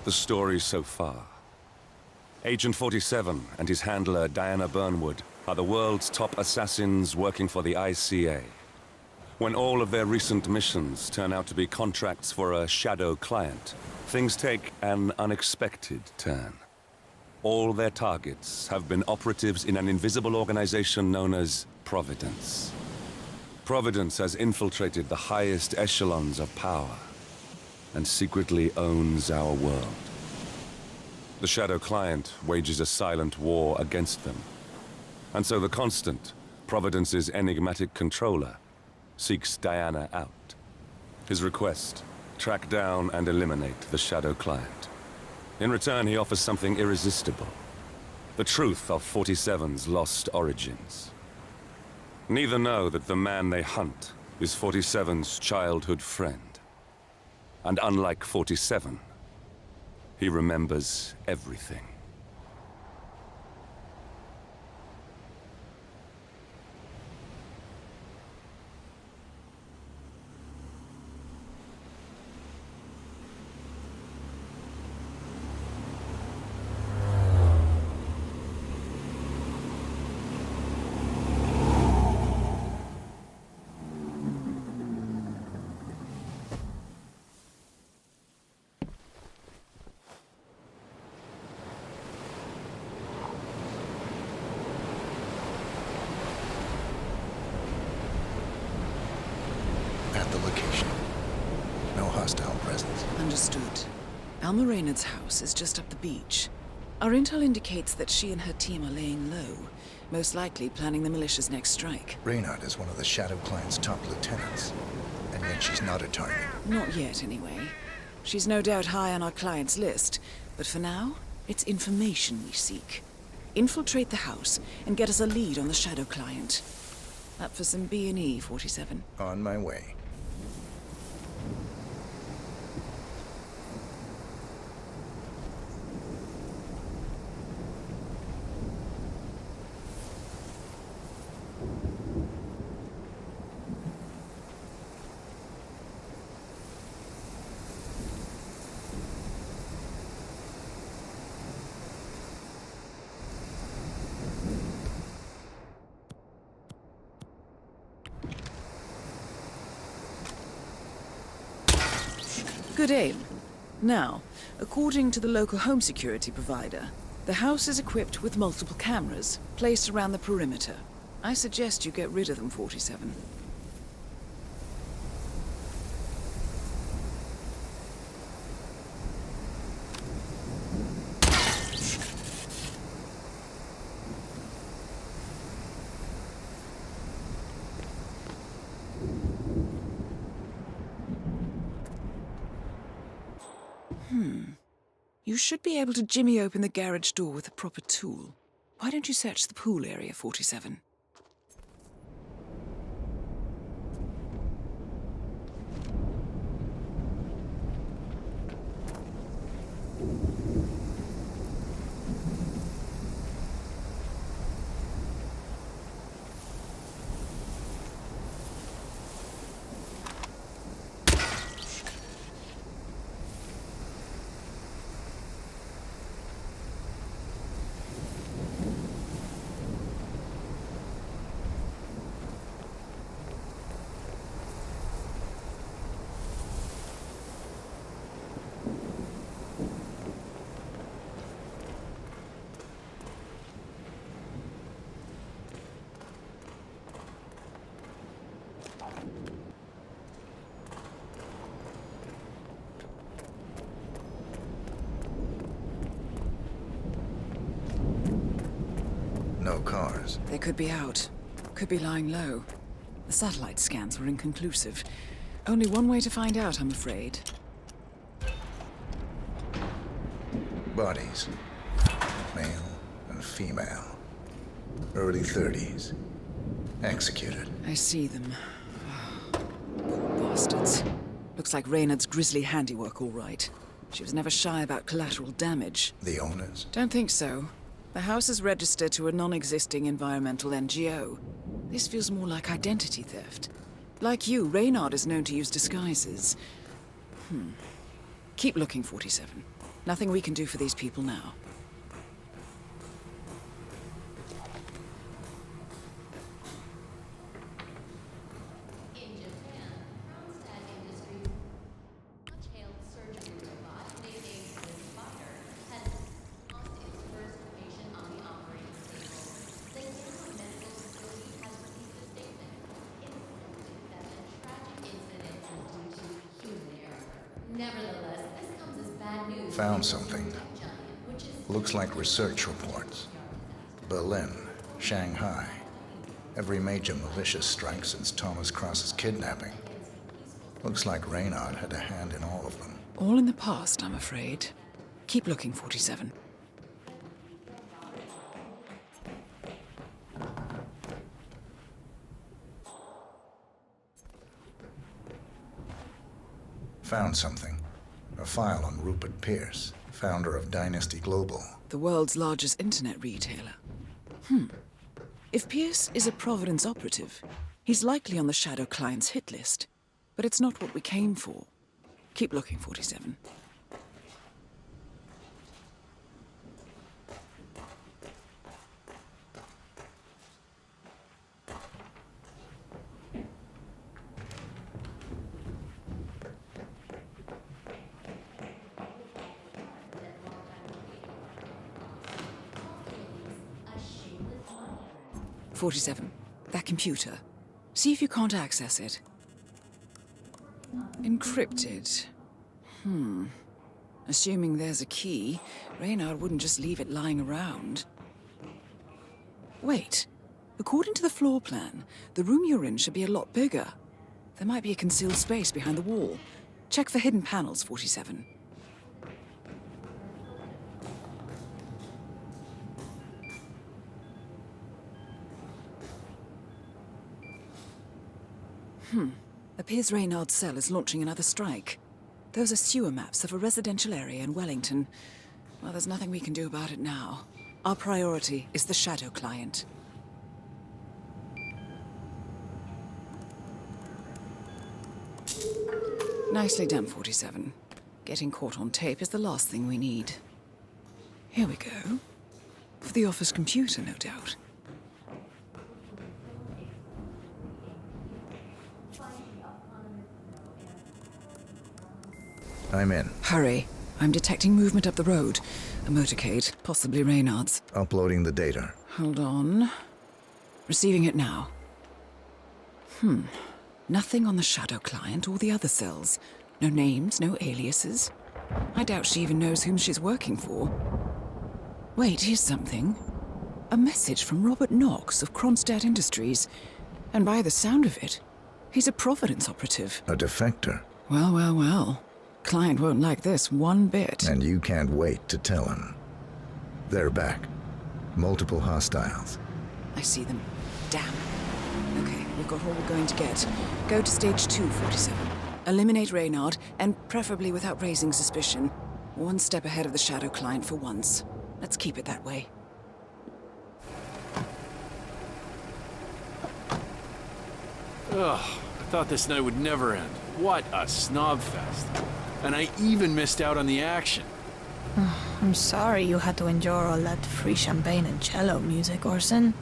the story so far. Agent 47 and his handler Diana Burnwood are the world's top assassins working for the ICA. When all of their recent missions turn out to be contracts for a shadow client, things take an unexpected turn. All their targets have been operatives in an invisible organization known as Providence. Providence has infiltrated the highest echelons of power and secretly owns our world. The Shadow Client wages a silent war against them. And so the Constant, Providence's enigmatic controller, seeks Diana out. His request, track down and eliminate the Shadow Client. In return, he offers something irresistible. The truth of 47's lost origins. Neither know that the man they hunt is 47's childhood friend. And unlike 47, he remembers everything. At the location. No hostile presence. Understood. Alma Reynard's house is just up the beach. Our intel indicates that she and her team are laying low, most likely planning the militia's next strike. Reynard is one of the Shadow Client's top lieutenants, and yet she's not a target. Not yet, anyway. She's no doubt high on our client's list, but for now, it's information we seek. Infiltrate the house and get us a lead on the Shadow Client. Up for some B&E, 47. On my way. Good aim. Now, according to the local home security provider, the house is equipped with multiple cameras placed around the perimeter. I suggest you get rid of them, 47. You should be able to jimmy open the garage door with a proper tool. Why don't you search the pool area, 47? No cars. They could be out. Could be lying low. The satellite scans were inconclusive. Only one way to find out, I'm afraid. Bodies. Male and female. Early 30s. Executed. I see them. Poor bastards. Looks like Reynard's grisly handiwork, all right. She was never shy about collateral damage. The owners? Don't think so. The house is registered to a non-existing environmental NGO. This feels more like identity theft. Like you, Reynard is known to use disguises. Keep looking, 47. Nothing we can do for these people now. In Japan, Kronstadt Industries' much-hailed surgery robot, nicknamed Swiss Fire, has lost its first patient on the operating table. The Gamma Medical Facility has released a statement insisting that the tragic incident was due to human error. Nevertheless, this comes as bad news. Found something. Tech giant, which is Looks like research reports. Berlin, Shanghai. Every major malicious strike since Thomas Cross's kidnapping. Looks like Reynard had a hand in all of them. All in the past, I'm afraid. Keep looking, 47. Found something. A file on Rupert Pierce, founder of Dynasty Global. The world's largest internet retailer. If Pierce is a Providence operative, he's likely on the Shadow Client's hit list. But it's not what we came for. Keep looking, 47. a shameless money grab. 47. That computer. See if you can't access it. Encrypted. Assuming there's a key, Reynard wouldn't just leave it lying around. Wait. According to the floor plan, the room you're in should be a lot bigger. There might be a concealed space behind the wall. Check for hidden panels, 47. Appears Reynard's cell is launching another strike. Those are sewer maps of a residential area in Wellington. Well, there's nothing we can do about it now. Our priority is the Shadow Client. Nicely done, 47. Getting caught on tape is the last thing we need. Here we go. For the office computer, no doubt. I'm in. Hurry. I'm detecting movement up the road. A motorcade, possibly Reynard's. Uploading the data. Hold on. Receiving it now. Nothing on the Shadow Client or the other cells. No names, no aliases. I doubt she even knows whom she's working for. Wait, here's something. A message from Robert Knox of Kronstadt Industries. And by the sound of it, he's a Providence operative. A defector. Well, well, well. Client won't like this one bit. And you can't wait to tell him. They're back. Multiple hostiles. I see them. Damn. Okay, we've got all we're going to get. Go to stage 2, 47. Eliminate Reynard, and preferably without raising suspicion. One step ahead of the Shadow Client for once. Let's keep it that way. Ugh, I thought this night would never end. What a snob fest. And I even missed out on the action. I'm sorry you had to endure all that free champagne and cello music, Orson.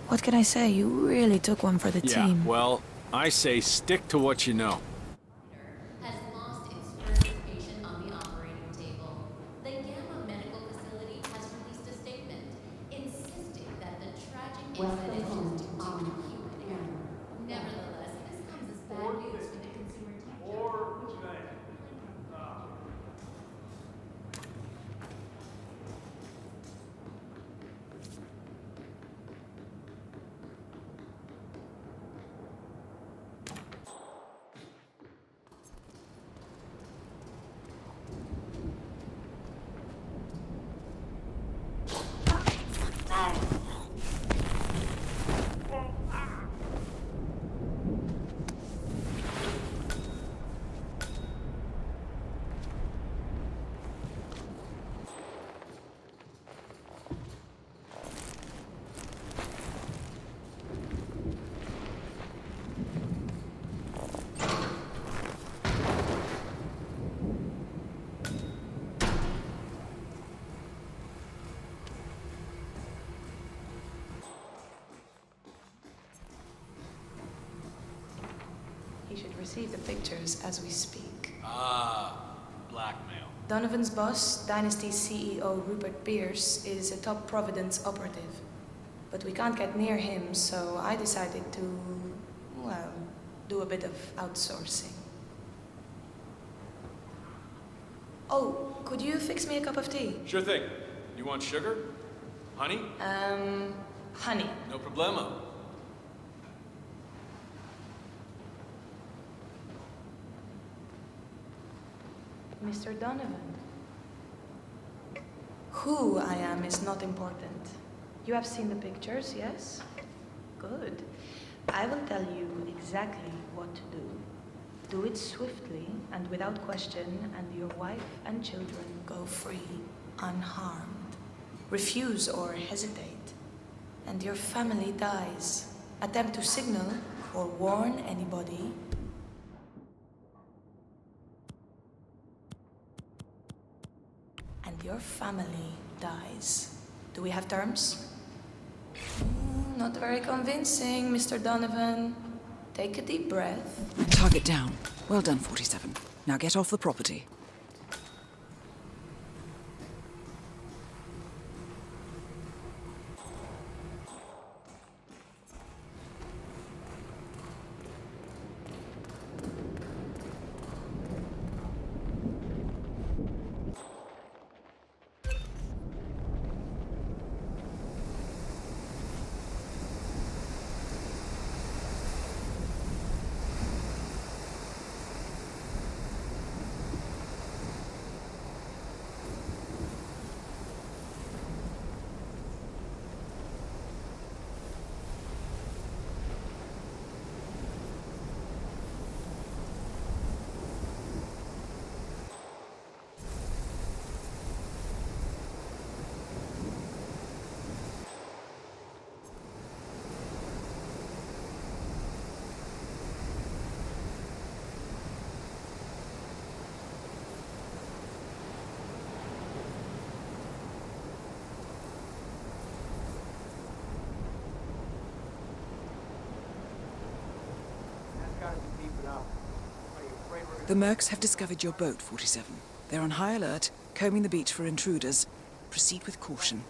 What can I say? You really took one for the Yeah, team. well, I say stick to what you know. Has lost its first patient on the operating table. The Gamma Medical Facility has released a statement insisting that the tragic incident was due to human error. Nevertheless, this comes as bad news for the consumer tech giant. should receive the pictures as we speak. Ah, blackmail. Donovan's boss, Dynasty's CEO Rupert Pierce, is a top Providence operative. But we can't get near him, so I decided to, well, do a bit of outsourcing. Oh, could you fix me a cup of tea? Sure thing. You want sugar? Honey? Honey. No problemo. Mr. Donovan. Who I am is not important. You have seen the pictures, yes? Good. I will tell you exactly what to do. Do it swiftly and without question, and your wife and children go free, unharmed. Refuse or hesitate, and your family dies. Attempt to signal or warn anybody, and your family dies. Do we have terms? Not very convincing, Mr. Donovan. Take a deep breath. Target down. Well done, 47. Now get off the property. The Mercs have discovered your boat, 47. They're on high alert, combing the beach for intruders. Proceed with caution.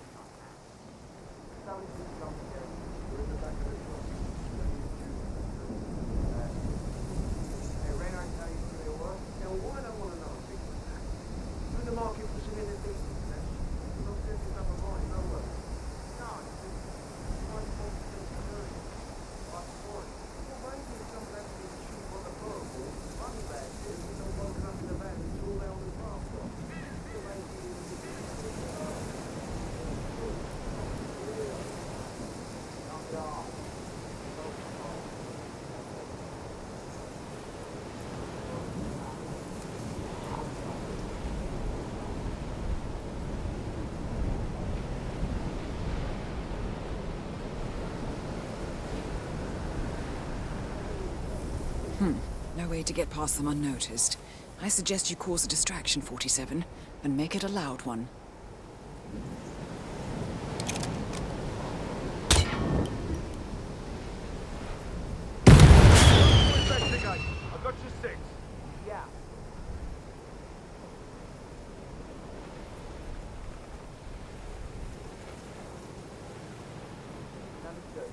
No way to get past them unnoticed. I suggest you cause a distraction, 47, and make it a loud one. I've got you 6. Yeah. Understood.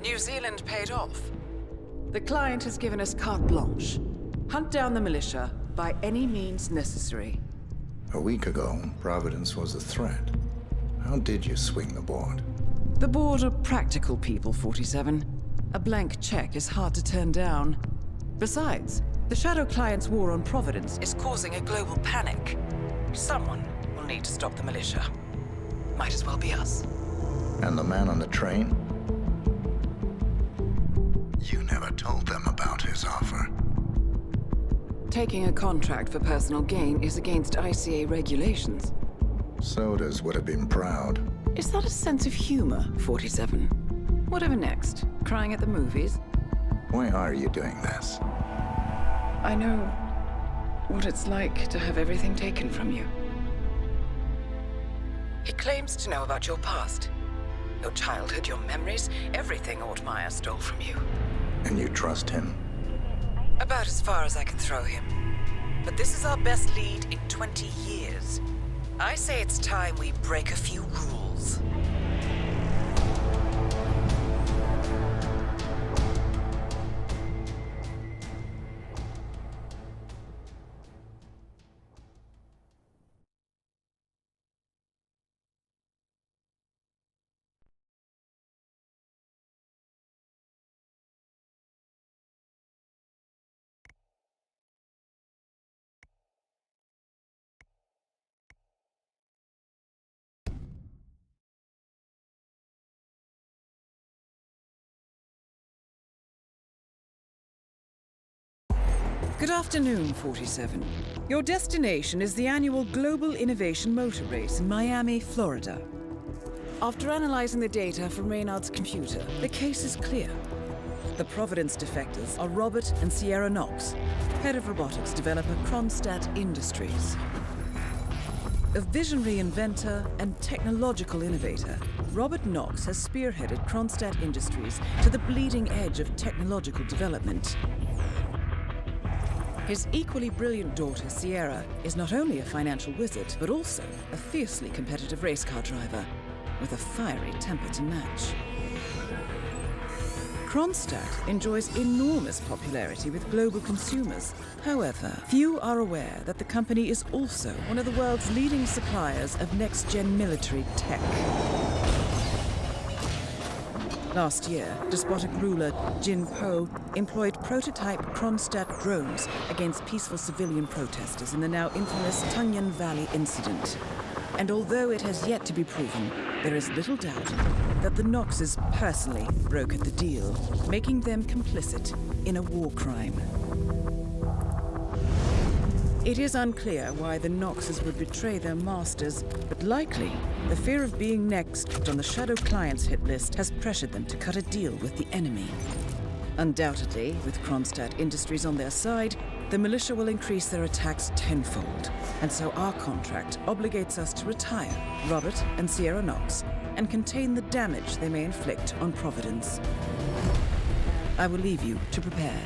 New Zealand paid off. The client has given us carte blanche. Hunt down the militia by any means necessary. A week ago, Providence was a threat. How did you swing the board? The board are practical people, 47. A blank check is hard to turn down. Besides, the Shadow Client's war on Providence is causing a global panic. Someone will need to stop the militia. Might as well be us. And the man on the train? You never told them about his offer. Taking a contract for personal gain is against ICA regulations. Sodas would have been proud. Is that a sense of humor, 47? Whatever next? Crying at the movies? Why are you doing this? I know what it's like to have everything taken from you. He claims to know about your past. Your childhood, your memories, everything Ortmeyer stole from you. And you trust him? About as far as I can throw him. But this is our best lead in 20 years. I say it's time we break a few rules. Good afternoon, 47. Your destination is the annual Global Innovation Motor Race in Miami, Florida. After analyzing the data from Reynard's computer, the case is clear. The Providence defectors are Robert and Sierra Knox, head of robotics developer Kronstadt Industries. A visionary inventor and technological innovator, Robert Knox has spearheaded Kronstadt Industries to the bleeding edge of technological development. His equally brilliant daughter, Sierra, is not only a financial wizard, but also a fiercely competitive race car driver, with a fiery temper to match. Kronstadt enjoys enormous popularity with global consumers. However, few are aware that the company is also one of the world's leading suppliers of next-gen military tech. Last year, despotic ruler Jin Po employed prototype Kronstadt drones against peaceful civilian protesters in the now infamous Tunyon Valley incident. And although it has yet to be proven, there is little doubt that the Knoxes personally brokered the deal, making them complicit in a war crime. It is unclear why the Knoxes would betray their masters, but likely the fear of being next on the Shadow Client's hit list has pressured them to cut a deal with the enemy. Undoubtedly, with Kronstadt Industries on their side, the militia will increase their attacks tenfold, and so our contract obligates us to retire Robert and Sierra Knox and contain the damage they may inflict on Providence. I will leave you to prepare.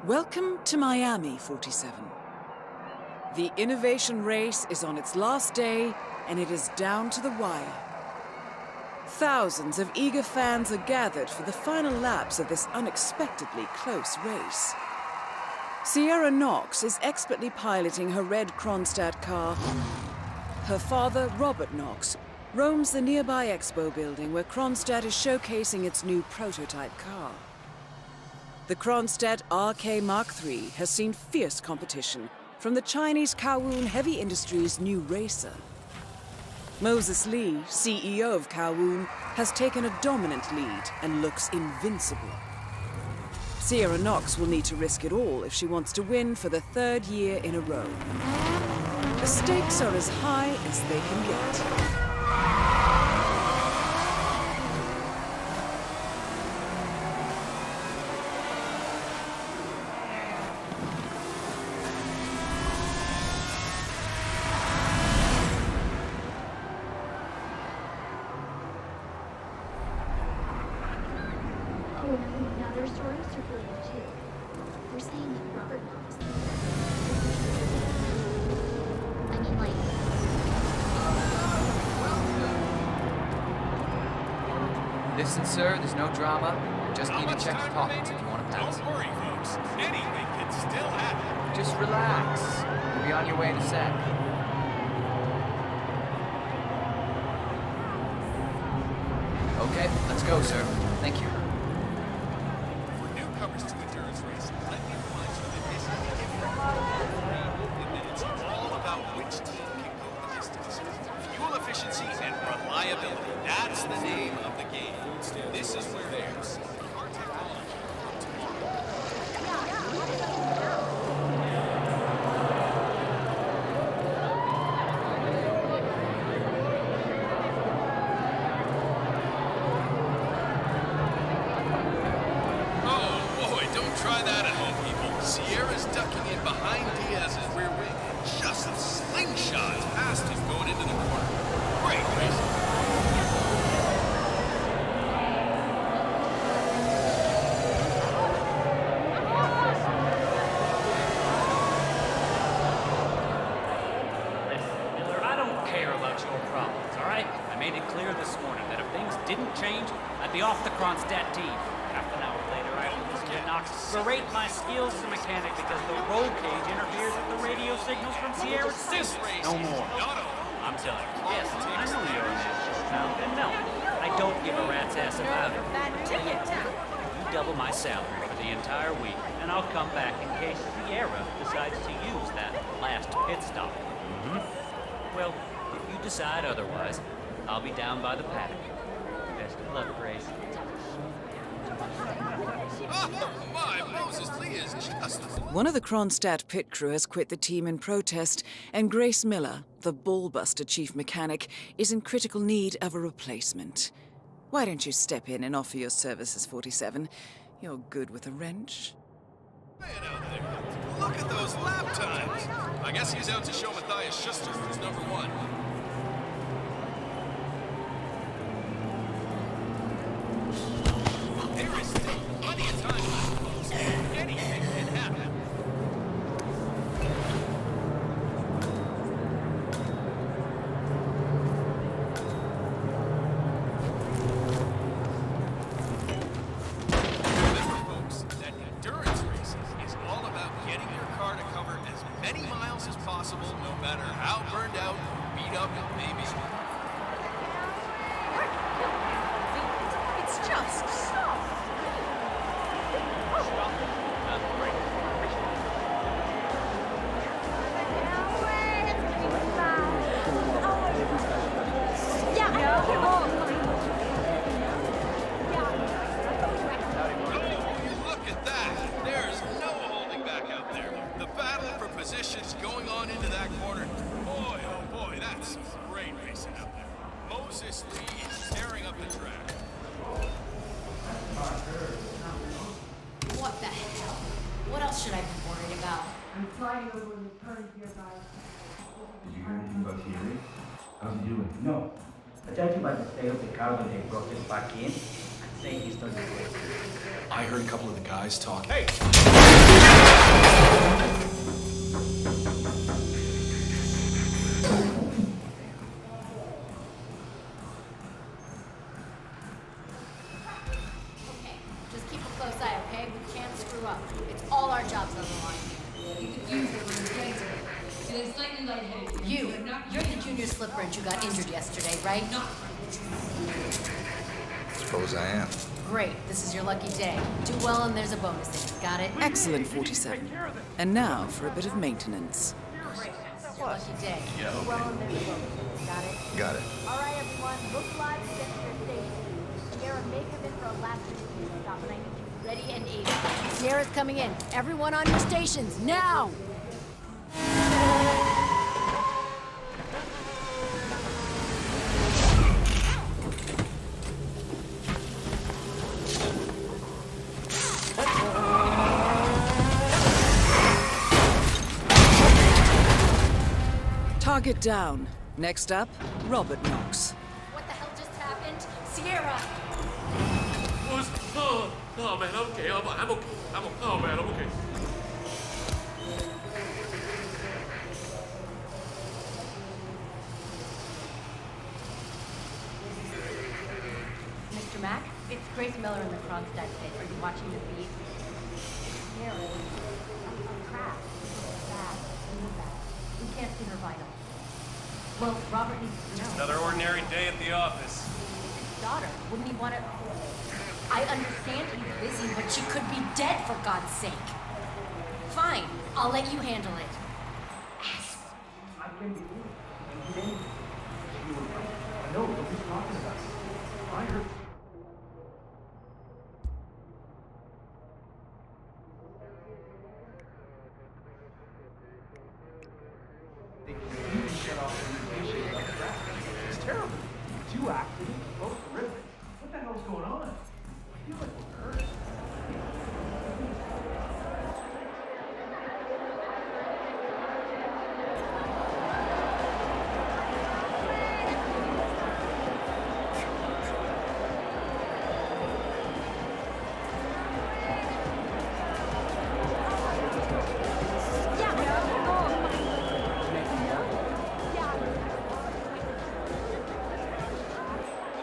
Welcome to Miami, 47. The innovation race is on its last day, and it is down to the wire. Thousands of eager fans are gathered for the final laps of this unexpectedly close race. Sierra Knox is expertly piloting her red Kronstadt car. Her father, Robert Knox, roams the nearby expo building where Kronstadt is showcasing its new prototype car. The Kronstadt RK Mark III has seen fierce competition from the Chinese Kowloon Heavy Industries' new racer. Moses Lee, CEO of Kowloon, has taken a dominant lead and looks invincible. Sierra Knox will need to risk it all if she wants to win for the third year in a row. The stakes are as high as they can get. Now there's stories circulating too. They're saying that Robert Knox. I mean, like. Listen, sir, there's no drama. Just need to check your pockets if you want to pass. Don't worry, folks. Anything can still happen. Just relax. You'll be on your way in a sec. Okay, let's go, sir. Thank you. For newcomers to endurance racing, let me remind you that this is a different and that it's all about which team can go the distance. Fuel efficiency and reliability. That's the name of the game. This is where there's our technology tomorrow. Try that at home, people. Sierra's ducking in behind Diaz's rear wing and just slingshots past him going into the corner. Great racing. Listen, Miller, I don't care about your problems, all right? I made it clear this morning that if things didn't change, I'd be off the Kronstadt team. Half an hour later, I listened to Knox berate my skills as a mechanic because the roll cage interferes with the radio signals from Sierra City. No more. I'm telling you. Yes, I know you're an asshole now. And no, I don't give a rat's ass about it. You double my salary for the entire week, and I'll come back in case Sierra decides to use that last pit stop. Well, if you decide otherwise, I'll be down by the paddock. Best of luck, Grace. Oh my, Moses Lee is just... One of the Kronstadt pit crew has quit the team in protest, and Grace Miller, the ballbuster chief mechanic, is in critical need of a replacement. Why don't you step in and offer your services, 47? You're good with a wrench. Man out there. Look at those lap times. I guess he's out to show Matthias Schuster who's number one. There is still plenty of time left, folks. Anything can happen. Remember, folks, that endurance racing is all about getting your car to cover as many miles as possible, no matter how burned out, beat up it may be. It's just stop. Look at that! There's no holding back out there. The battle for positions going on into that corner. Boy, oh boy, that's some great racing out there. Moses Lee is tearing up the track. What the hell? What else should I be worried about? I'm flying over in the current here, guys. Did you hear anything about Thierry? How's he doing? No. I told you about the state of the car when they brought him back in and saying he's done his work. I heard a couple of the guys talk. Hey! Okay, just keep a close eye, okay? We can't screw up. It's all our jobs on the line here. You could use it when you're later. And it's slightly lightheaded. You're the junior slip wrench who got injured yesterday, right? Suppose I am. Great, this is your lucky day. Do well and there's a bonus in it. Got it? Excellent, 47. And now for a bit of maintenance. Your lucky day. Yeah, okay. Well, there's a boat. Got it? Got it. All right, everyone. Look alive and get to your station. Sierra, make him in for a last minute stop, and I need you ready and able. Sierra's coming in. Everyone on your stations, now! Target down. Next up, Robert Knox. What the hell just happened? Sierra! Oh man, I'm okay. Oh man, I'm okay. Mr. Mack, it's Grace Miller in the Kronstadt pit. Are you watching the feed? Sierra, a trap. Bad. Really bad. We can't see her vitals. Well, Robert needs to know. Another ordinary day at the office. His daughter, wouldn't he want to... I understand he's busy, but she could be dead for God's sake. Fine, I'll let you handle it. I can be here. And then you were right. I know what he's talking about. I heard. They even shut off the communication about the traffic. It's terrible. 2 accidents, both horrific. What the hell's going on? I feel like we're hurt.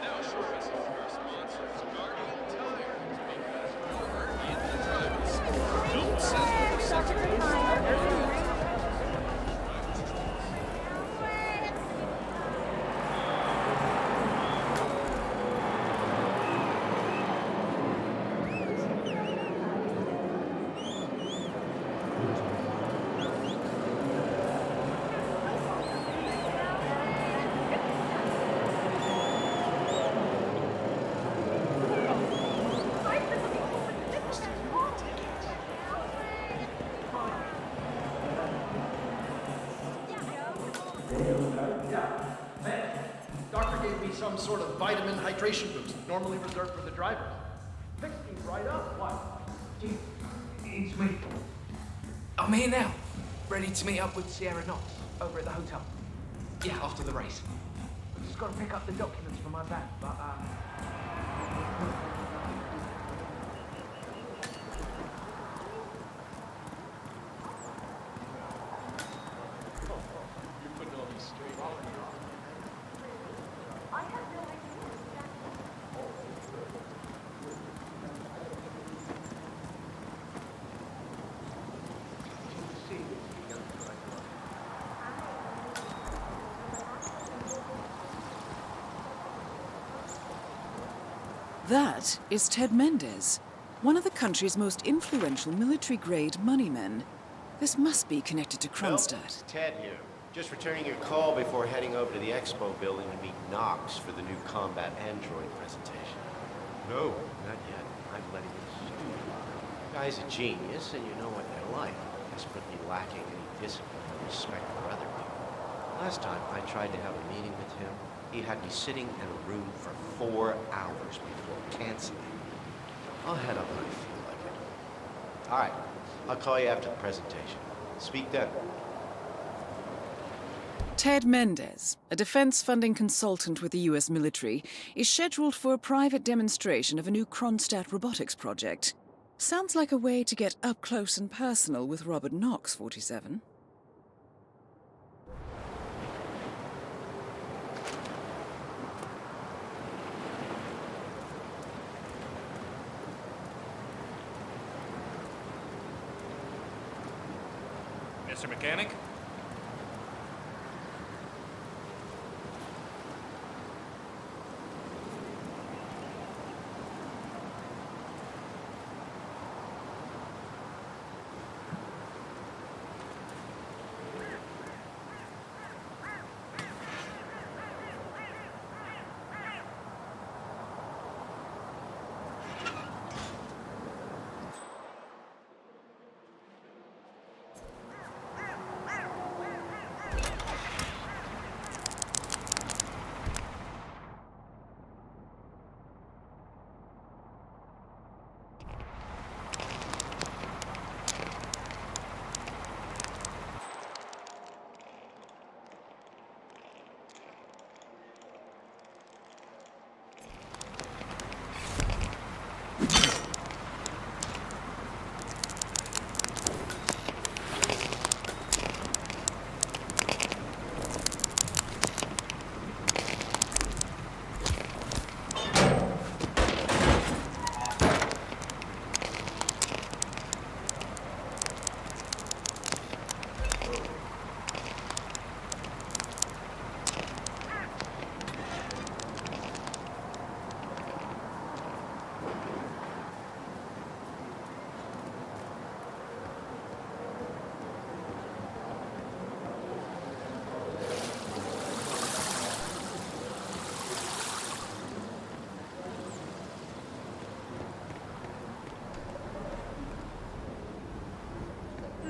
Now, a short message from our sponsors, Guardian Tire. Because you're hurt in the driving seat. Don't settle for second base. Yeah. Man, doctor gave me some sort of vitamin hydration boost, normally reserved for the drivers. Fixed me right up. What? Gee, it's me. I'm here now, ready to meet up with Sierra Knox over at the hotel. Yeah, after the race. I just got to pick up the documents for my bag, but You're putting all these straight. I have no idea. That is Ted Mendez, one of the country's most influential military-grade moneymen. This must be connected to Kronstadt. Ted here. Just returning your call before heading over to the expo building to meet Knox for the new combat android presentation. No, not yet. I'm letting it soon. The guy's a genius, and you know what they're like. Desperately lacking any discipline or respect for other people. Last time I tried to have a meeting with him, he had me sitting in a room for 4 hours before canceling. I'll head up when I feel like it. All right. I'll call you after the presentation. Speak then. Ted Mendez, a defense funding consultant with the US military, is scheduled for a private demonstration of a new Kronstadt robotics project. Sounds like a way to get up close and personal with Robert Knox, 47. Mr. Mechanic?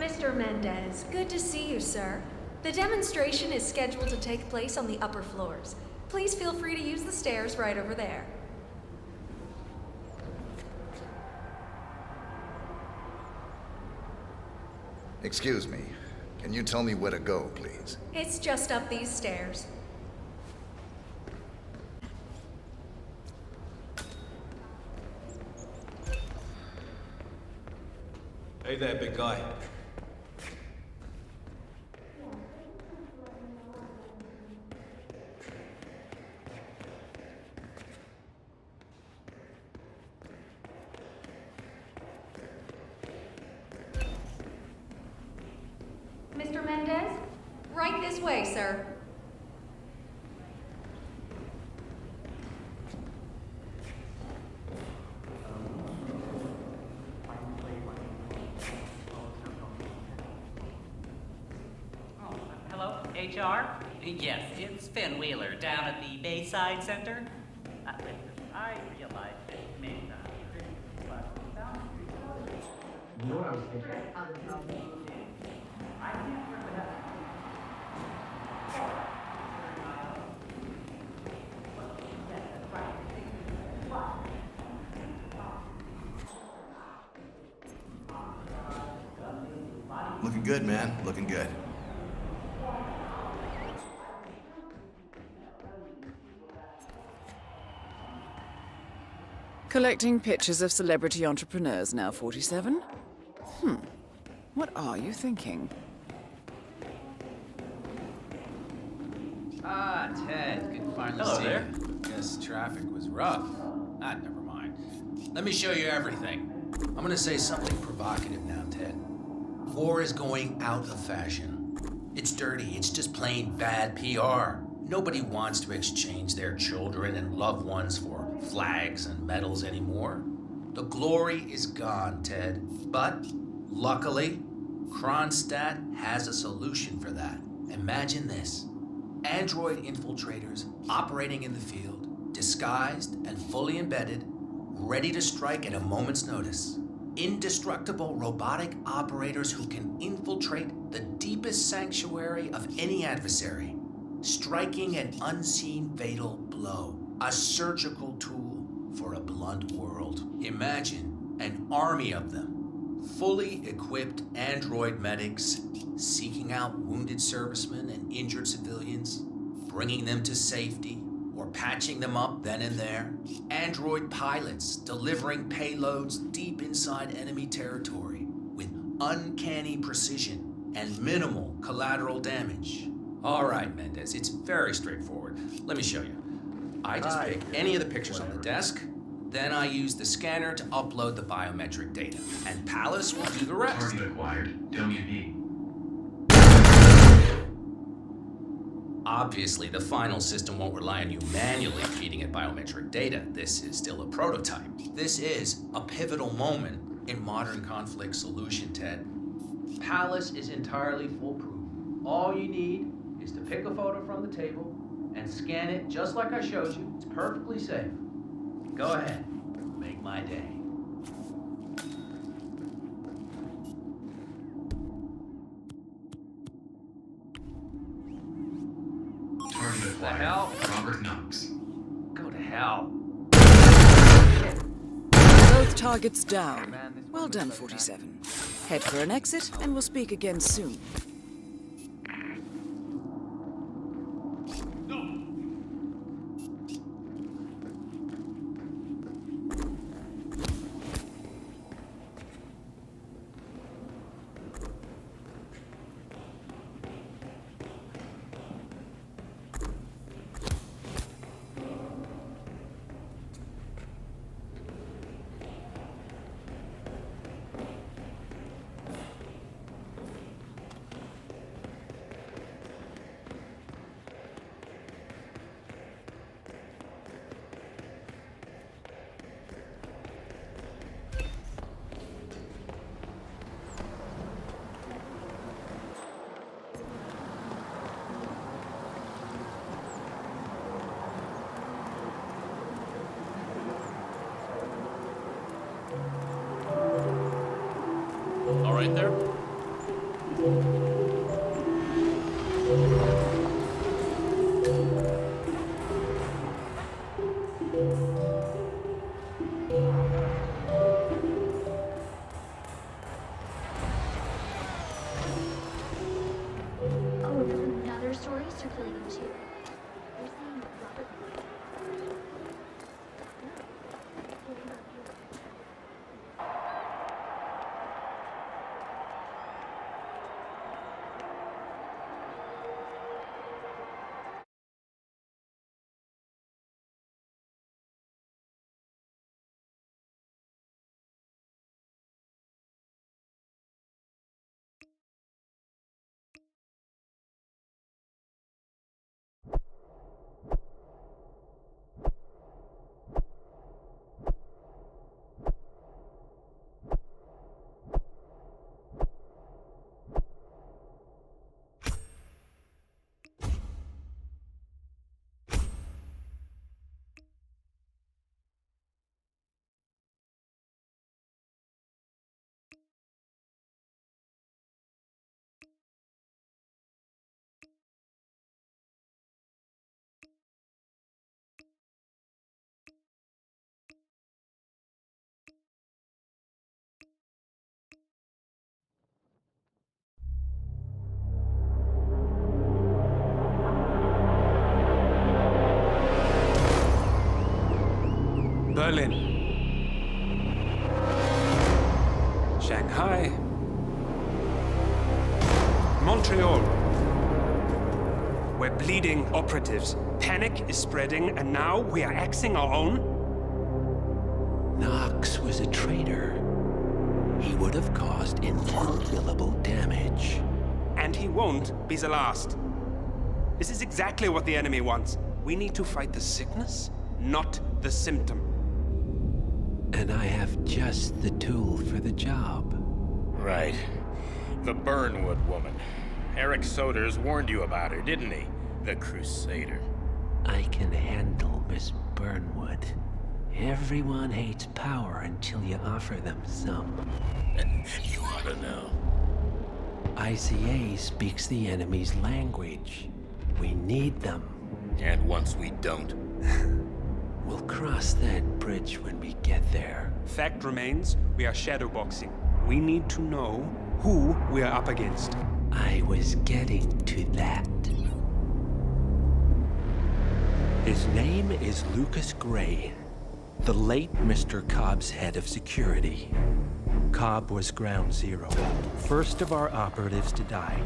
Mr. Mendez, good to see you, sir. The demonstration is scheduled to take place on the upper floors. Please feel free to use the stairs right over there. Excuse me. Can you tell me where to go, please? It's just up these stairs. Hey there, big guy. Mr. Mendez? Right this way, sir. Hello, HR? Yes, it's Finn Wheeler down at the Bayside Center. I realize that you may not be busy, but you know what I was thinking? I can't really have Looking good, man. Looking good. Collecting pictures of celebrity entrepreneurs now, 47? What are you thinking? Ah, Ted, good to finally Hello see there. you. Guess traffic was rough. Never mind. Let me show you everything. I'm gonna say something provocative now, Ted. War is going out of fashion. It's dirty. It's just plain bad PR. Nobody wants to exchange their children and loved ones for flags and medals anymore. The glory is gone, Ted. But, luckily, Kronstadt has a solution for that. Imagine this. Android infiltrators operating in the field, disguised and fully embedded, ready to strike at a moment's notice. Indestructible robotic operators who can infiltrate the deepest sanctuary of any adversary, striking an unseen fatal blow, a surgical tool for a blunt world. Imagine an army of them, fully equipped android medics seeking out wounded servicemen and injured civilians, bringing them to safety or patching them up then and there. Android pilots delivering payloads deep inside enemy territory with uncanny precision and minimal collateral damage. All right, Mendez, it's very straightforward. Let me show you. I just pick any of the pictures on the desk, then I use the scanner to upload the biometric data, and Palace will do the rest. Target acquired. WP. Obviously, the final system won't rely on you manually feeding it biometric data. This is still a prototype. This is a pivotal moment in modern conflict solution, Ted. Palace is entirely foolproof. All you need is to pick a photo from the table and scan it just like I showed you. It's perfectly safe. Go ahead. Make my day. Target acquired. hell? Robert Knox. Go to hell. Both targets down. Well done, 47. Head for an exit, and we'll speak again soon. All right there? Oh, there's another story circulating too. They're saying that Robert. Berlin, Shanghai, Montreal. We're bleeding operatives. Panic is spreading, and now we are axing our own? Knox was a traitor. He would have caused incalculable damage. And he won't be the last. This is exactly what the enemy wants. We need to fight the sickness, not the symptom. And I have just the tool for the job. Right. The Burnwood woman. Eric Soders warned you about her, didn't he? The Crusader. I can handle Miss Burnwood. Everyone hates power until you offer them some. You ought to know. ICA speaks the enemy's language. We need them. And once we don't? We'll cross that bridge when we get there. Fact remains, we are shadowboxing. We need to know who we are up against. I was getting to that. His name is Lucas Gray, the late Mr. Cobb's head of security. Cobb was ground zero, first of our operatives to die.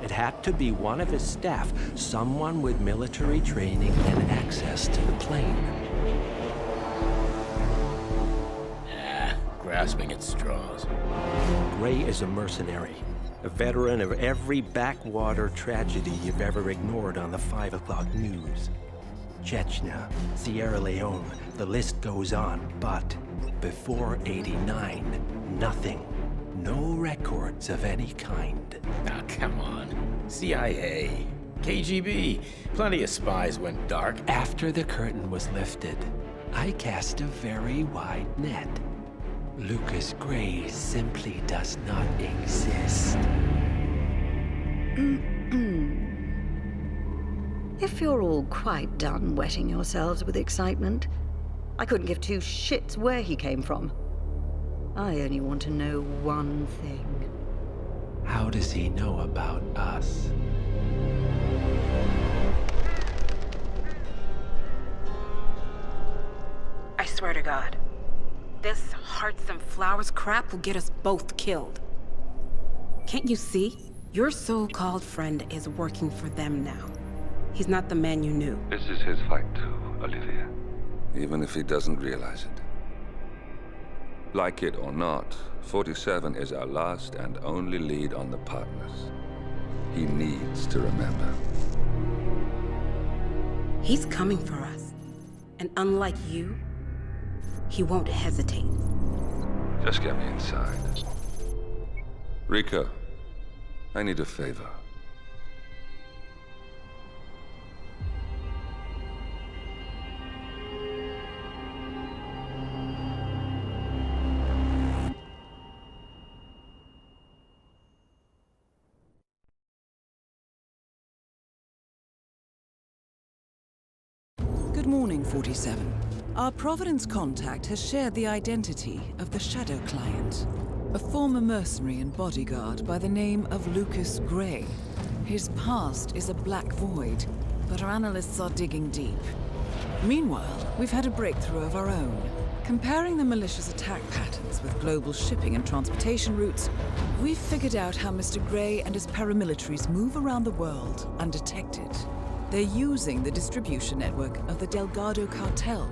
It had to be one of his staff, someone with military training and access to the plane. Grasping at straws. Gray is a mercenary, a veteran of every backwater tragedy you've ever ignored on the 5 o'clock news. Chechnya, Sierra Leone, the list goes on, but before '89, nothing. No records of any kind. Ah, come on. CIA, KGB, plenty of spies went dark. After the curtain was lifted, I cast a very wide net. Lucas Gray simply does not exist. If you're all quite done wetting yourselves with excitement, I couldn't give two shits where he came from. I only want to know one thing. How does he know about us? I swear to God, this hearts and flowers crap will get us both killed. Can't you see? Your so-called friend is working for them now. He's not the man you knew. This is his fight too, Olivia. Even if he doesn't realize it. Like it or not, 47 is our last and only lead on the partners. He needs to remember. He's coming for us. And unlike you, he won't hesitate. Just get me inside. Rico, I need a favor. Good morning, 47. Our Providence contact has shared the identity of the Shadow Client, a former mercenary and bodyguard by the name of Lucas Gray. His past is a black void, but our analysts are digging deep. Meanwhile, we've had a breakthrough of our own. Comparing the malicious attack patterns with global shipping and transportation routes, we've figured out how Mr. Gray and his paramilitaries move around the world undetected. They're using the distribution network of the Delgado Cartel,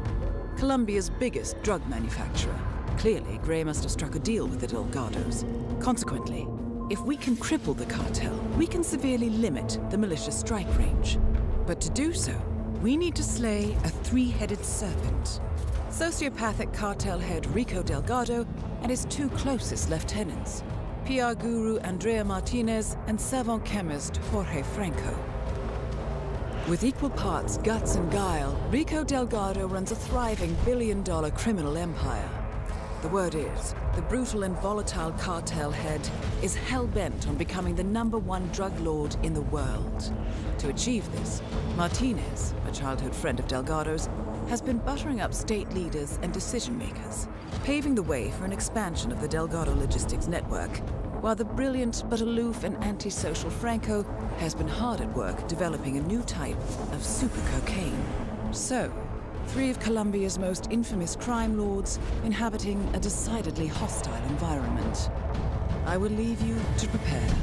Colombia's biggest drug manufacturer. Clearly, Gray must have struck a deal with the Delgados. Consequently, if we can cripple the cartel, we can severely limit the malicious strike range. But to do so, we need to slay a three-headed serpent. Sociopathic cartel head Rico Delgado and his two closest lieutenants, PR guru Andrea Martinez and savant chemist Jorge Franco. With equal parts guts and guile, Rico Delgado runs a thriving billion-dollar criminal empire. The word is, the brutal and volatile cartel head is hell-bent on becoming the #1 drug lord in the world. To achieve this, Martinez, a childhood friend of Delgado's, has been buttering up state leaders and decision-makers, paving the way for an expansion of the Delgado logistics network, while the brilliant but aloof and antisocial Franco has been hard at work developing a new type of super cocaine. So, three of Colombia's most infamous crime lords inhabiting a decidedly hostile environment. I will leave you to prepare.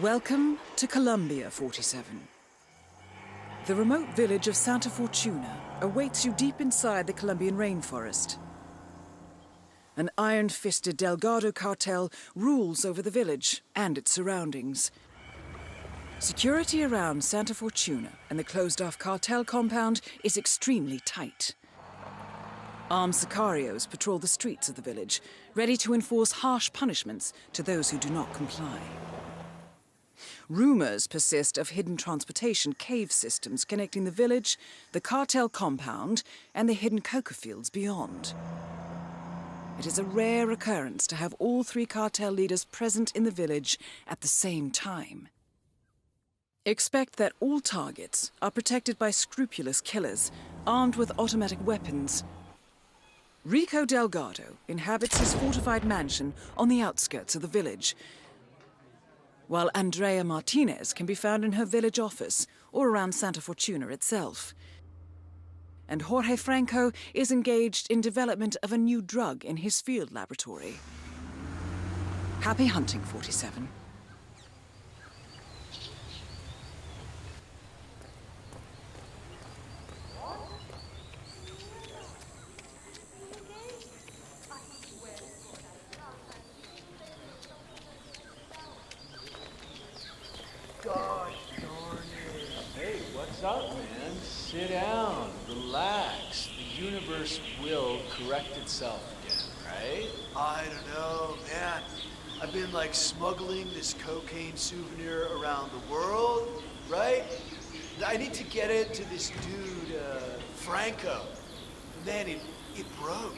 Welcome to Colombia, 47. The remote village of Santa Fortuna awaits you deep inside the Colombian rainforest. An iron-fisted Delgado cartel rules over the village and its surroundings. Security around Santa Fortuna and the closed-off cartel compound is extremely tight. Armed sicarios patrol the streets of the village, ready to enforce harsh punishments to those who do not comply. Rumors persist of hidden transportation cave systems connecting the village, the cartel compound, and the hidden coca fields beyond. It is a rare occurrence to have all three cartel leaders present in the village at the same time. Expect that all targets are protected by scrupulous killers, armed with automatic weapons. Rico Delgado inhabits his fortified mansion on the outskirts of the village, while Andrea Martinez can be found in her village office or around Santa Fortuna itself. And Jorge Franco is engaged in development of a new drug in his field laboratory. Happy hunting, 47. Gosh darn it. Hey, what's up, man? Sit down, relax. The universe will correct itself again, right? I don't know, man. I've been like smuggling this cocaine souvenir around the world, right? I need to get it to this dude, Franco. And then it broke.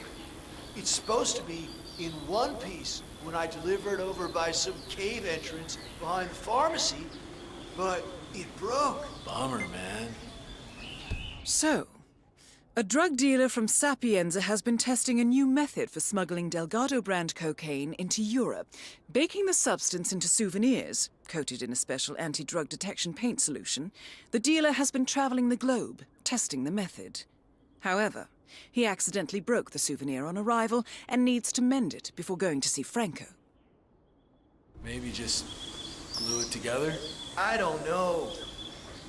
It's supposed to be in one piece when I deliver it over by some cave entrance behind the pharmacy, but it broke. Bummer, man. So, a drug dealer from Sapienza has been testing a new method for smuggling Delgado brand cocaine into Europe, baking the substance into souvenirs, coated in a special anti-drug detection paint solution. The dealer has been traveling the globe, testing the method. However, he accidentally broke the souvenir on arrival and needs to mend it before going to see Franco. Maybe just glue it together? I don't know.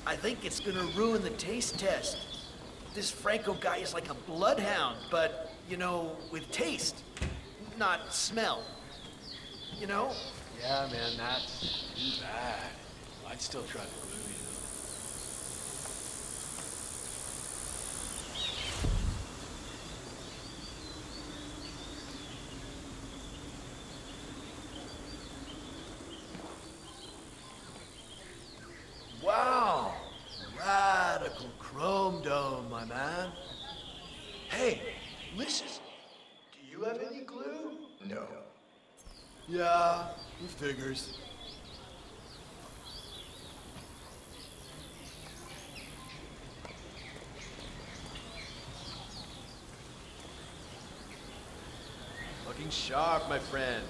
I think it's gonna ruin the taste test. This Franco guy is like a bloodhound, but, you know, with taste, not smell. You know? Yeah, man, that's too bad. I'd still try the glue, you Dome, my man. Hey, listen. Do you have any glue? No. Yeah, it figures. Looking sharp, my friend.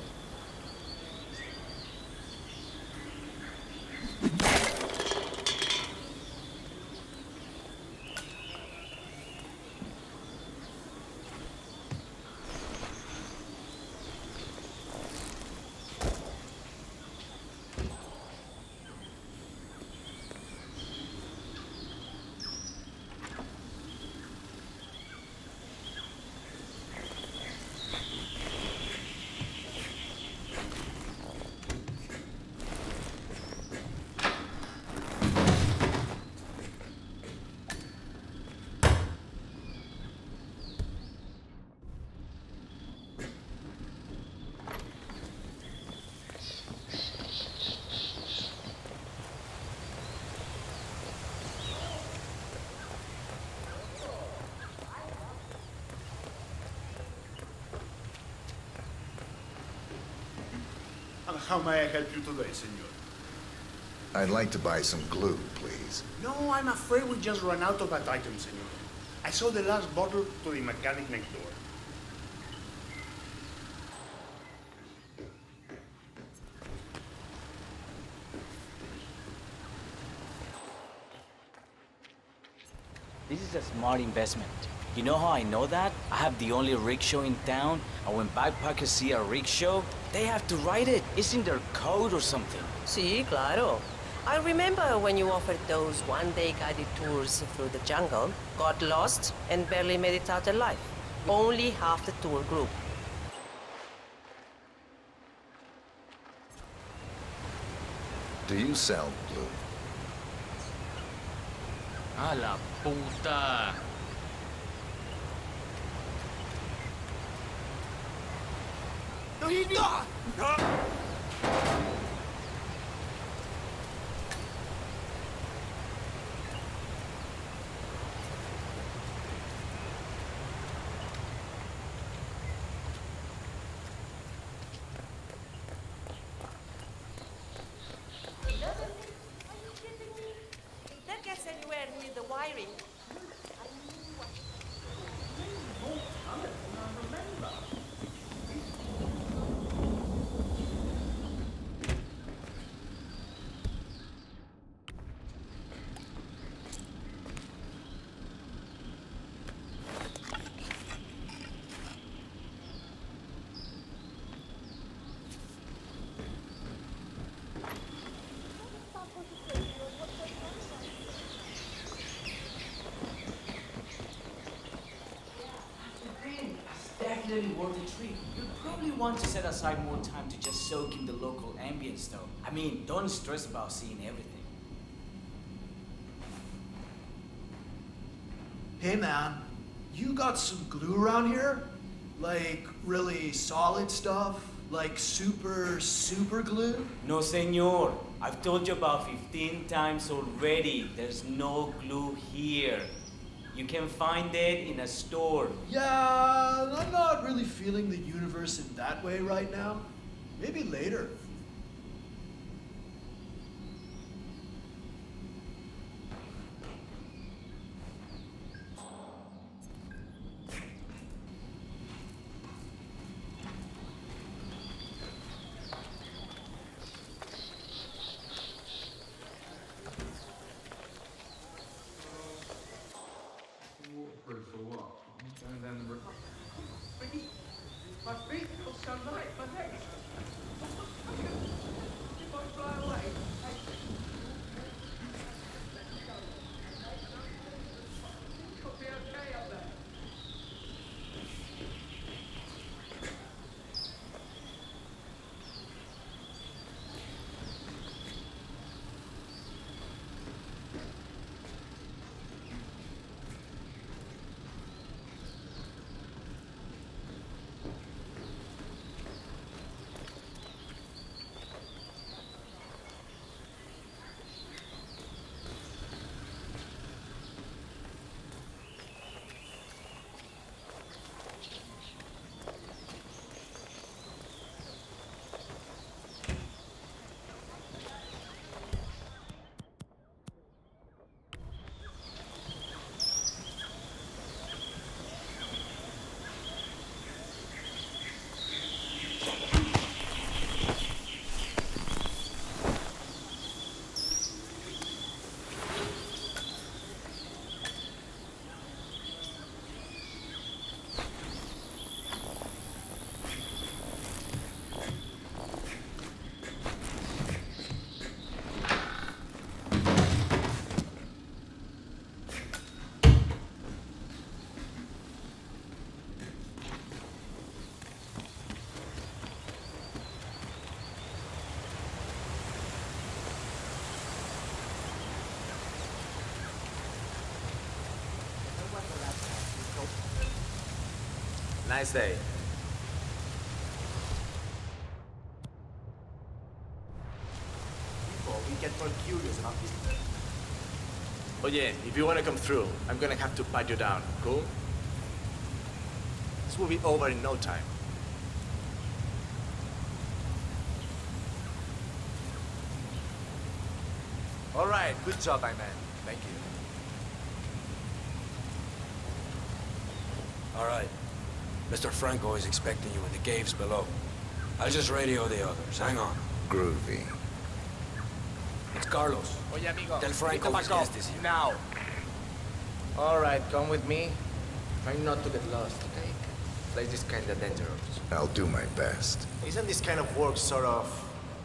How may I help you today, senor? I'd like to buy some glue, please. No, I'm afraid we just ran out of that item, senor. I saw the last bottle to the mechanic next door. This is a smart investment. You know how I know that? I have the only rickshaw in town, and when backpackers see a rickshaw, they have to ride it. It's in their code or something. Sí, claro. I remember when you offered those one-day guided tours through the jungle, got lost, and barely made it out alive. Only half the tour group. Do you sell glue? A la puta. No, he not! That gets anywhere near the wiring. Definitely worth the trip. You'll probably want to set aside more time to just soak in the local ambience though. I mean, don't stress about seeing everything. Hey man, you got some glue around here? Like really solid stuff? Like super glue? No, senor. I've told you about 15 times already. There's no glue here. You can find it in a store. Yeah, I'm not really feeling the universe in that way right now. Maybe later. My feet feel so light, my legs. If I fly away, it'll be okay up there. Nice day. People, we get more curious about this. Oh yeah, if you want to come through, I'm gonna have to pat you down. Cool? This will be over in no time. All right, good job, my man. Thank you. All right. Mr. Franco is expecting you in the caves below. I'll just radio the others. Hang on. Groovy. It's Carlos. Oye, amigo. Tell Franco his guest is here. Now. All right, come with me. Try not to get lost, okay? Place is kinda dangerous. I'll do my best. Isn't this kind of work sort of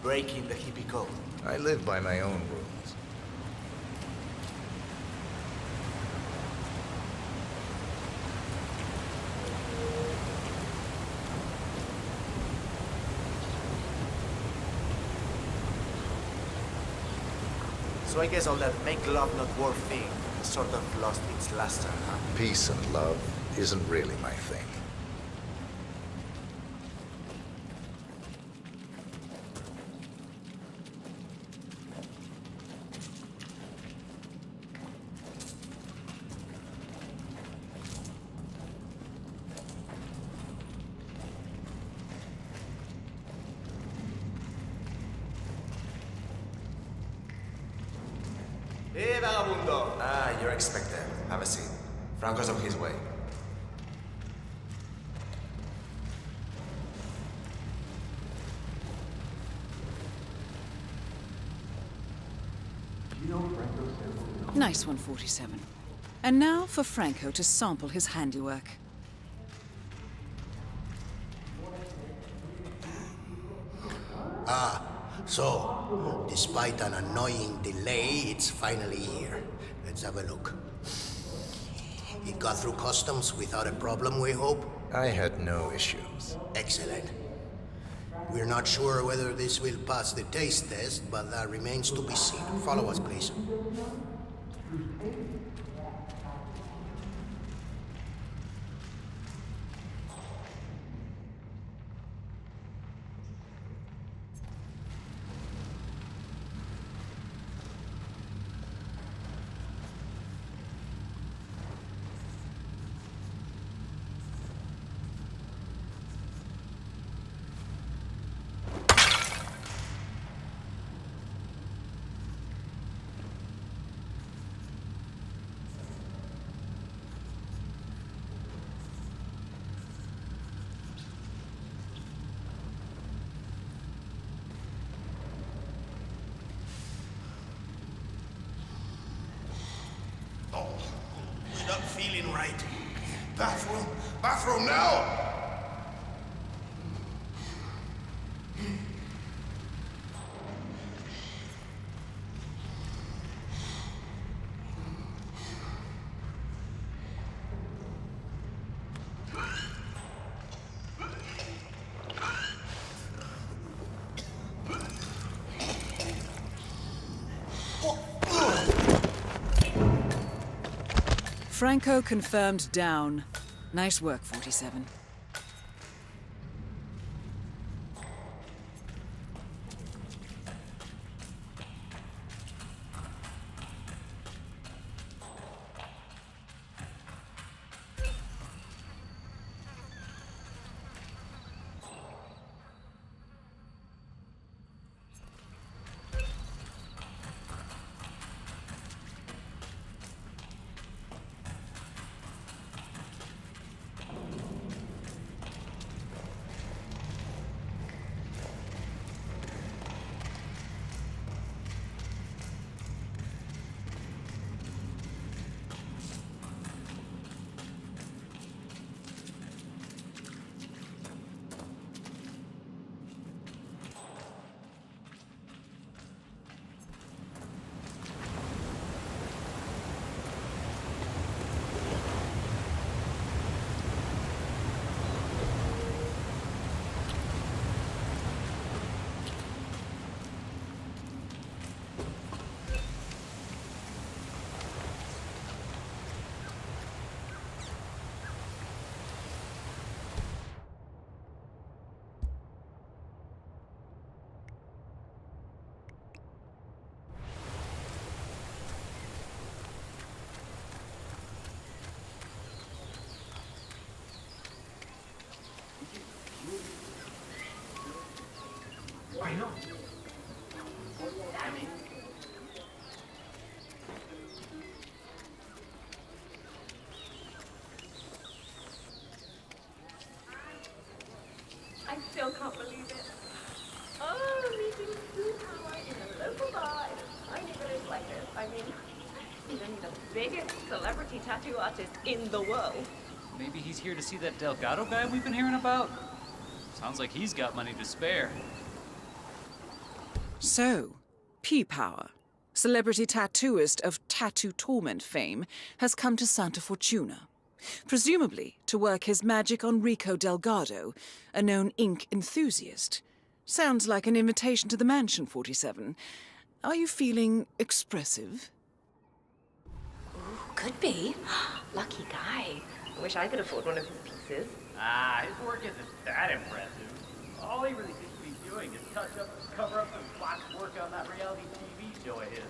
breaking the hippie code? I live by my own rules. So I guess all that make love not war thing has sort of lost its luster, huh? Peace and love isn't really my thing. Hey, vagabundo! Ah, you're expected. Have a seat. Franco's on his way. Nice one, 47. And now for Franco to sample his handiwork. Ah, so, despite an annoying delay, it's finally here. Let's have a look. It got through customs without a problem, we hope? I had no issues. Excellent. We're not sure whether this will pass the taste test, but that remains to be seen. Follow us, please. Oh, we're not feeling right. Bathroom! Bathroom now! Franco confirmed down. Nice work, 47. biggest celebrity tattoo artist in the world. Maybe he's here to see that Delgado guy we've been hearing about? Sounds like he's got money to spare. So, P-Power, celebrity tattooist of Tattoo Torment fame, has come to Santa Fortuna. Presumably to work his magic on Rico Delgado, a known ink enthusiast. Sounds like an invitation to the mansion, 47. Are you feeling expressive? Could be. Lucky guy. Wish I could afford one of his pieces. Ah, his work isn't that impressive. All he really seems to be doing is cover up some botched work on that reality TV show of his.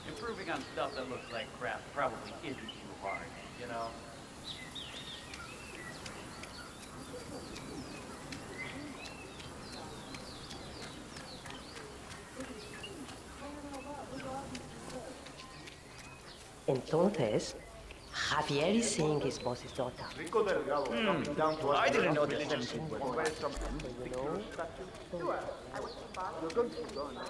Improving on stuff that looks like crap probably isn't too hard, you know? Entonces, Javier is seeing his boss's daughter. Rico Delgado coming down to us. I didn't know this. this. Wear some pictures, tattoo. You're going to go now.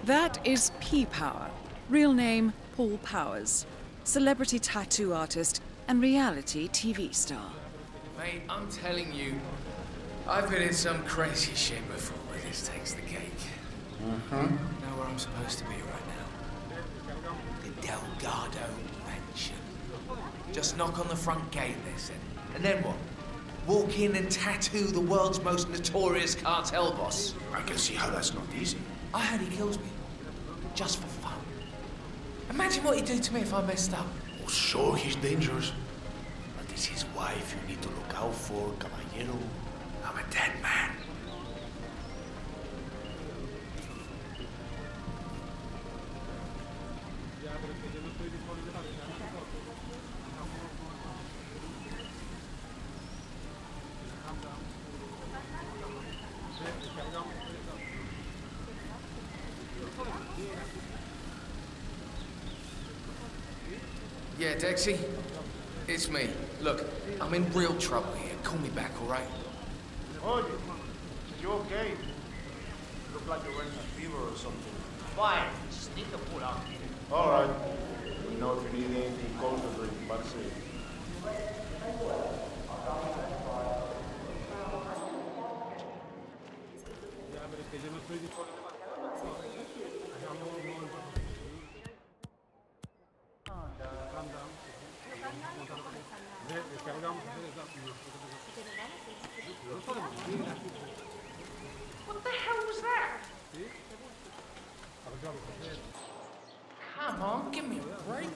That is P-Power, real name Paul Powers, celebrity tattoo artist and reality TV star. Mate, I'm telling you, I've been in some crazy shit before, but this takes the cake. Know where I'm supposed to be right now? The Delgado Mansion. Just knock on the front gate, they said. And then what? Walk in and tattoo the world's most notorious cartel boss. I can see how that's not easy. I heard he kills me. Just for fun. Imagine what he'd do to me if I messed up. Oh, sure, he's dangerous. But it's his wife you need to look out for, caballero. I'm a dead man. Yeah, Dexy? It's me. Look, I'm in real trouble here. Call me back, all right? Oh, you okay? You look like you're running a fever or something. Fine. Just need to pull out. All right. We know if you need anything cold to drink, but see. What the hell was that? Come on, give me a break.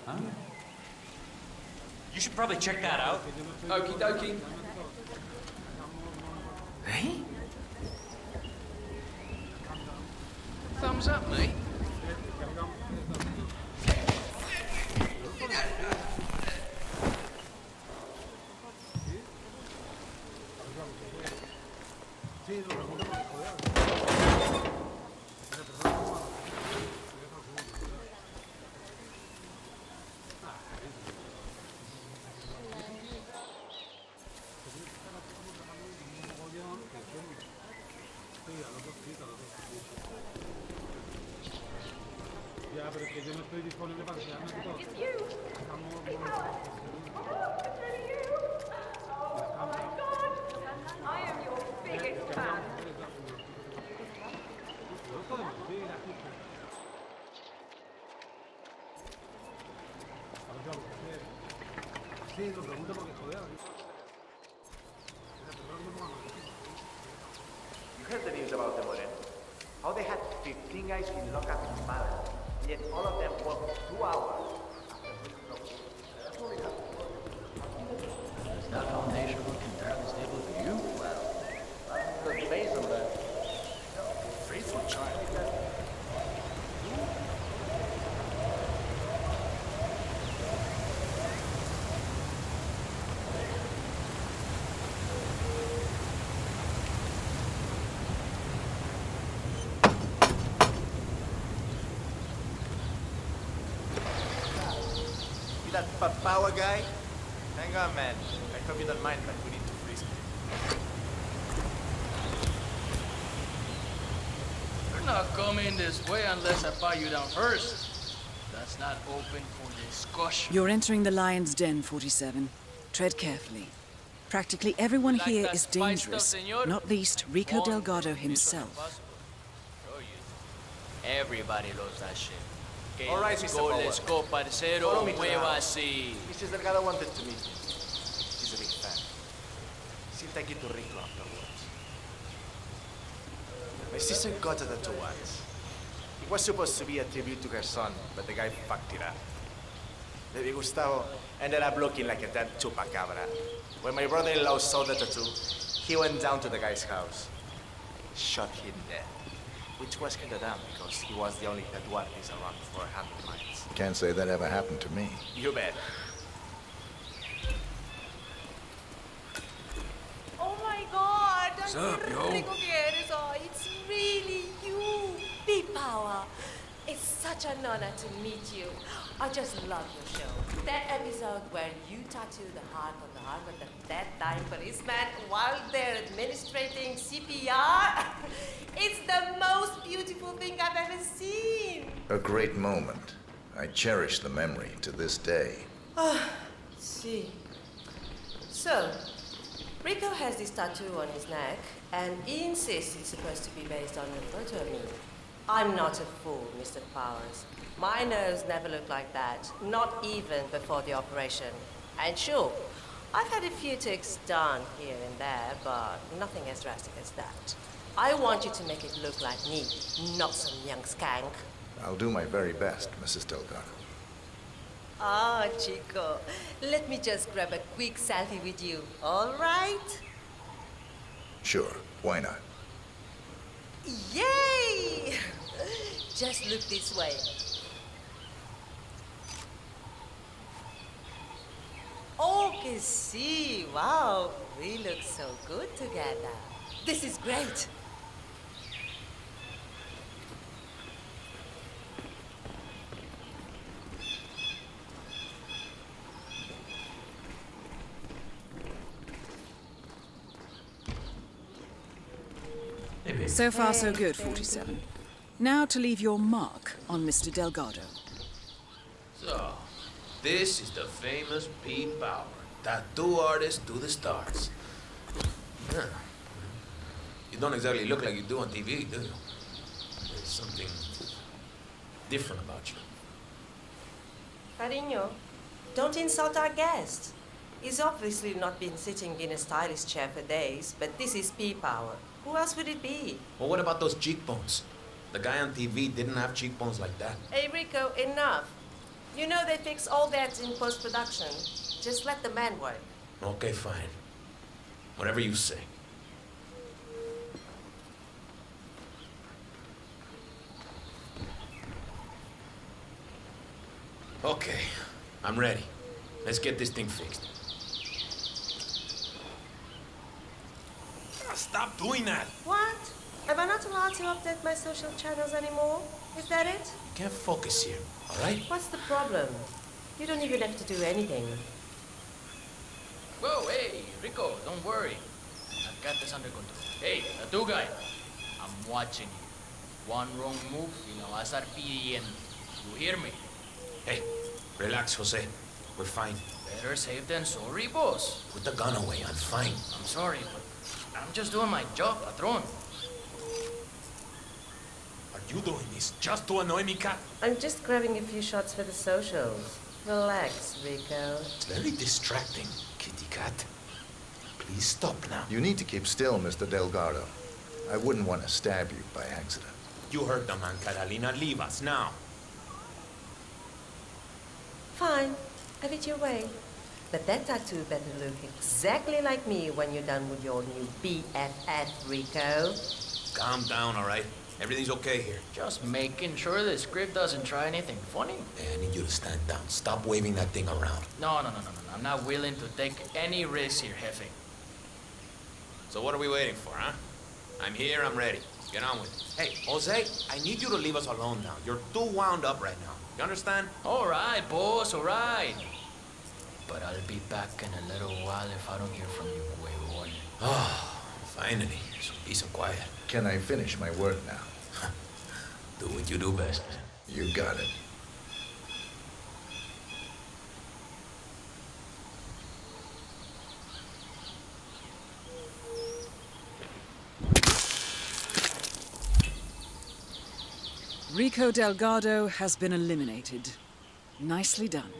Huh? You should probably check that out. Okie dokie. Hey? Thumbs up, mate. It's you! P-Power! Oh, it's really you! Oh my god! I am your biggest fan! You heard the news about the Moreno? How they had 15 guys in lockup in Malaga, yet all of them worked 2 hours after this. Is that foundation looking entirely stable for you? Well, good based on that. Faithful child. that Papawa guy? Hang on, man. I hope you don't mind, but we need to freeze him. You're not coming this way unless I buy you down first. That's not open for discussion. You're entering the lion's den, 47. Tread carefully. Practically everyone Like here that is spice dangerous, stuff, senor? not least Rico One Delgado Mission himself. Impossible. Oh, yes. Everybody loves that shit. Okay, All right, let's Mr. go, Power. let's go, parcero. Follow me to the Muévase. Mrs. Delgado wanted to meet you. She's a big fan. She'll take you to Rico afterwards. My sister got a tattoo once. It was supposed to be a tribute to her son, but the guy fucked it up. Baby Gustavo ended up looking like a dead chupacabra. When my brother-in-law saw the tattoo, he went down to the guy's house, shot him dead. Which was kinda dumb because he was the only tattoo artist around for 100 miles. Can't say that ever happened to me. You bet. Oh my God! What's up, yo? It's really you, P-Power. It's such an honor to meet you. I just love your show. That episode where you tattoo the heart on the arm of the dead-dying policeman while they're administrating CPR. It's the most beautiful thing I've ever seen. A great moment. I cherish the memory to this day. See. So, Rico has this tattoo on his neck, and he insists it's supposed to be based on a photo of me. I'm not a fool, Mr. Powers. My nose never looked like that, not even before the operation. And sure, I've had a few ticks done here and there, but nothing as drastic as that. I want you to make it look like me, not some young skank. I'll do my very best, Mrs. Delgado. Ah, Chico, let me just grab a quick selfie with you, all right? Sure, why not? Yay! Just look this way. Oh, que sí, wow, we look so good together. This is great. So far, so good, 47. Now to leave your mark on Mr. Delgado. So, this is the famous Pete Power, tattoo artist to the stars. Yeah. You don't exactly look like you do on TV, do you? There's something different about you. Cariño, don't insult our guest. He's obviously not been sitting in a stylist chair for days, but this is P-Power. Who else would it be? Well, what about those cheekbones? The guy on TV didn't have cheekbones like that. Hey, Rico, enough. You know they fix all that in post-production. Just let the man work. Okay, fine. Whatever you say. Okay, I'm ready. Let's get this thing fixed. Stop doing that! What? Am I not allowed to update my social channels anymore? Is that it? You can't focus here, all right? What's the problem? You don't even have to do anything. Whoa, hey, Rico, don't worry. I've got this under control. Hey, tattoo guy, I'm watching you. One wrong move, y la vas a estar pidiendo. You hear me? Hey, relax, Jose. We're fine. Better safe than sorry, boss. Put the gun away. I'm fine. I'm sorry, but I'm just doing my job, patron. Are you doing this just to annoy me, Cat? I'm just grabbing a few shots for the socials. Relax, Rico. It's very distracting, kitty cat. Please stop now. You need to keep still, Mr. Delgado. I wouldn't want to stab you by accident. You heard the man, Catalina. Leave us now. Fine. Have it your way. But that tattoo better look exactly like me when you're done with your new BFF, Rico. Calm down, all right? Everything's okay here. Just making sure the script doesn't try anything funny. Hey, I need you to stand down. Stop waving that thing around. No. I'm not willing to take any risks here, Jefe. So what are we waiting for, huh? I'm here, I'm ready. Get on with it. Hey, Jose, I need you to leave us alone now. You're too wound up right now. You understand? All right, boss, all right. But I'll be back in a little while if I don't hear from you, huevón. Oh, finally. Some peace and quiet. Can I finish my work now? Do what you do best. You got it. Rico Delgado has been eliminated. Nicely done.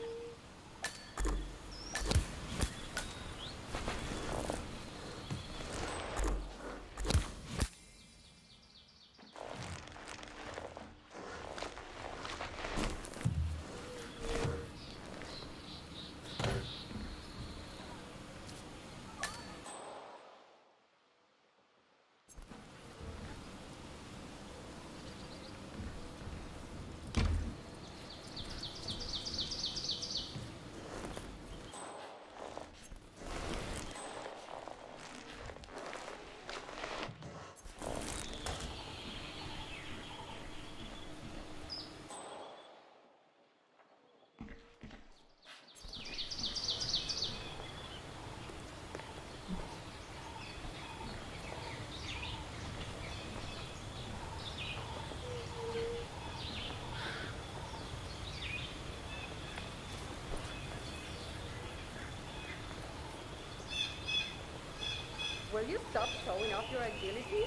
Will you stop showing off your agility?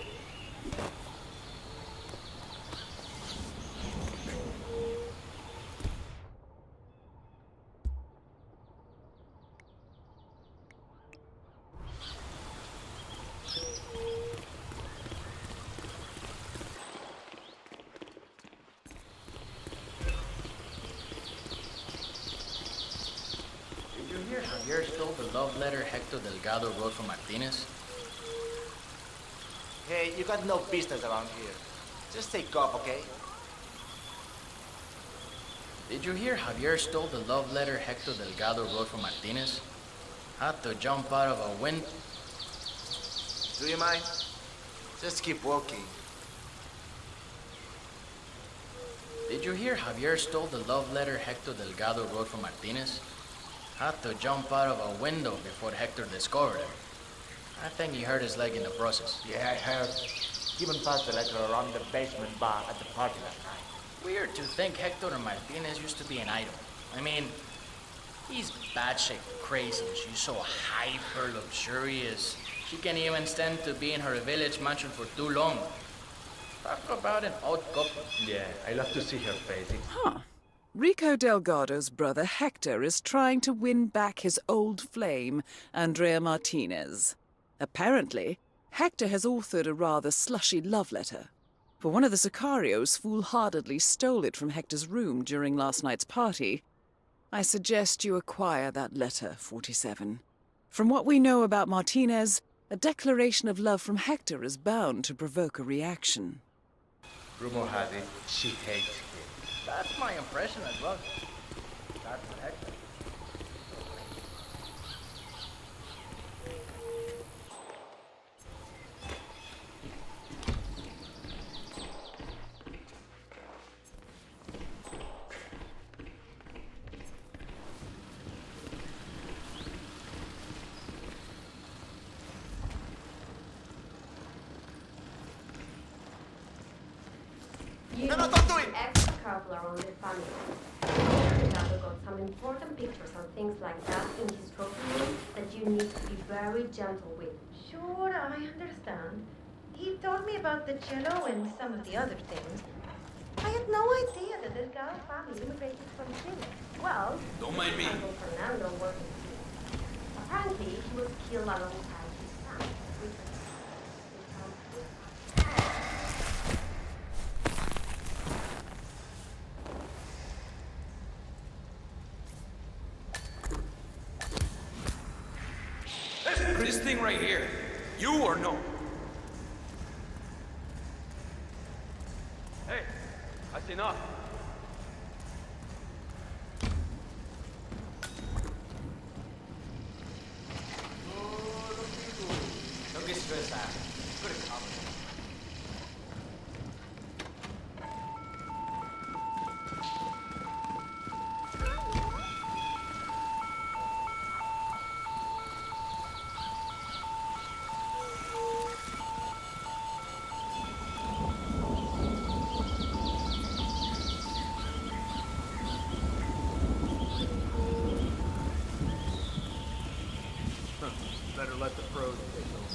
Did you hear Javier stole the love letter Hector Delgado wrote for Martinez? Hey, you got no business around here. Just take off, okay? Did you hear Javier stole the love letter Hector Delgado wrote for Martinez? Had to jump out of a window. Do you mind? Just keep walking. Did you hear Javier stole the love letter Hector Delgado wrote for Martinez? Had to jump out of a window before Hector discovered him. I think he hurt his leg in the process. Yeah, I heard. He even passed the letter around the basement bar at the party last night. Weird to think Hector and Martinez used to be an idol. I mean, he's batshit crazy. She's so hyper luxurious. She can't even stand to be in her village mansion for too long. Talk about an odd couple. Yeah, I love to see her face. Huh. Rico Delgado's brother Hector is trying to win back his old flame, Andrea Martinez. Apparently, Hector has authored a rather slushy love letter. For one of the Sicarios foolhardily stole it from Hector's room during last night's party. I suggest you acquire that letter, 47. From what we know about Martinez, a declaration of love from Hector is bound to provoke a reaction. Rumor has it, she hates him. That's my impression as well. That's Hector. No, don't do it! Extra careful around the family. Delgado got some important pictures and things like that in his trophy room that you need to be very gentle with. Sure, I understand. He told me about the cello and some of the other things. I had no idea that this gal's family immigrated from Chile. Well, Don't mind me. Uncle Fernando working here. Apparently, he was killed alongside his son. This thing right here, you or no? Hey, that's enough. Don't get stressed out. Put it cover. Better let the pros take over.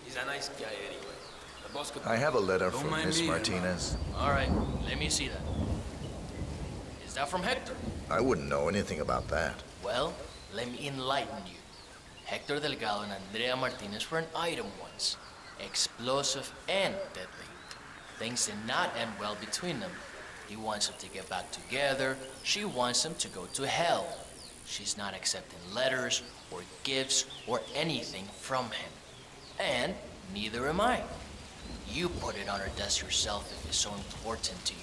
He's a nice guy anyway. The boss could... I have a letter Don't from mind Miss me, Martinez. All right, let me see that. Is that from Hector? I wouldn't know anything about that. Well, let me enlighten you. Hector Delgado and Andrea Martinez were an item once. Explosive and deadly. Things did not end well between them. He wants them to get back together. She wants them to go to hell. She's not accepting letters or gifts or anything from him. And neither am I. You put it on her desk yourself if it's so important to you.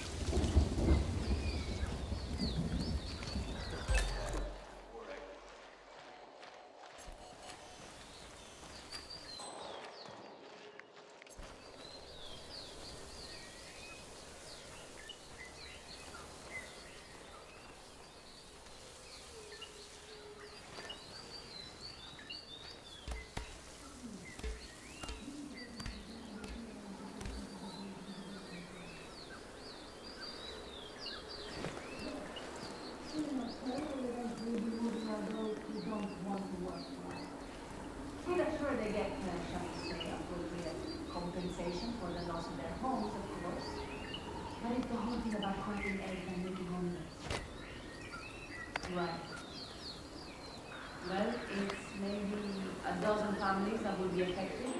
We'll assure they get appropriate compensation for the loss of their homes, of course. But it's the whole thing about finding eggs and making omelets. Right. Well, it's maybe a dozen families that will be affected,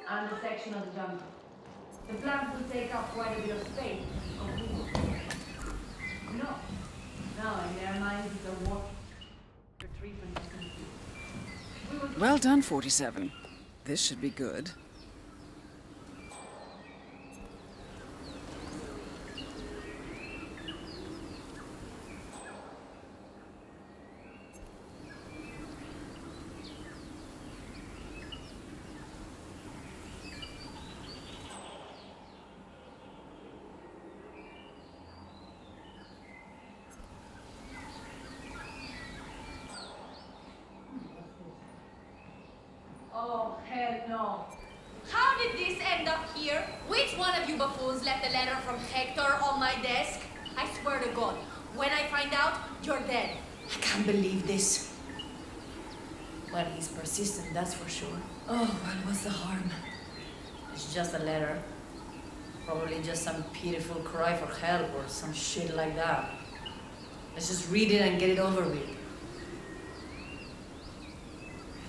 and a section of the jungle. The plant will take up quite a bit of space. No. No, in their minds it's a war for treatment mechanism. Well done, 47. This should be good. Oh, hell no. How did this end up here? Which one of you buffoons left a letter from Hector on my desk? I swear to God, when I find out, you're dead. I can't believe this. Well, he's persistent, that's for sure. Oh, well, what's the harm? It's just a letter. Probably just some pitiful cry for help or some shit like that. Let's just read it and get it over with.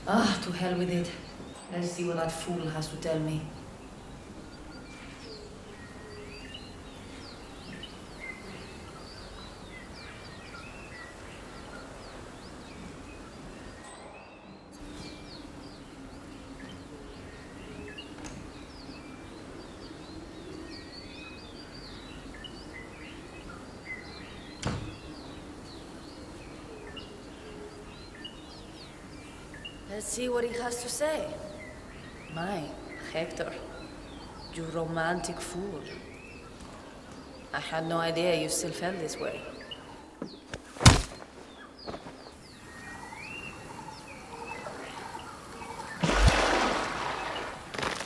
Ah, to hell with it. Let's see what that fool has to tell me. Let's see what he has to say. My, Hector, you romantic fool. I had no idea you still felt this way.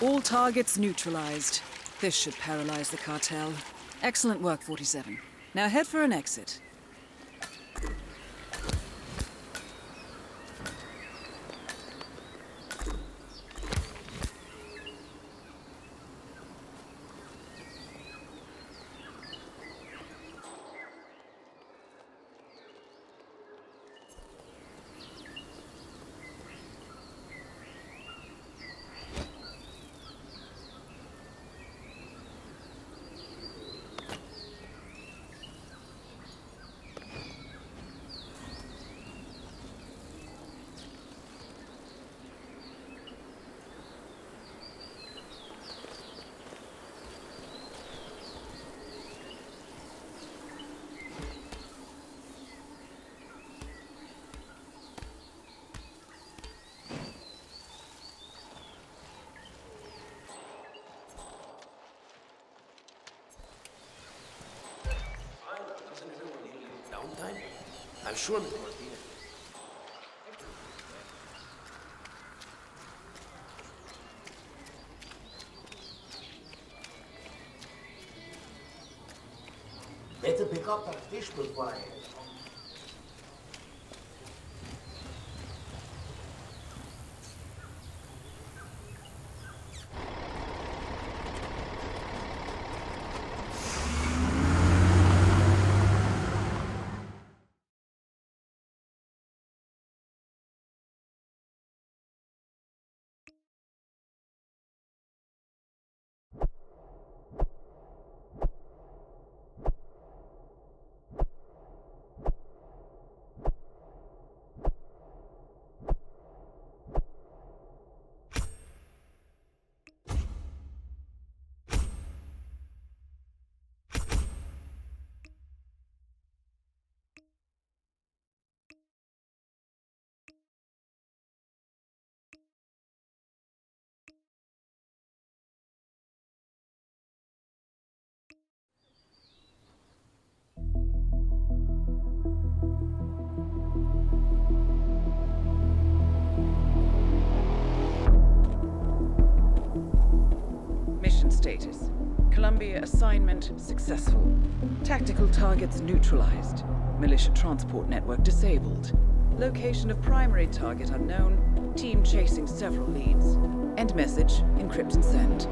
All targets neutralized. This should paralyze the cartel. Excellent work, 47. Now head for an exit. I'm sure Mr. Martinez. Better pick up that fish before I... Mission status. Columbia assignment successful. Tactical targets neutralized. Militia transport network disabled. Location of primary target unknown. Team chasing several leads. End message, encrypt and send.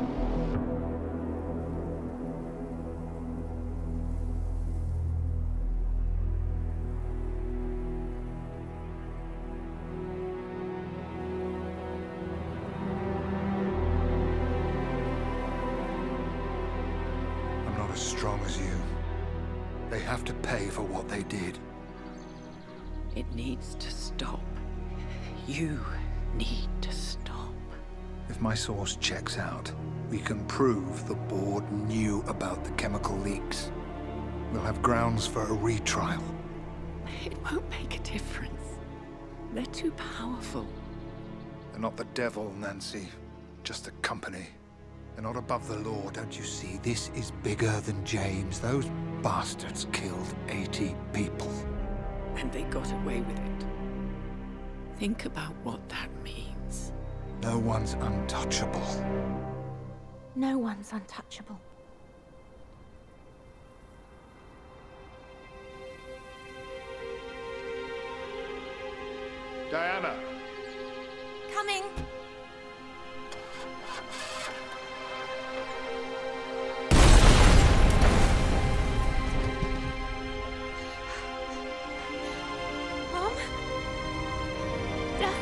I'm not as strong as you. They have to pay for what they did. It needs to stop. You need to stop. If my source checks out, we can prove the board knew about the chemical leaks. We'll have grounds for a retrial. It won't make a difference. They're too powerful. They're not the devil, Nancy. Just a company. They're not above the law, don't you see? This is bigger than James. Those bastards killed 80 people. And they got away with it. Think about what that means. No one's untouchable. No one's untouchable. Diana! Coming. Mom? Dad?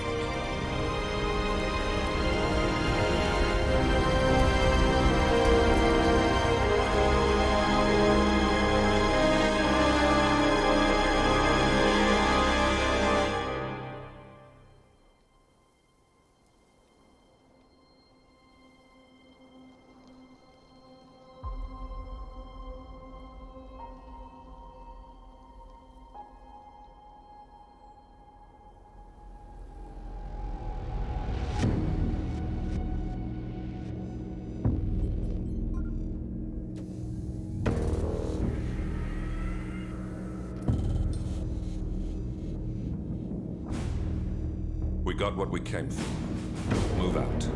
We got what we came for. Move out.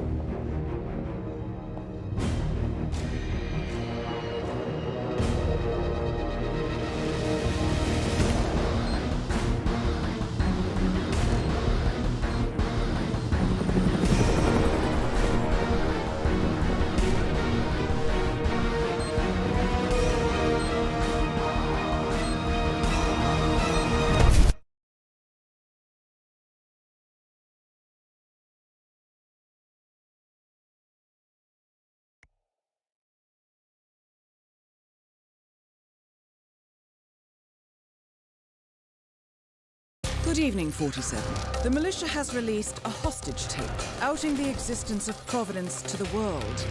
Good evening, 47. The militia has released a hostage tape, outing the existence of Providence to the world.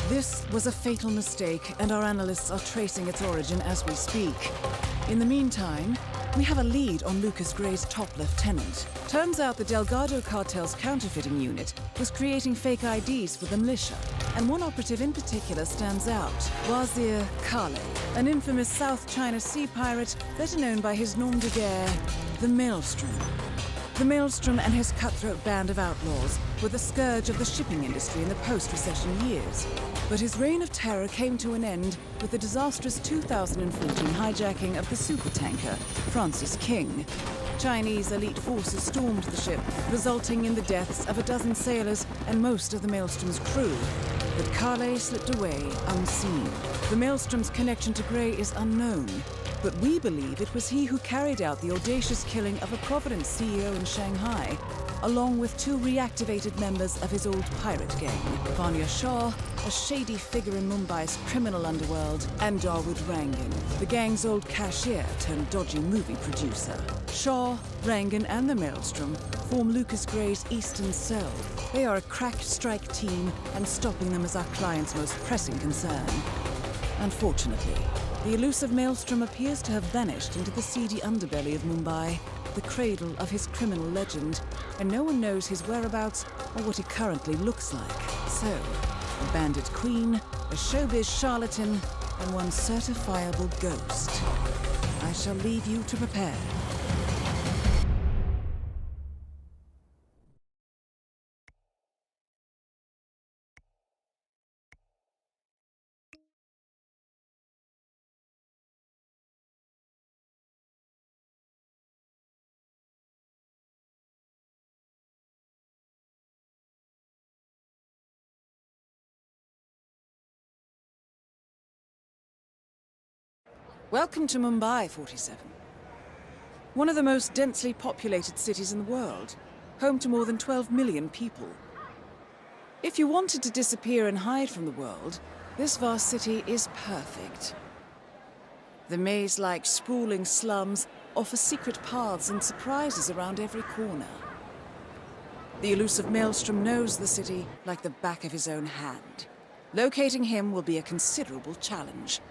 This was a fatal mistake, and our analysts are tracing its origin as we speak. In the meantime, we have a lead on Lucas Gray's top lieutenant. Turns out the Delgado cartel's counterfeiting unit was creating fake IDs for the militia, and one operative in particular stands out, Wazir Kale, an infamous South China Sea pirate better known by his nom de guerre, the Maelstrom. The Maelstrom and his cutthroat band of outlaws were the scourge of the shipping industry in the post-recession years. But his reign of terror came to an end with the disastrous 2014 hijacking of the supertanker Francis King. Chinese elite forces stormed the ship, resulting in the deaths of a dozen sailors and most of the Maelstrom's crew. But Carle slipped away unseen. The Maelstrom's connection to Grey is unknown, but we believe it was he who carried out the audacious killing of a Providence CEO in Shanghai, along with 2 reactivated members of his old pirate gang, Vanya Shah, a shady figure in Mumbai's criminal underworld, and Dawood Rangan, the gang's old cashier turned dodgy movie producer. Shah, Rangan, and the Maelstrom form Lucas Gray's Eastern Cell. They are a crack strike team, and stopping them is our client's most pressing concern. Unfortunately, the elusive Maelstrom appears to have vanished into the seedy underbelly of Mumbai, the cradle of his criminal legend, and no one knows his whereabouts or what he currently looks like. So, a bandit queen, a showbiz charlatan, and one certifiable ghost. I shall leave you to prepare. Welcome to Mumbai, 47. One of the most densely populated cities in the world, home to more than 12 million people. If you wanted to disappear and hide from the world, this vast city is perfect. The maze-like sprawling slums offer secret paths and surprises around every corner. The elusive Maelstrom knows the city like the back of his own hand. Locating him will be a considerable challenge.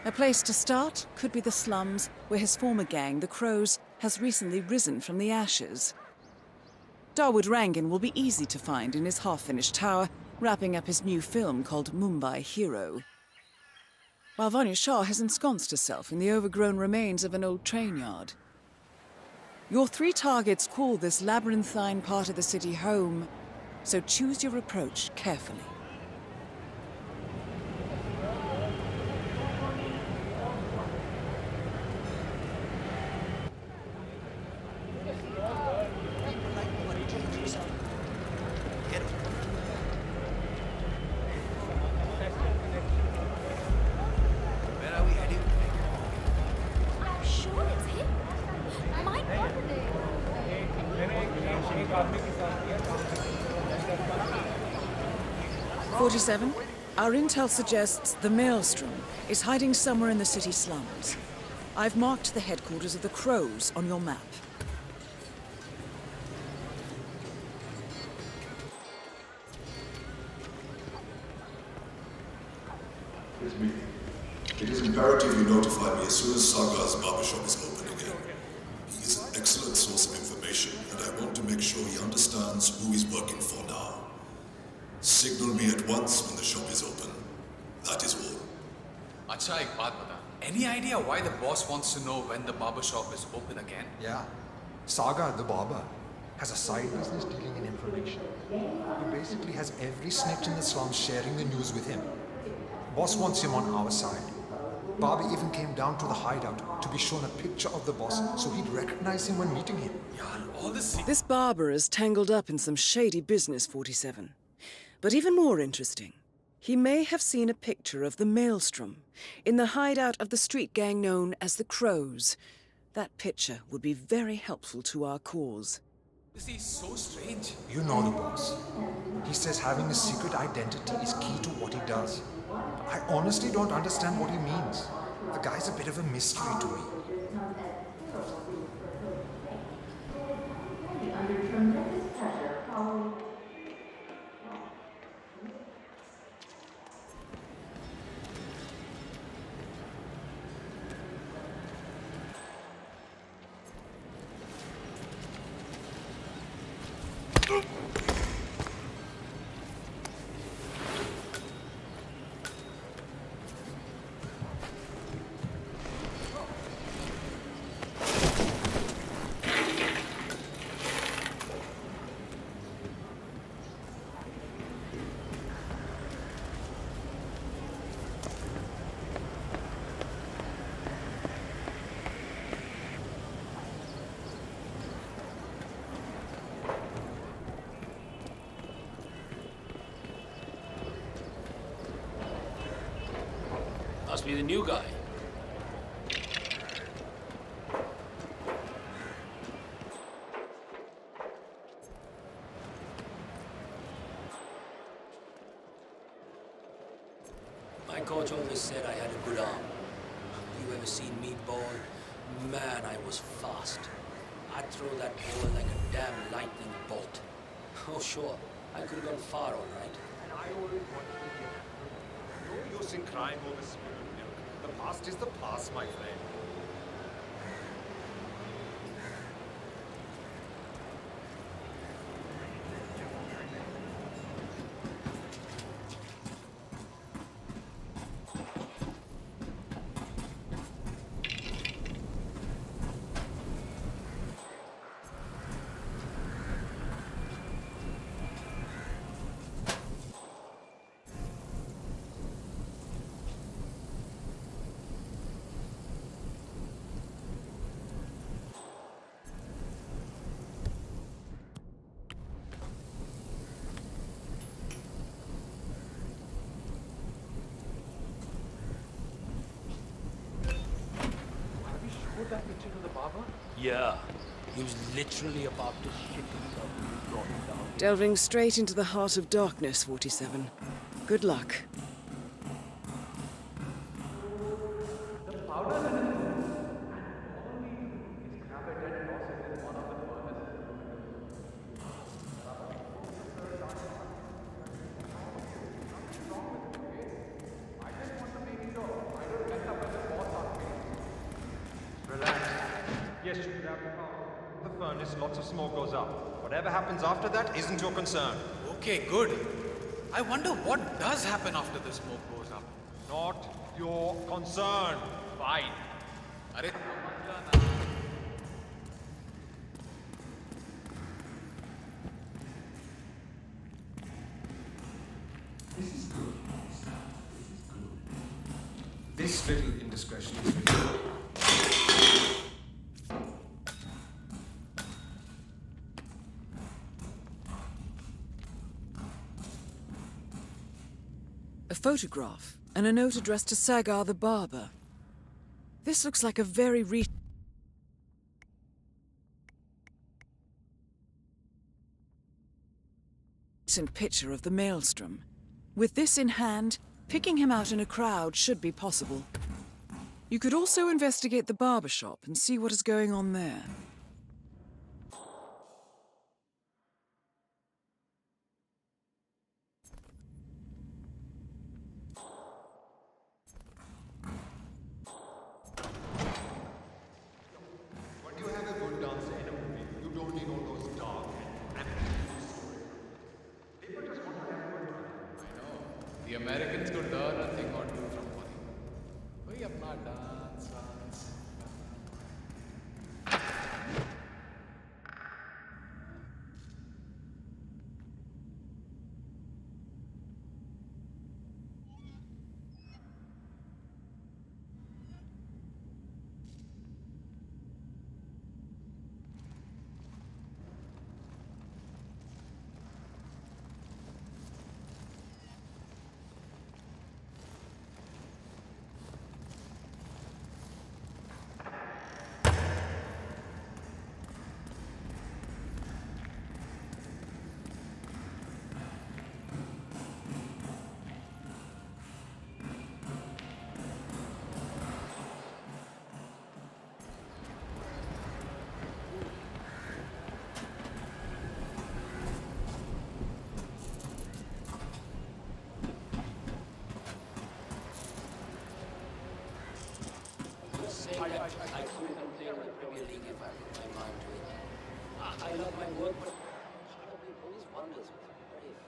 A place to start could be the slums, where his former gang, the Crows, has recently risen from the ashes. Dawood Rangan will be easy to find in his half-finished tower, wrapping up his new film called Mumbai Hero. While Vanya Shah has ensconced herself in the overgrown remains of an old train yard. Your 3 targets call this labyrinthine part of the city home, so choose your approach carefully. I'm sure it's him. My God. 47, our intel suggests the Maelstrom is hiding somewhere in the city slums. I've marked the headquarters of the Crows on your map. It's me. It is imperative you notify me as soon as Saga's barbershop is open again. He is an excellent source of information, and I want to make sure he understands who he's working for now. Signal me at once when the shop is open. That is all. Acha, ek baat bata. Any idea why the boss wants to know when the barber shop is open again? Yeah. Saga, the barber, has a side business dealing in information. He basically has every snitch in the slums sharing the news with him. Boss wants him on our side. Bobby even came down to the hideout to be shown a picture of the boss so he'd recognize him when meeting him. This barber is tangled up in some shady business, 47. But even more interesting, he may have seen a picture of the Maelstrom in the hideout of the street gang known as the Crows. That picture would be very helpful to our cause. This is so strange. You know the boss. He says having a secret identity is key to what he does. I honestly don't understand what he means. The guy's a bit of a mystery to me. must be the new guy. My coach always said I had a good arm. You ever seen me ball? Man, I was fast. I'd throw that ball like a damn lightning bolt. Oh, sure, I could have gone far, all right. And I always wanted to get no use in crying over spilled milk. The past is the past, my friend. That picture to the barber? Yeah, he was literally about to shit himself when we brought him down. Delving straight into the heart of darkness, 47. Good luck. Yes, you grab the furnace, lots of smoke goes up. Whatever happens after that isn't your concern. Okay, good. I wonder what does happen after the smoke goes up. Not your concern. Fine. Arre, This little indiscretion is really... A photograph and a note addressed to Sagar the barber. This looks like a very recent picture of the Maelstrom. With this in hand, picking him out in a crowd should be possible. You could also investigate the barber shop and see what is going on there. When you have a good dancer in a movie, you don't need all those dark and ambiguous stories. People just want to have a good time. I know. The Americans could learn a thing or two from Hollywood. We अपना dance. I couldn't play in the Premier League if I put my mind to it. I love my work, but part of me always wonders, what if?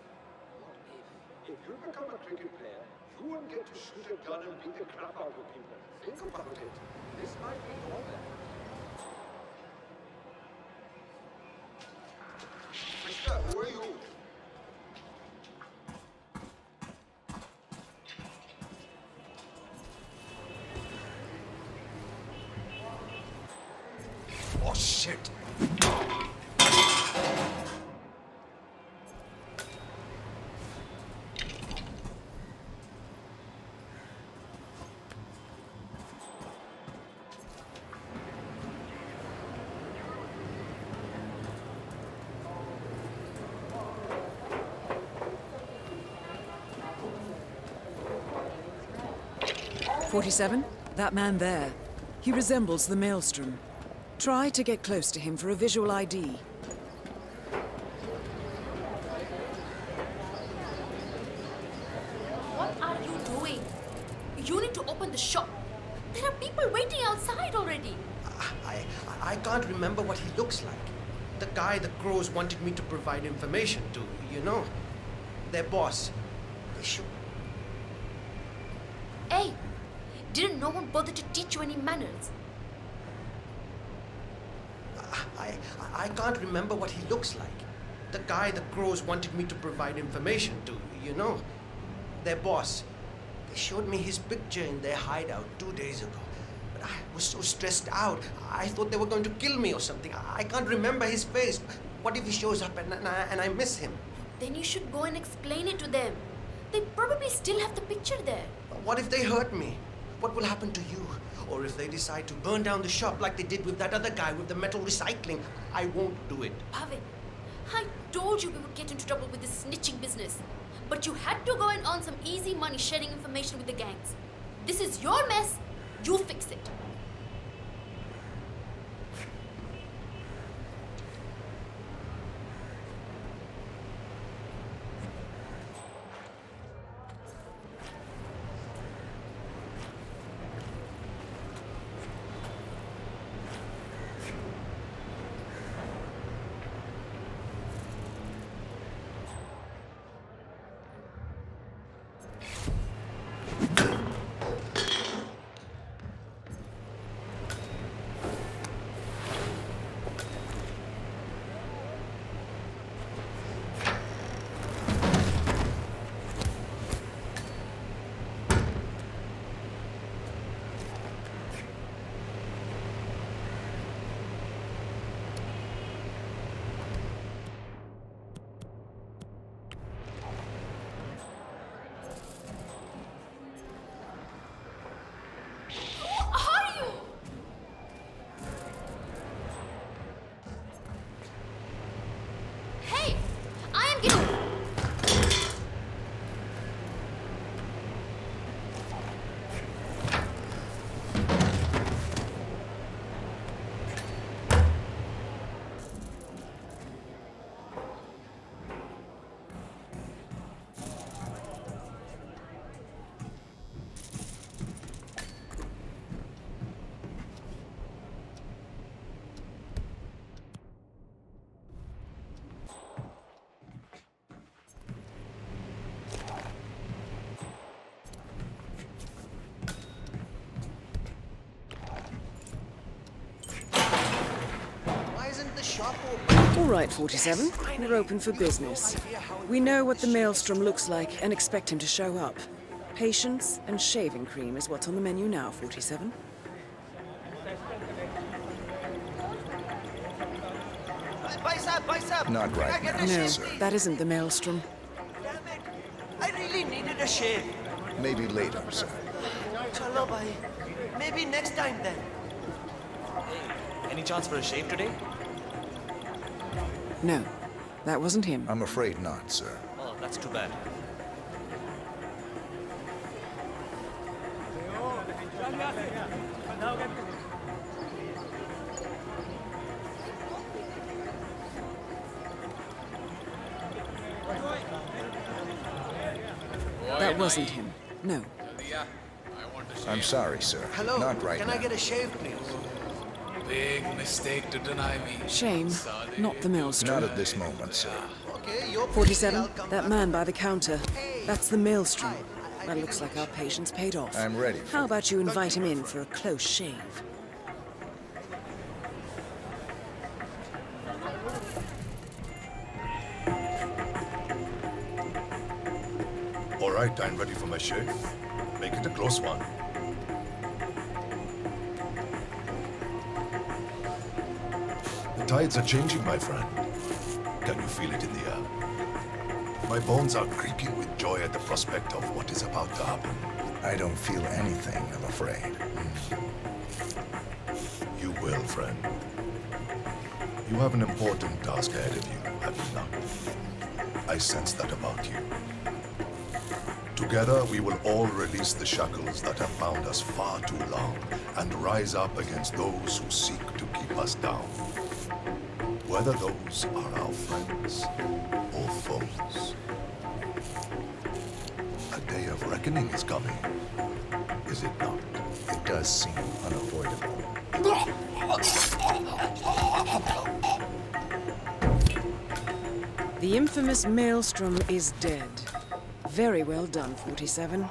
If you become a cricket player, you won't get to shoot a gun and beat the crap out of people. Think about it. This might be normal. Mister, who are you? Oh, shit! 47? That man there. He resembles the Maelstrom. Try to get close to him for a visual ID. What are you doing? You need to open the shop. There are people waiting outside already. I can't remember what he looks like. The guy the crows wanted me to provide information to, you know? Their boss. They should... Hey, didn't no one bother to teach you any manners? I can't remember what he looks like. The guy the crows wanted me to provide information to, you know? Their boss. They showed me his picture in their hideout 2 days ago. But I was so stressed out. I thought they were going to kill me or something. I can't remember his face. What if he shows up and I miss him? Then you should go and explain it to them. They probably still have the picture there. What if they hurt me? What will happen to you? Or if they decide to burn down the shop like they did with that other guy with the metal recycling? I won't do it. Bhavin, I told you we would get into trouble with this snitching business. But you had to go and earn some easy money sharing information with the gangs. This is your mess. You fix it. All right, 47. We're open for business. We know what the Maelstrom looks like and expect him to show up. Patience and shaving cream is what's on the menu now, 47. Not right now, No, sir. that isn't the Maelstrom. I really needed a shave. Maybe later, sir. Chalo, bhai. Maybe next time then. Any chance for a shave today? No, that wasn't him. I'm afraid not, sir. Oh, that's too bad. That wasn't him. No. I'm sorry, sir. Hello. Not right Can now. I get a shave, please? Big mistake to deny me. Shame. Not the Maelstrom. Not at this moment, sir. Okay, you're 47. That man by the counter. That's the Maelstrom. That looks like our patience paid off. I'm ready. How about you invite him in for a close shave? All right, I'm ready for my shave. Make it a close one. The tides are changing, my friend. Can you feel it in the air? My bones are creaking with joy at the prospect of what is about to happen. I don't feel anything, I'm afraid. You will, friend. You have an important task ahead of you, have you not? I sense that about you. To Together, we will all release the shackles that have bound us far too long and rise up against those who seek to keep us down. Whether those are our friends or foes. A day of reckoning is coming, is it not? It does seem unavoidable. The infamous Maelstrom is dead. Very well done, 47.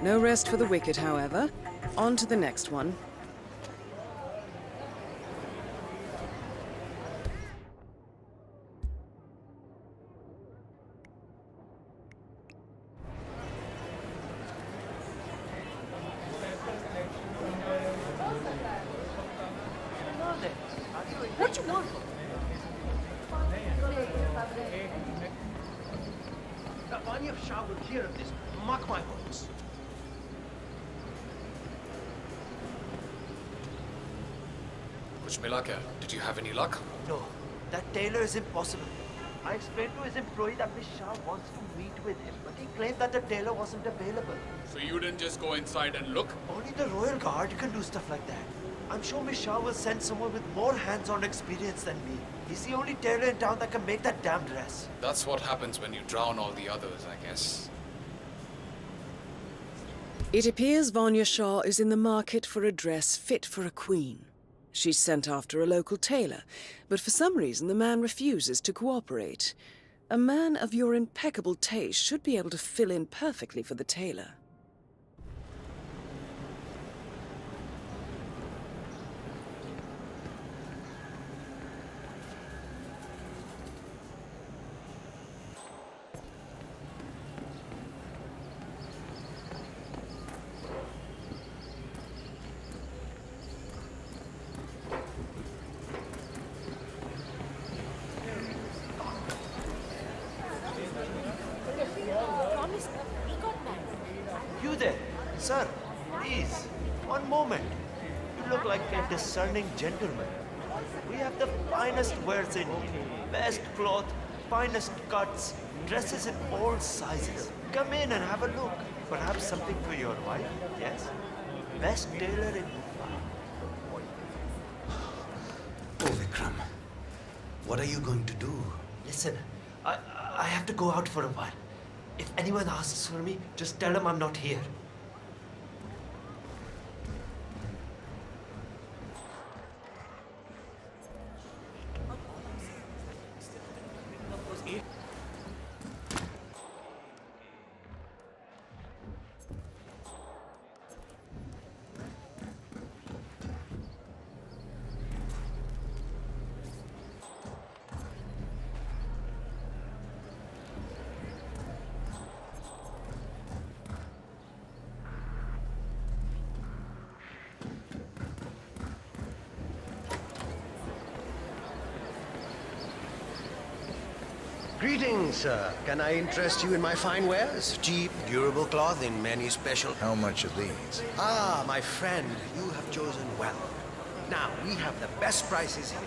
No rest for the wicked, however. On to the next one. What you want? Vanya Shah will hear of this. Mark my words. Kuch mila kya? Did you have any luck? No, that tailor is impossible. I explained to his employee that Miss Shah wants to meet with him, but he claimed that the tailor wasn't available. So you didn't just go inside and look? Only the Royal Guard can do stuff like that. I'm sure Miss Shah will send someone with more hands-on experience than me. He's the only tailor in town that can make that damn dress. That's what happens when you drown all the others, I guess. It appears Vanya Shah is in the market for a dress fit for a queen. She's sent after a local tailor, but for some reason the man refuses to cooperate. A man of your impeccable taste should be able to fill in perfectly for the tailor. You there, sir, please, one moment. You look like a discerning gentleman. We have the finest wares in here. Best cloth, finest cuts, dresses in all sizes. Come in and have a look. Perhaps something for your wife, yes? Best tailor in Mumbai. Oh, Vikram. What are you going to do? Listen, I have to go out for a while. If anyone asks for me, just tell them I'm not here. Greetings, sir. Can I interest you in my fine wares? Cheap, durable cloth in many special... How much are these? Ah, my friend, you have chosen well. Now, we have the best prices here.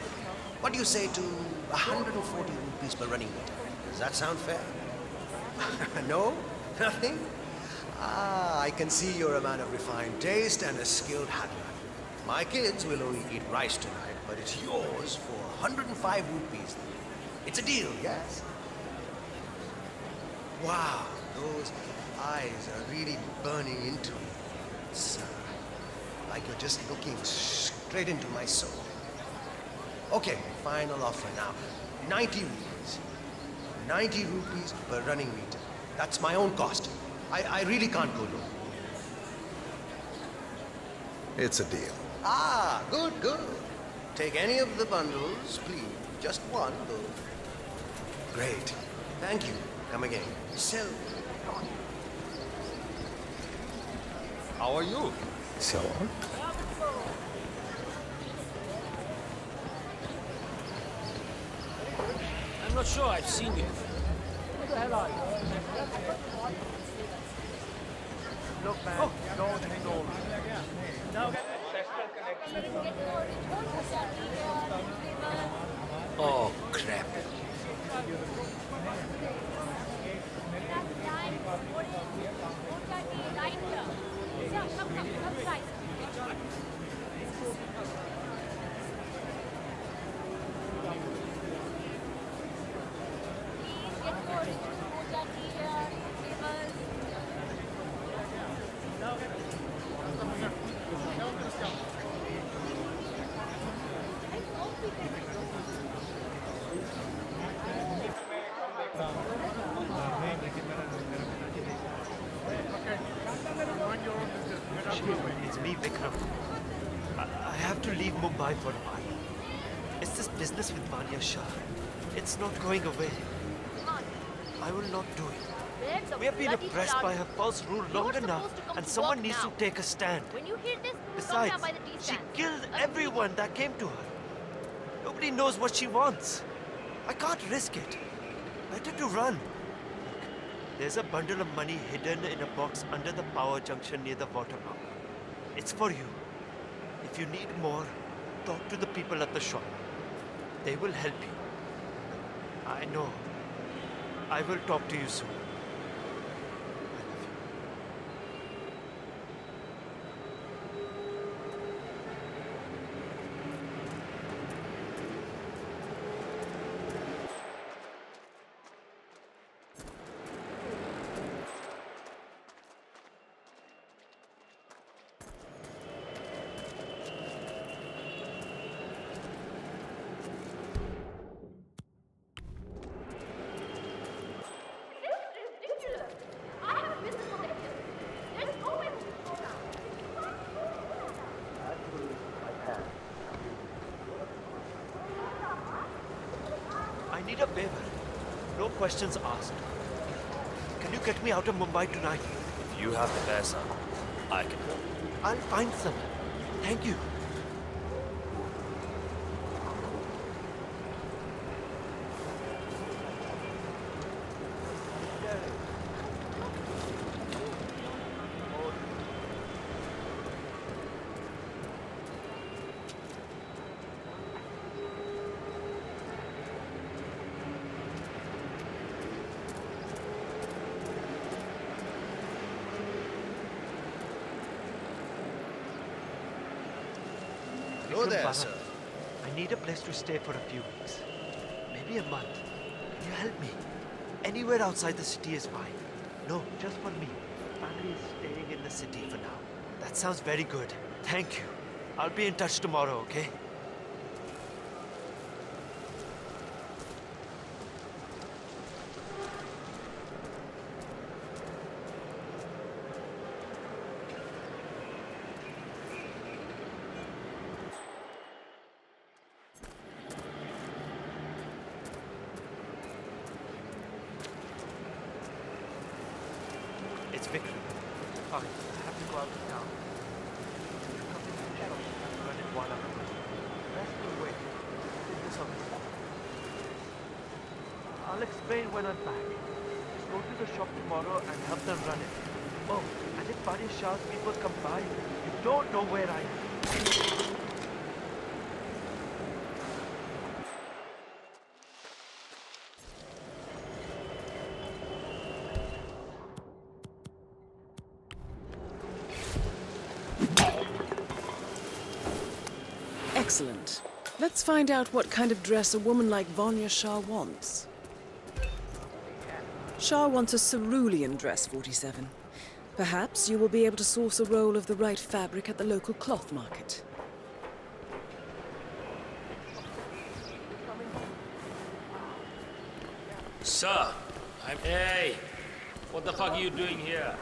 What do you say to 140 rupees per running meter? Does that sound fair? No? Nothing? Ah, I can see you're a man of refined taste and a skilled handler. My kids will only eat rice tonight, but it's yours for 105 rupees. It's a deal, yes? Wow, those eyes are really burning into me. It's like you're just looking straight into my soul. Okay, final offer now. 90 rupees. 90 rupees per running meter. That's my own cost. I really can't go low. It's a deal. Ah, good, good. Take any of the bundles, please. Just one, though. Great. Thank you. Come again. Sell. How are you? So? I'm not sure I've seen you. Who the hell are you? Look, man, don't ignore me. Oh, crap. It's me, Vikram. I have to leave Mumbai for a while. It's this business with Vanya Shah. It's not going away. I will not do it. We have been oppressed by her false rule long enough, and someone needs to take a stand. When you hear this, Besides, come down by the tea she stand. killed everyone that came to her. Nobody knows what she wants. I can't risk it. Better to run. Look, there's a bundle of money hidden in a box under the power junction near the water pump. It's for you. If you need more, talk to the people at the shop. They will help you. I know. I will talk to you soon. I need a favor. No questions asked. Can you get me out of Mumbai tonight? If you have the paisa, I can help. I'll find some. Thank you. Hello Vikram there, Bharat, sir. I need a place to stay for a few weeks. Maybe a month. Can you help me? Anywhere outside the city is fine. No, just for me. Family is staying in the city for now. That sounds very good. Thank you. I'll be in touch tomorrow, okay? It's Vikram. Sorry, I have to go out of town. Come in the shop and run it while I'm away. The rest will wait. Take this on. I'll explain when I'm back. Just go to the shop tomorrow and help them run it. Oh, and if Bari Shah's people come by, you don't know where I am. Excellent. Let's find out what kind of dress a woman like Vanya Shah wants. Shah wants a cerulean dress, 47. Perhaps you will be able to source a roll of the right fabric at the local cloth market. Sir, Hey! What the fuck are you doing here?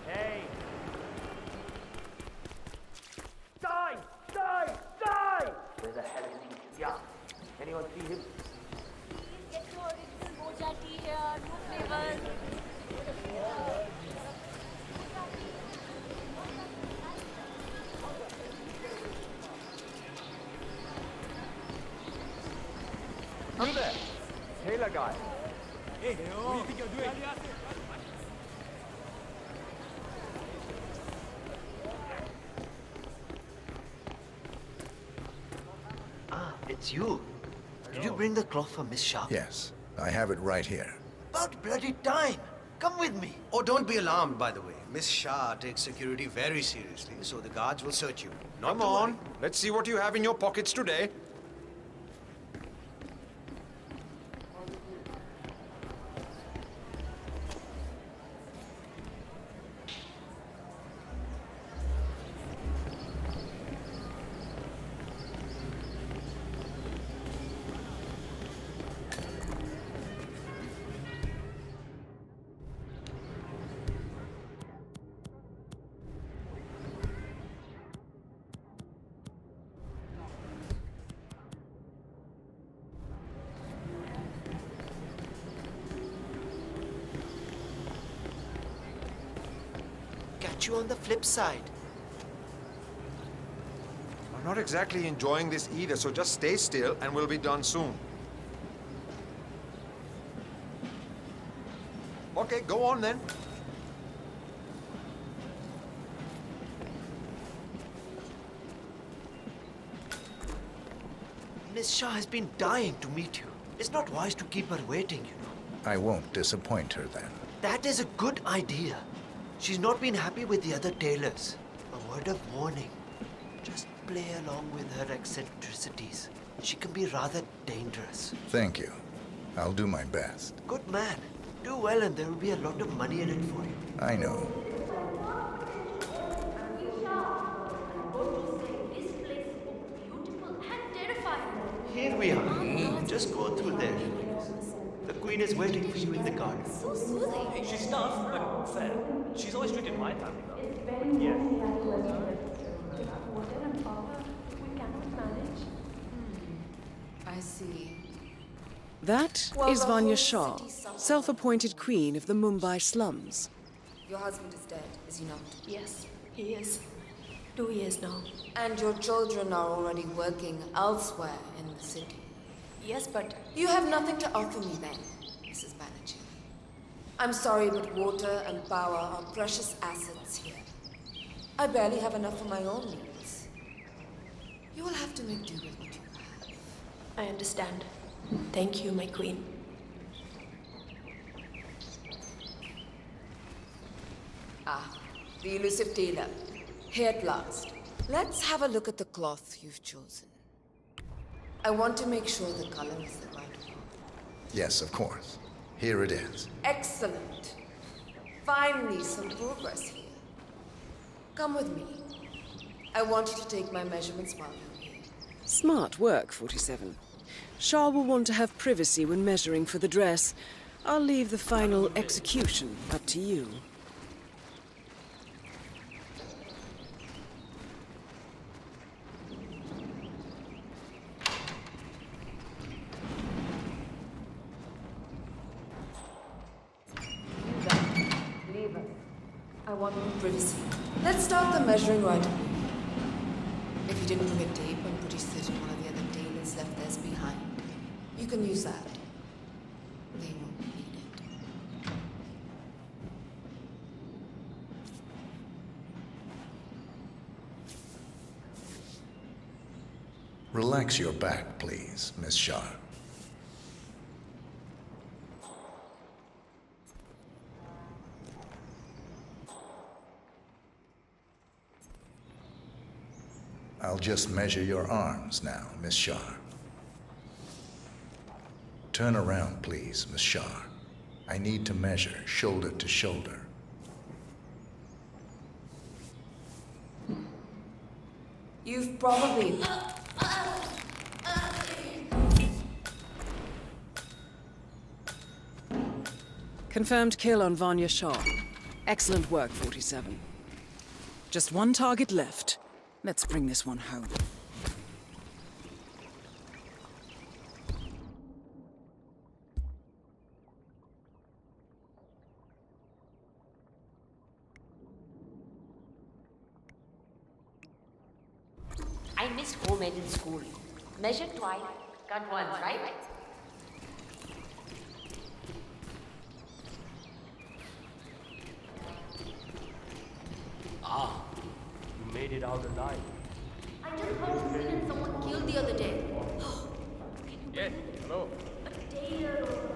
Hey! Die! Die! Die! Where's the hell is he? Yeah. Anyone see him? Get your original mocha tea here, new flavors. You there, Taylor guy. Hey, what do you think you're doing? Ah, it's you. Did you bring the cloth for Miss Sharp? Yes, I have it right here. About bloody time. Come with me. Oh, don't be alarmed, by the way. Miss Shah takes security very seriously, so the guards will search you. Come on, let's see what you have in your pockets today. catch you on the flip side. I'm not exactly enjoying this either, so just stay still and we'll be done soon. Okay, go on then. Miss Shah has been dying to meet you. It's not wise to keep her waiting, you know. I won't disappoint her then. That is a good idea. She's not been happy with the other tailors. A word of warning. Just play along with her eccentricities. She can be rather dangerous. Thank you. I'll do my best. Good man. Do well and there will be a lot of money in it for you. I know. Here we are. Just go through there. The queen is waiting for you in the garden. So soothing. Hey, she's tough, but fair. She's always treated my family well. Yes. I see. That Well, is the Vanya whole Shah, city suffers. self-appointed queen of the Mumbai slums. Your husband is dead, is he not? Yes, he is. 2 years now. And your children are already working elsewhere in the city. Yes, but You have nothing to offer me then, Mrs. Banerjee. I'm sorry, but water and power are precious assets here. I barely have enough for my own needs. You will have to make do with what you have. I understand. Thank you, my queen. Ah, the elusive tailor. Here at last. Let's have a look at the cloth you've chosen. I want to make sure the color is the right one. Yes, of course. Here it is. Excellent. Finally, some progress here. Come with me. I want you to take my measurements while you're here. Smart work, 47. Shah will want to have privacy when measuring for the dress. I'll leave the final execution up to you. Leave us. I want privacy. Let's start the measuring right away. If you didn't bring a tape, I'm pretty certain one of the other tailors left theirs behind. You can use that. They won't need it. Relax your back, please, Miss Shah. I'll just measure your arms now, Miss Shah. Turn around, please, Miss Shah. I need to measure shoulder to shoulder. You've probably... Confirmed kill on Vanya Shah. Excellent work, 47. Just one target left. Let's bring this one home. I missed home ed in school. Measured twice, cut once, right? Ah, you made it out alive. I just heard a scene and someone killed the other day. Yes, hello. A tailor or...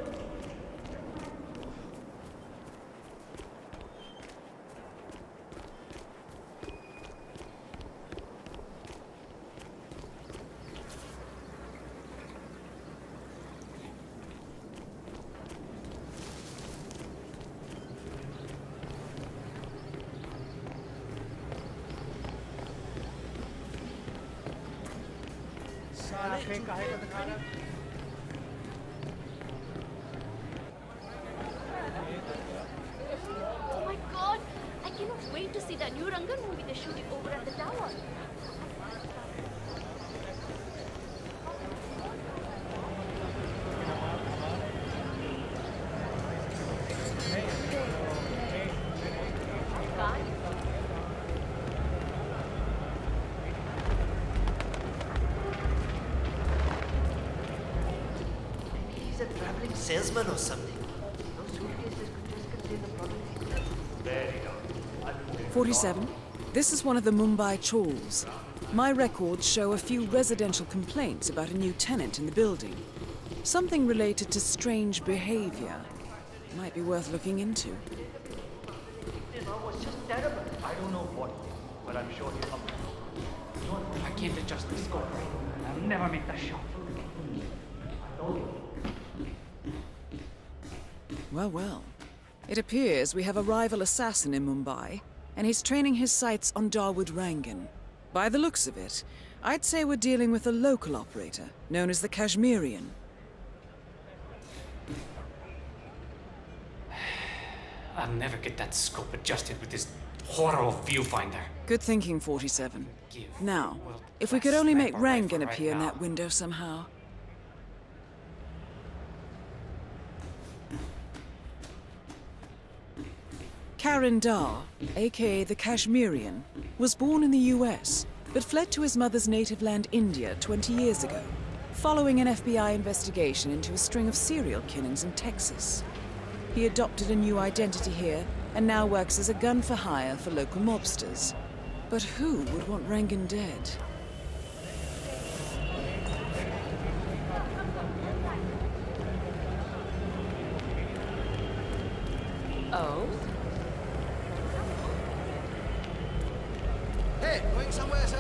Oh my god! I cannot wait to see that new Rangan movie they're shooting over at the tower. salesman or something. Those suitcases could just contain the product. Very good. 47. This is one of the Mumbai chawls. My records show a few residential complaints about a new tenant in the building. Something related to strange behavior. Might be worth looking into. You know, it was just terrible. I don't know what, but I'm sure he'll up to it. I can't adjust the scope. I'll never make that shot. Well, well. It appears we have a rival assassin in Mumbai, and he's training his sights on Dawood Rangan. By the looks of it, I'd say we're dealing with a local operator, known as the Kashmirian. I'll never get that scope adjusted with this horrible viewfinder. Good thinking, 47. Now, if we could only make Rangan appear in that window somehow. Karan Dar, aka the Kashmirian, was born in the US, but fled to his mother's native land, India, 20 years ago, following an FBI investigation into a string of serial killings in Texas. He adopted a new identity here and now works as a gun for hire for local mobsters. But who would want Rangan dead? Oh? Hey, going somewhere, sir?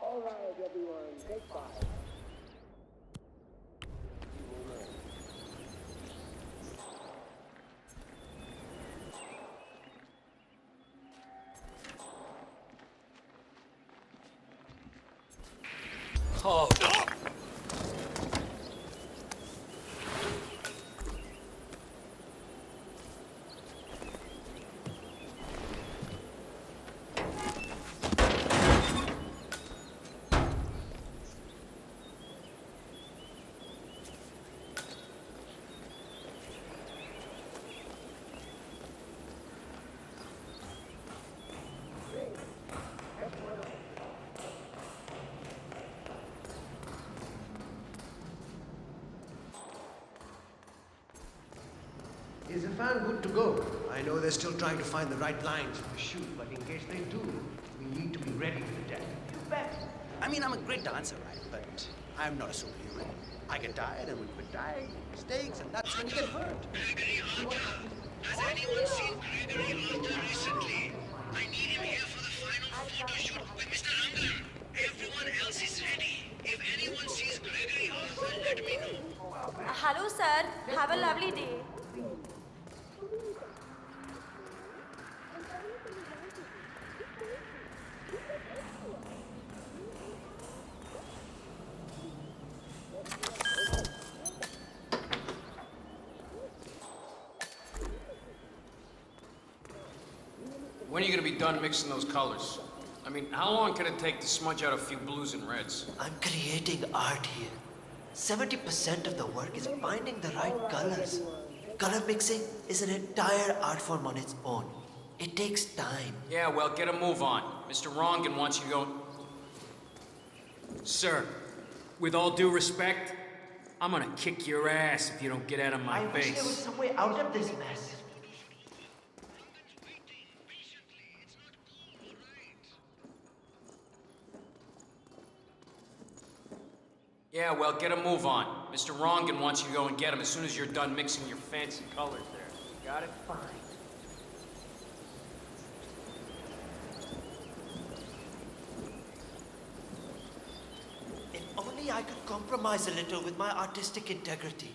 All right, everyone, take 5. Oh. Is the fan good to go? I know they're still trying to find the right lines for the shoot, but in case they do, we need to be ready for the death. You bet. I mean, I'm a great dancer, right? But I'm not a superhuman. I get tired, and when you get tired, mistakes, and that's when you get hurt. Gregory Arthur. Has anyone seen Gregory Arthur recently? I need him here for the final photo shoot with Mr. Rangan. Everyone else is ready. If anyone sees Gregory Arthur, let me know. Hello, sir. Have a lovely day. When are you gonna be done mixing those colors? I mean, how long can it take to smudge out a few blues and reds? I'm creating art here. 70% of the work is finding the right colors. Color mixing is an entire art form on its own. It takes time. Yeah, well, get a move on. Mr. Rangan wants you to go... Sir, with all due respect, I'm gonna kick your ass if you don't get out of my I wish there was face. some way out of this mess. Yeah, well, get a move on. Mr. Rangan wants you to go and get him as soon as you're done mixing your fancy colors there. You got it? Fine. If only I could compromise a little with my artistic integrity.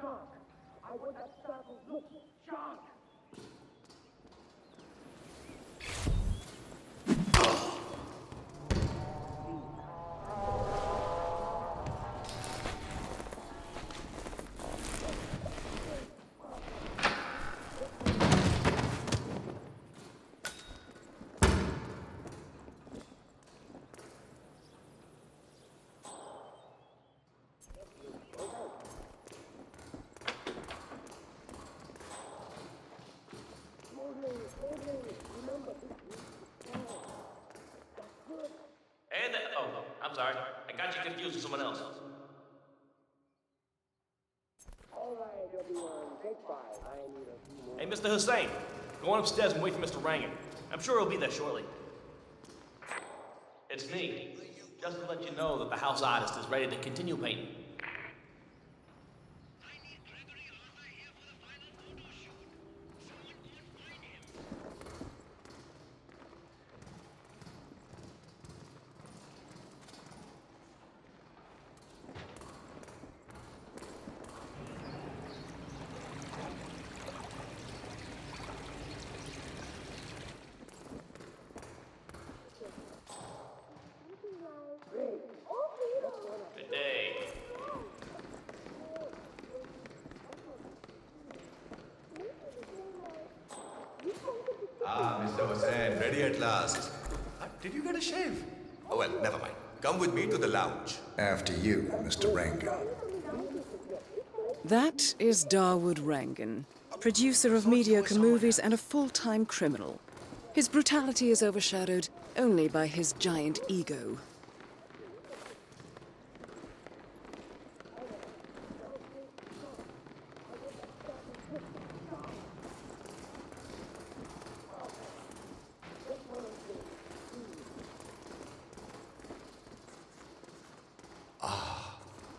Shark. I want that startled look. Shark. sorry. I got you confused with someone else. Hey, Mr. Hussein, go on upstairs and wait for Mr. Rangan. I'm sure he'll be there shortly. It's me. Just to let you know that the house artist is ready to continue painting. Good day. Ah, Mr. Hussain, ready at last. Did you get a shave? Oh, well, never mind. Come with me to the lounge. After you, Mr. Rangan. That is Dawood Rangan, producer of mediocre movies and a full-time criminal. His brutality is overshadowed only by his giant ego.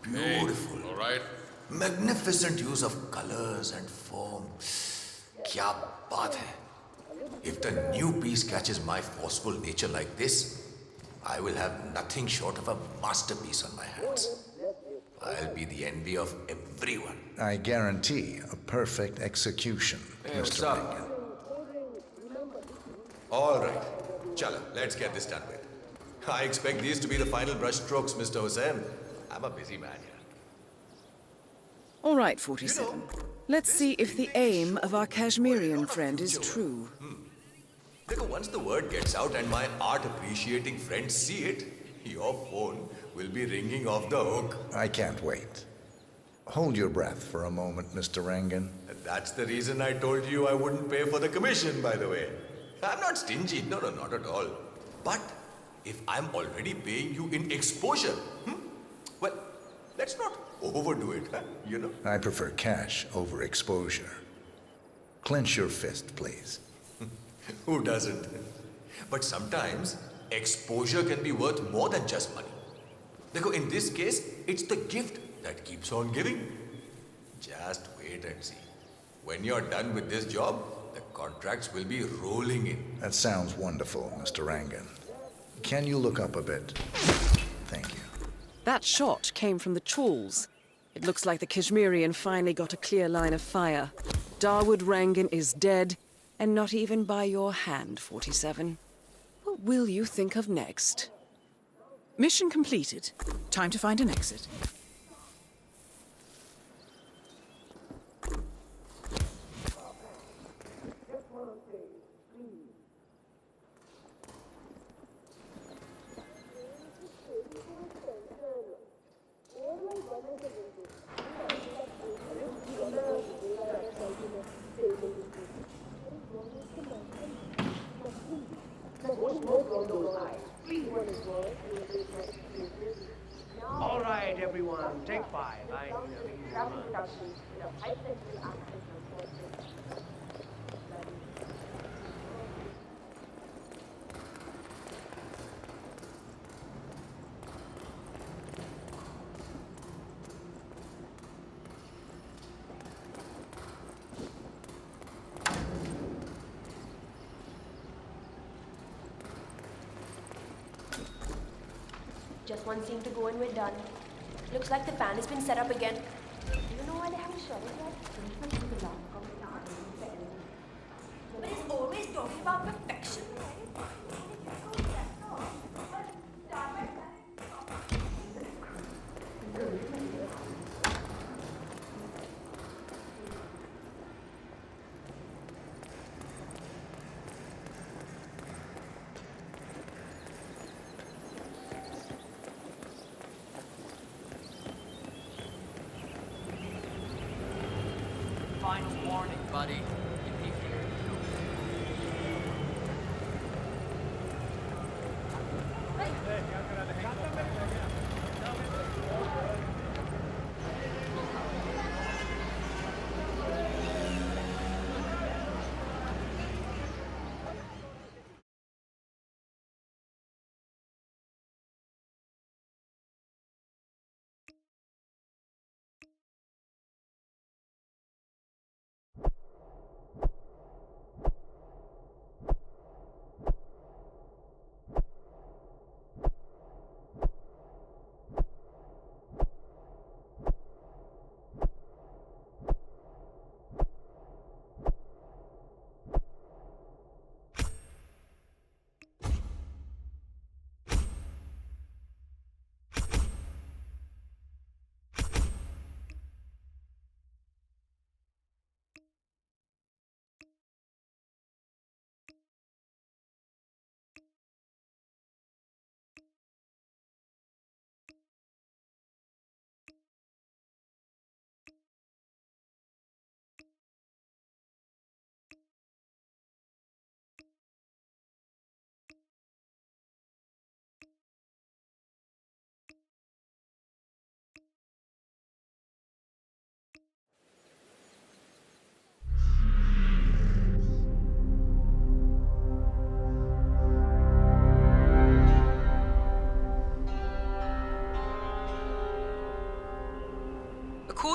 Beautiful. All right. Magnificent use of colors and form. Kya baat hai. If the new piece catches my forceful nature like this, I will have nothing short of a masterpiece on my hands. I'll be the envy of everyone. I guarantee a perfect execution, Hey, what's Mr. up? Rangan. All right. Chala, let's get this done with. I expect these to be the final brushstrokes, Mr. Hussain. I'm a busy man here. All right, 47. Let's see if the aim of our Kashmirian friend is true. Because once the word gets out and my art-appreciating friends see it, your phone will be ringing off the hook. I can't wait. Hold your breath for a moment, Mr. Rangan. That's the reason I told you I wouldn't pay for the commission, by the way. I'm not stingy. No, not at all. But if I'm already paying you in exposure, well, let's not overdo it, you know? I prefer cash over exposure. Clench your fist, please. Who doesn't? But sometimes exposure can be worth more than just money. Because in this case, it's the gift that keeps on giving. Just wait and see. When you're done with this job, the contracts will be rolling in. That sounds wonderful, Mr. Rangan. Can you look up a bit? Thank you. That shot came from the chawls. It looks like the Kashmirian finally got a clear line of fire. Dawood Rangan is dead, and not even by your hand, 47. What will you think of next? Mission completed. Time to find an exit. All right, everyone, take 5. Just one scene to go and we're done. Looks like the fan has been set up again. Do you know why they haven't shot it yet? But he's always talking about perfection, right? Final warning, buddy. Hey,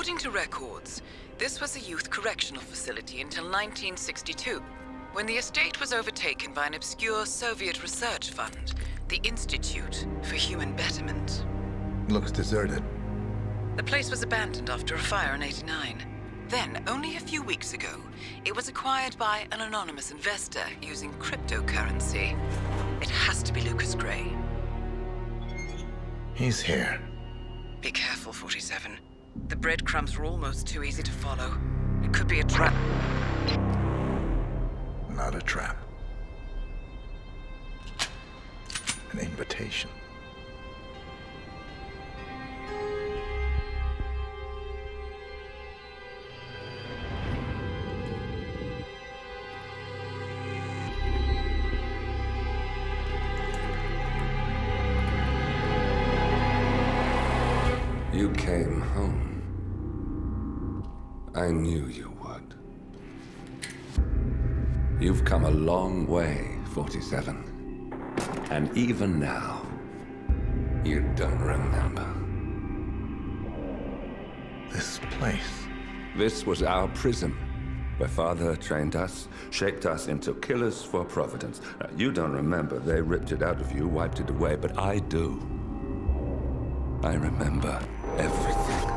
According to records, this was a youth correctional facility until 1962, when the estate was overtaken by an obscure Soviet research fund, the Institute for Human Betterment. Looks deserted. The place was abandoned after a fire in '89. Then, only a few weeks ago, it was acquired by an anonymous investor using cryptocurrency. It has to be Lucas Gray. He's here. Be careful, 47. The breadcrumbs were almost too easy to follow. It could be a trap. Not a trap. An invitation. You came home. I knew you would. You've come a long way, 47. And even now, you don't remember. This place. This was our prison, where Father trained us, shaped us into killers for Providence. Now, you don't remember. They ripped it out of you, wiped it away, but I do. I remember everything.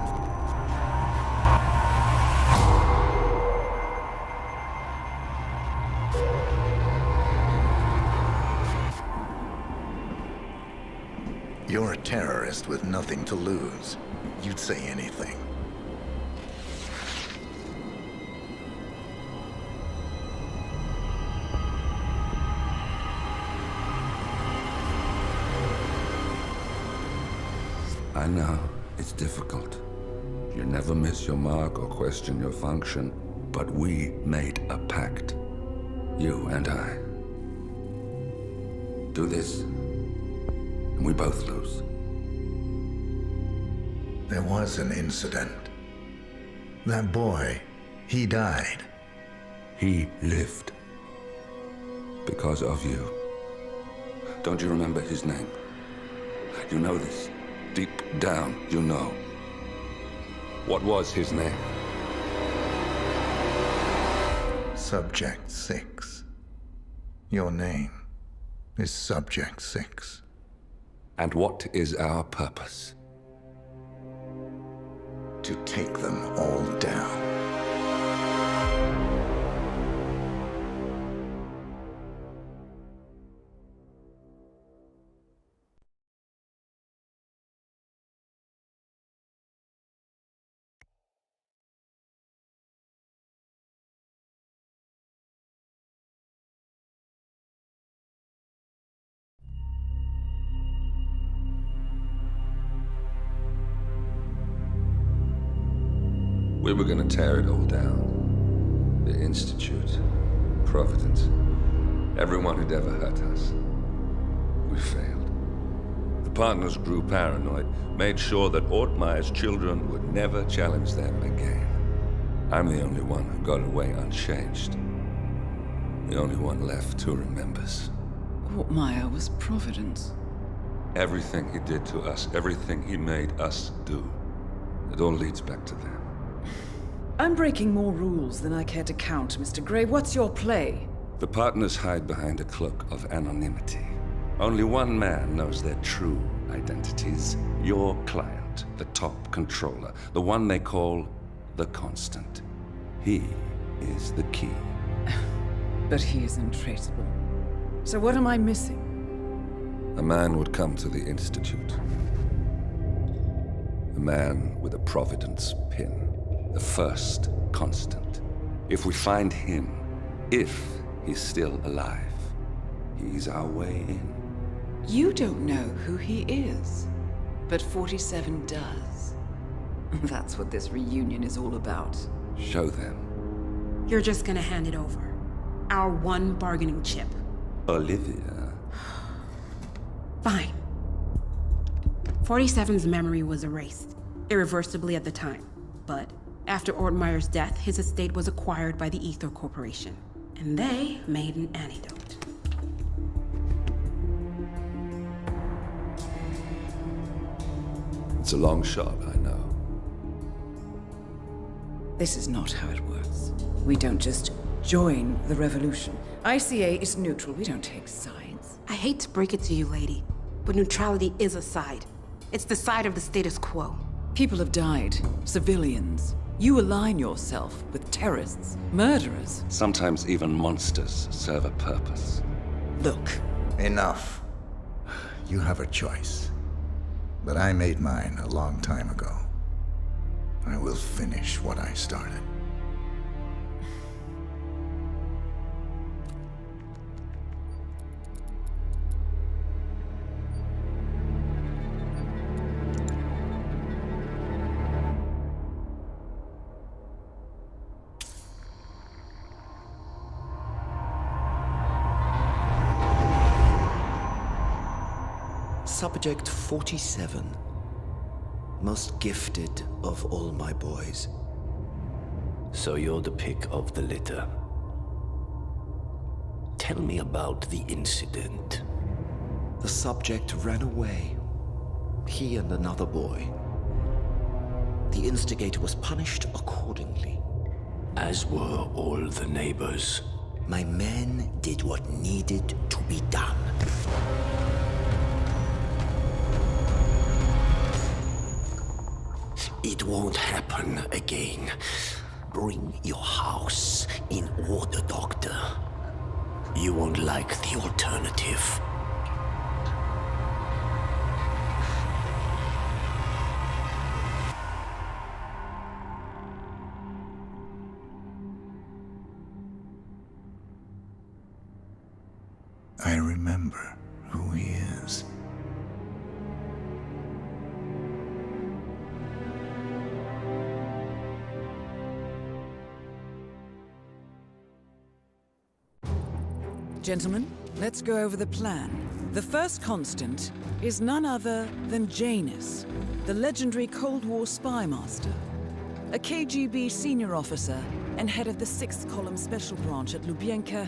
You're a terrorist with nothing to lose. You'd say anything. I know, it's difficult. You never miss your mark or question your function, but we made a pact. You and I. Do this, and we both lose. There was an incident. That boy, he died. He lived. Because of you. Don't you remember his name? You know this. Deep down, you know. What was his name? Subject 6. Your name is Subject 6. And what is our purpose? To take them all down. We were gonna tear it all down. The Institute, Providence, everyone who'd ever hurt us. We failed. The partners grew paranoid, made sure that Ortmeyer's children would never challenge them again. I'm the only one who got away unchanged. The only one left who remembers. Ortmeyer was Providence. Everything he did to us, everything he made us do, it all leads back to them. I'm breaking more rules than I care to count, Mr. Gray. What's your play? The partners hide behind a cloak of anonymity. Only one man knows their true identities. Your client, the top controller, the one they call the Constant. He is the key. But he is untraceable. So what am I missing? A man would come to the Institute. A man with a Providence pin. The first Constant. If we find him, if he's still alive, he's our way in. You don't know who he is, but 47 does. That's what this reunion is all about. Show them. You're just gonna hand it over. Our one bargaining chip. Olivia. Fine. 47's memory was erased, irreversibly at the time. But after Ortmeyer's death, his estate was acquired by the Ether Corporation. And they made an antidote. It's a long shot, I know. This is not how it works. We don't just join the revolution. ICA is neutral. We don't take sides. I hate to break it to you, lady, but neutrality is a side. It's the side of the status quo. People have died. Civilians. You align yourself with terrorists, murderers. Sometimes even monsters serve a purpose. Look. Enough. You have a choice. But I made mine a long time ago. I will finish what I started. Subject 47. Most gifted of all my boys. So you're the pick of the litter. Tell me about the incident. The subject ran away. He and another boy. The instigator was punished accordingly. As were all the neighbors. My men did what needed to be done. It won't happen again. Bring your house in order, Doctor. You won't like the alternative. I remember who he is. Gentlemen, let's go over the plan. The first constant is none other than Janus, the legendary Cold War spy master, a KGB senior officer and head of the 6th Column Special Branch at Lubyanka.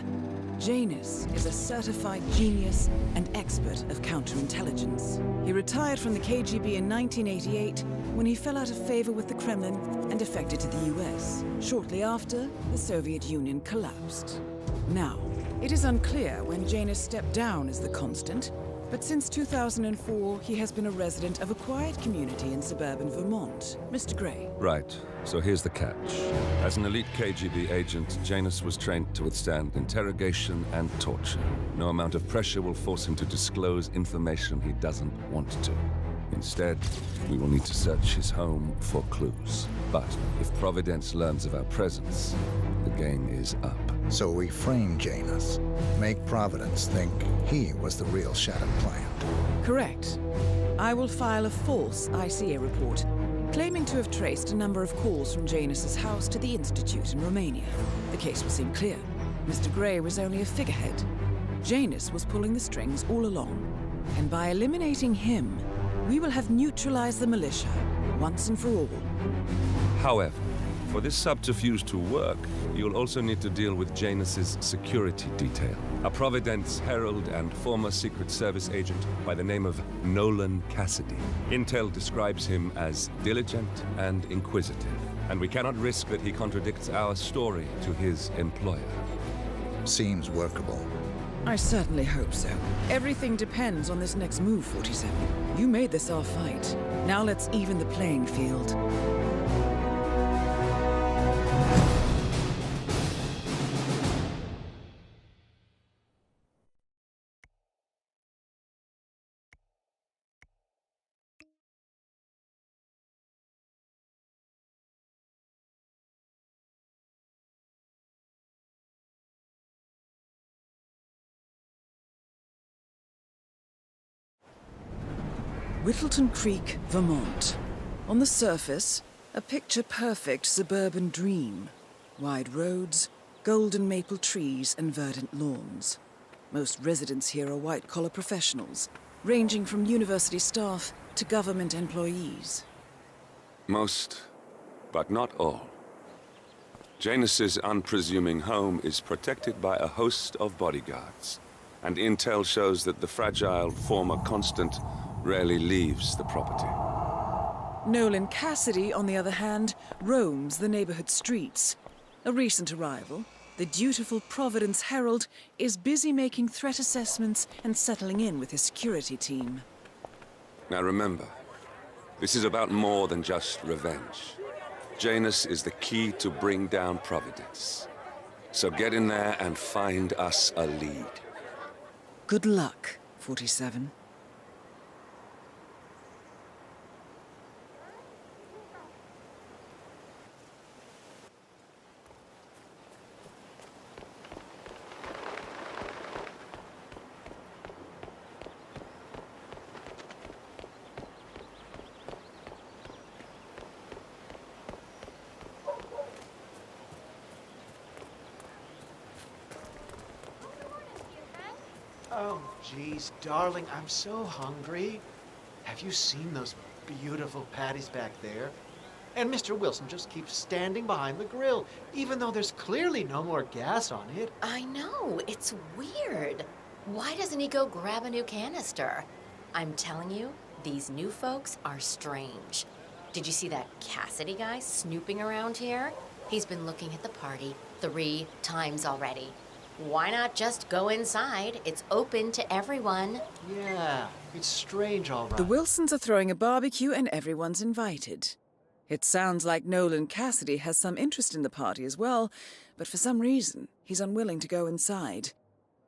Janus is a certified genius and expert of counterintelligence. He retired from the KGB in 1988 when he fell out of favor with the Kremlin and defected to the US. Shortly after, the Soviet Union collapsed. Now, it is unclear when Janus stepped down as the constant, but since 2004, he has been a resident of a quiet community in suburban Vermont. Mr. Gray. Right. So here's the catch. As an elite KGB agent, Janus was trained to withstand interrogation and torture. No amount of pressure will force him to disclose information he doesn't want to. Instead, we will need to search his home for clues. But if Providence learns of our presence, the game is up. So we frame Janus, make Providence think he was the real Shadow client. Correct. I will file a false ICA report, claiming to have traced a number of calls from Janus's house to the Institute in Romania. The case will seem clear. Mr. Gray was only a figurehead. Janus was pulling the strings all along. And by eliminating him, we will have neutralized the militia, once and for all. However, for this subterfuge to work, you'll also need to deal with Janus's security detail. A Providence herald and former Secret Service agent by the name of Nolan Cassidy. Intel describes him as diligent and inquisitive, and we cannot risk that he contradicts our story to his employer. Seems workable. I certainly hope so. Everything depends on this next move, 47. You made this our fight. Now let's even the playing field. Whittleton Creek, Vermont. On the surface, a picture-perfect suburban dream. Wide roads, golden maple trees and verdant lawns. Most residents here are white-collar professionals, ranging from university staff to government employees. Most, but not all. Janus's unpresuming home is protected by a host of bodyguards, and intel shows that the fragile former constant rarely leaves the property. Nolan Cassidy, on the other hand, roams the neighborhood streets. A recent arrival, the dutiful Providence Herald is busy making threat assessments and settling in with his security team. Now remember, this is about more than just revenge. Janus is the key to bring down Providence. So get in there and find us a lead. Good luck, 47. Oh, geez, darling, I'm so hungry. Have you seen those beautiful patties back there? And Mr. Wilson just keeps standing behind the grill, even though there's clearly no more gas on it. I know, it's weird. Why doesn't he go grab a new canister? I'm telling you, these new folks are strange. Did you see that Cassidy guy snooping around here? He's been looking at the party 3 times already. Why not just go inside? It's open to everyone. Yeah, it's strange, all right. The Wilsons are throwing a barbecue and everyone's invited. It sounds like Nolan Cassidy has some interest in the party as well, but for some reason, he's unwilling to go inside.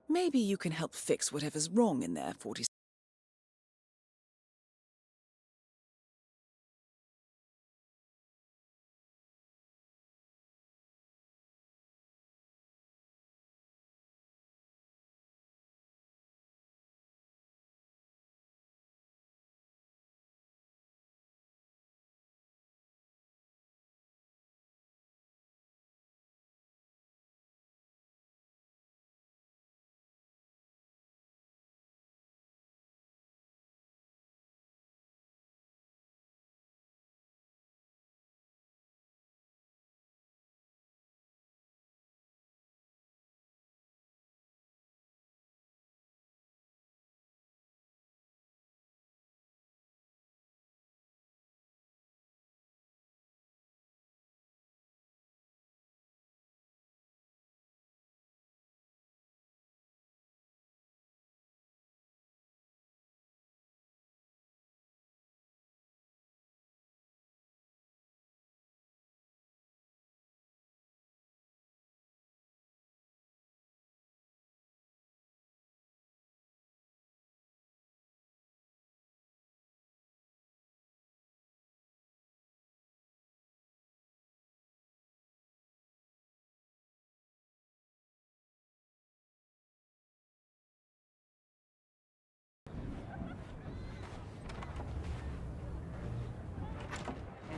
Maybe you can help fix whatever's wrong in there, 47.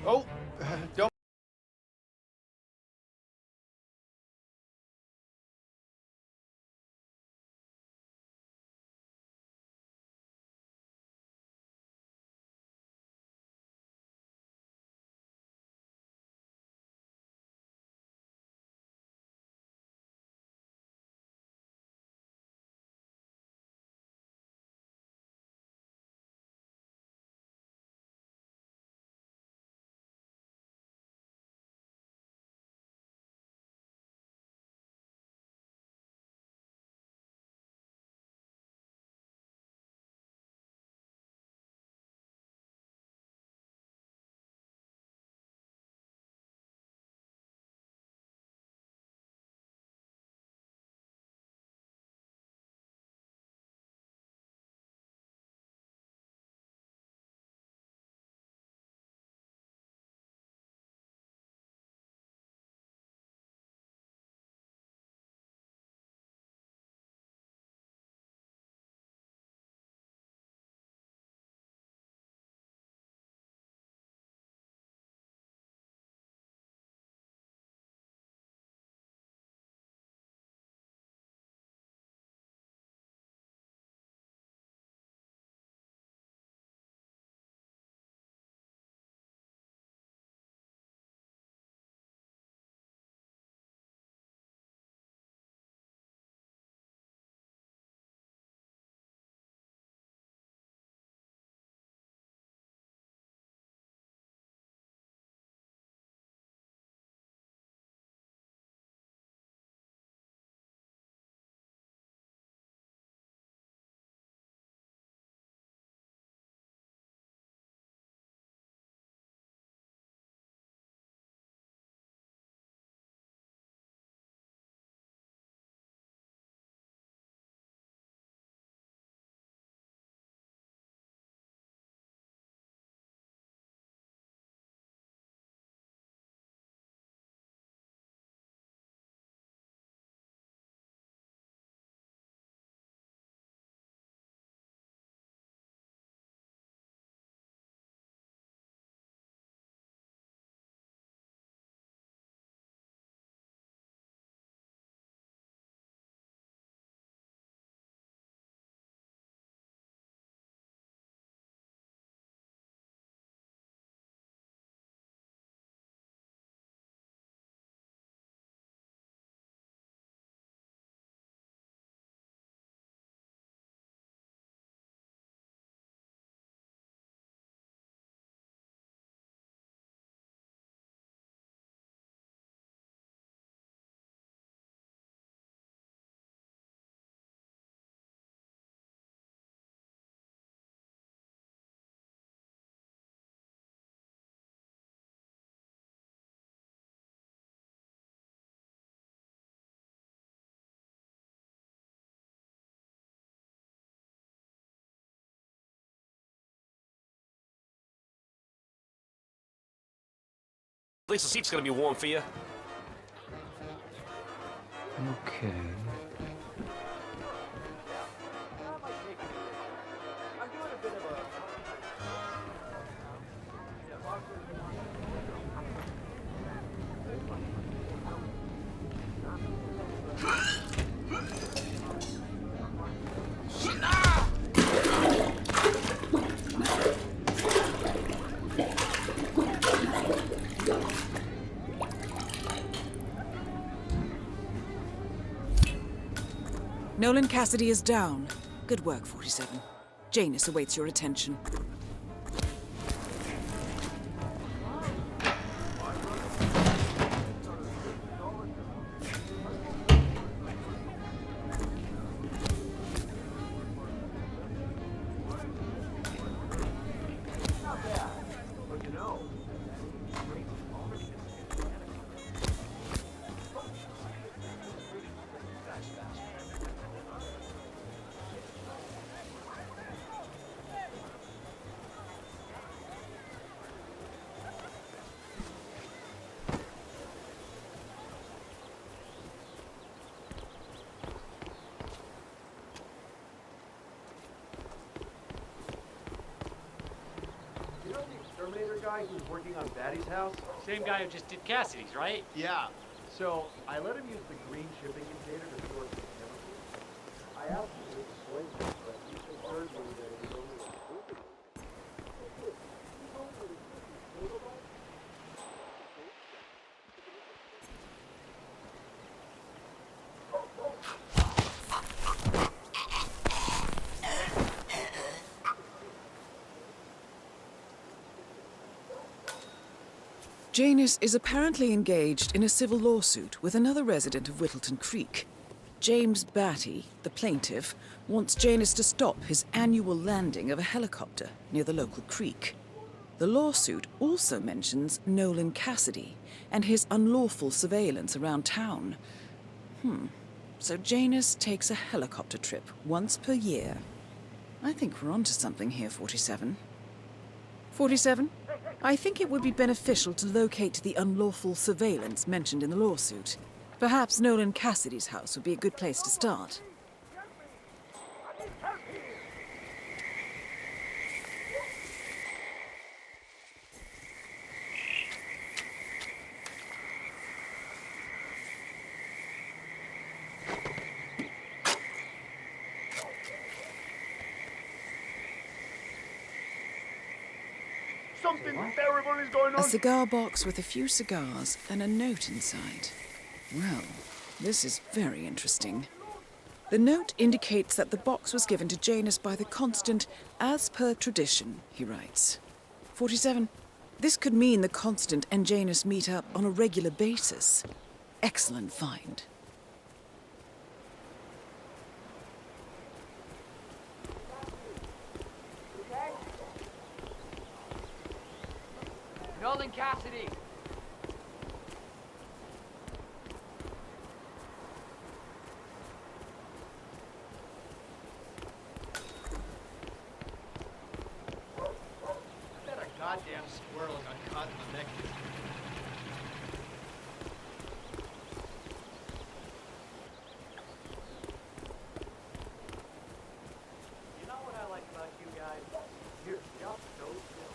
Oh, don't. At least the seat's gonna be warm for you. Okay. Nolan Cassidy is down. Good work, 47. Janus awaits your attention. Guy who's working on Batty's house? Same guy who just did Cassidy's, right? Yeah. So I let him use the green shipping container to store some chemicals. I asked him to explain it, but he assured me that it was only a stupid. Janus is apparently engaged in a civil lawsuit with another resident of Whittleton Creek. James Batty, the plaintiff, wants Janus to stop his annual landing of a helicopter near the local creek. The lawsuit also mentions Nolan Cassidy and his unlawful surveillance around town. So Janus takes a helicopter trip once per year. I think we're onto something here, 47. 47? I think it would be beneficial to locate the unlawful surveillance mentioned in the lawsuit. Perhaps Nolan Cassidy's house would be a good place to start. Something terrible is going on. A cigar box with a few cigars and a note inside. Well, this is very interesting. The note indicates that the box was given to Janus by the Constant as per tradition, he writes. 47. This could mean the Constant and Janus meet up on a regular basis. Excellent find. Nolan Cassidy. That a goddamn squirrel got caught in the neck. You know what I like about you guys? You're just so chill.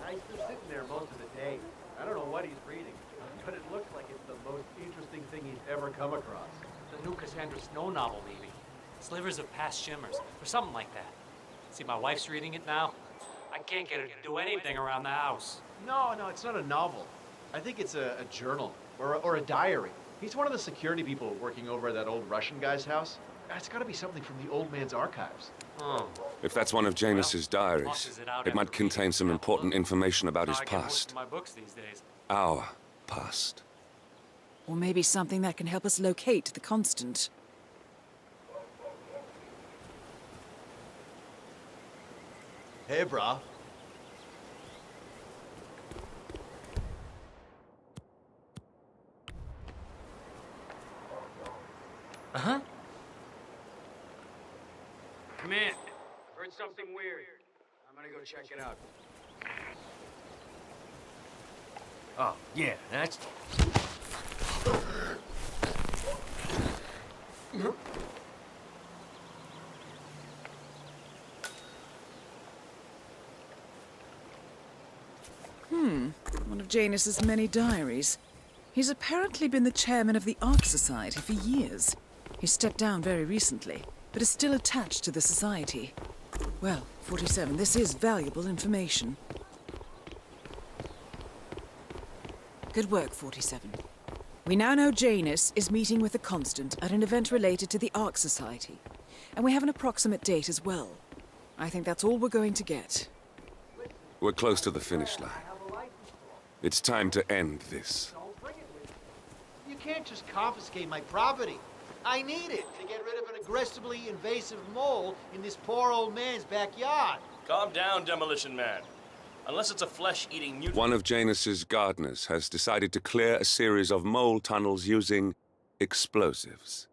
Guy's just sitting there most of the day. I don't know what he's reading, but it looks like it's the most interesting thing he's ever come across. The new Cassandra Snow novel, maybe. Slivers of Past Shimmers, or something like that. See, my wife's reading it now. I can't get her to do anything around the house. No, it's not a novel. I think it's a journal, or a diary. He's one of the security people working over at that old Russian guy's house. It's gotta be something from the old man's archives. Oh. If that's one of Janus's diaries, it might contain some important information about his I get most past. of my books these days. Our past. Or maybe something that can help us locate the Constant. Hey, brah. Come in. I've heard something weird. I'm gonna go check it out. Oh, yeah, that's... One of Janus's many diaries. He's apparently been the chairman of the Ark Society for years. He stepped down very recently, but is still attached to the society. Well, 47, this is valuable information. Good work, 47. We now know Janus is meeting with the Constant at an event related to the Ark Society. And we have an approximate date as well. I think that's all we're going to get. We're close to the finish line. It's time to end this. You can't just confiscate my property. I need it to get rid of an aggressively invasive mole in this poor old man's backyard. Calm down, Demolition Man. Unless it's a flesh-eating mutant... One of Janus's gardeners has decided to clear a series of mole tunnels using explosives.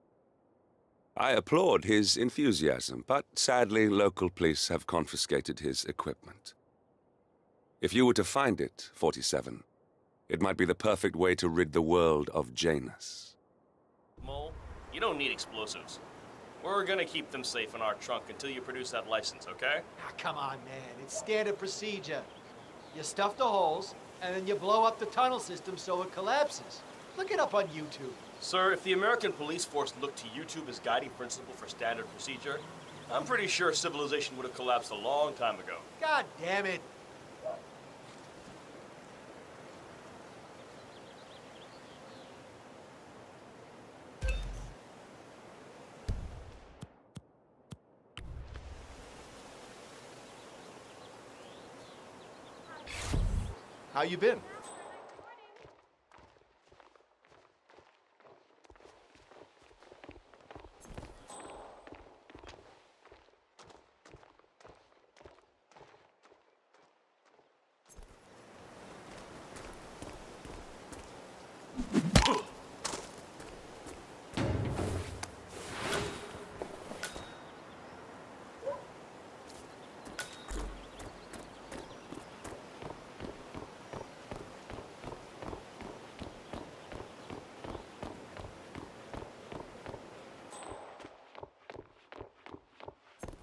I applaud his enthusiasm, but sadly, local police have confiscated his equipment. If you were to find it, 47, it might be the perfect way to rid the world of Janus. Mole, you don't need explosives. We're gonna keep them safe in our trunk until you produce that license, okay? Ah, come on, man. It's standard procedure. You stuff the holes, and then you blow up the tunnel system so it collapses. Look it up on YouTube. Sir, if the American police force looked to YouTube as guiding principle for standard procedure, I'm pretty sure civilization would have collapsed a long time ago. God damn it. How you been?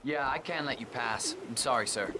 Yeah, I can't let you pass. I'm sorry, sir.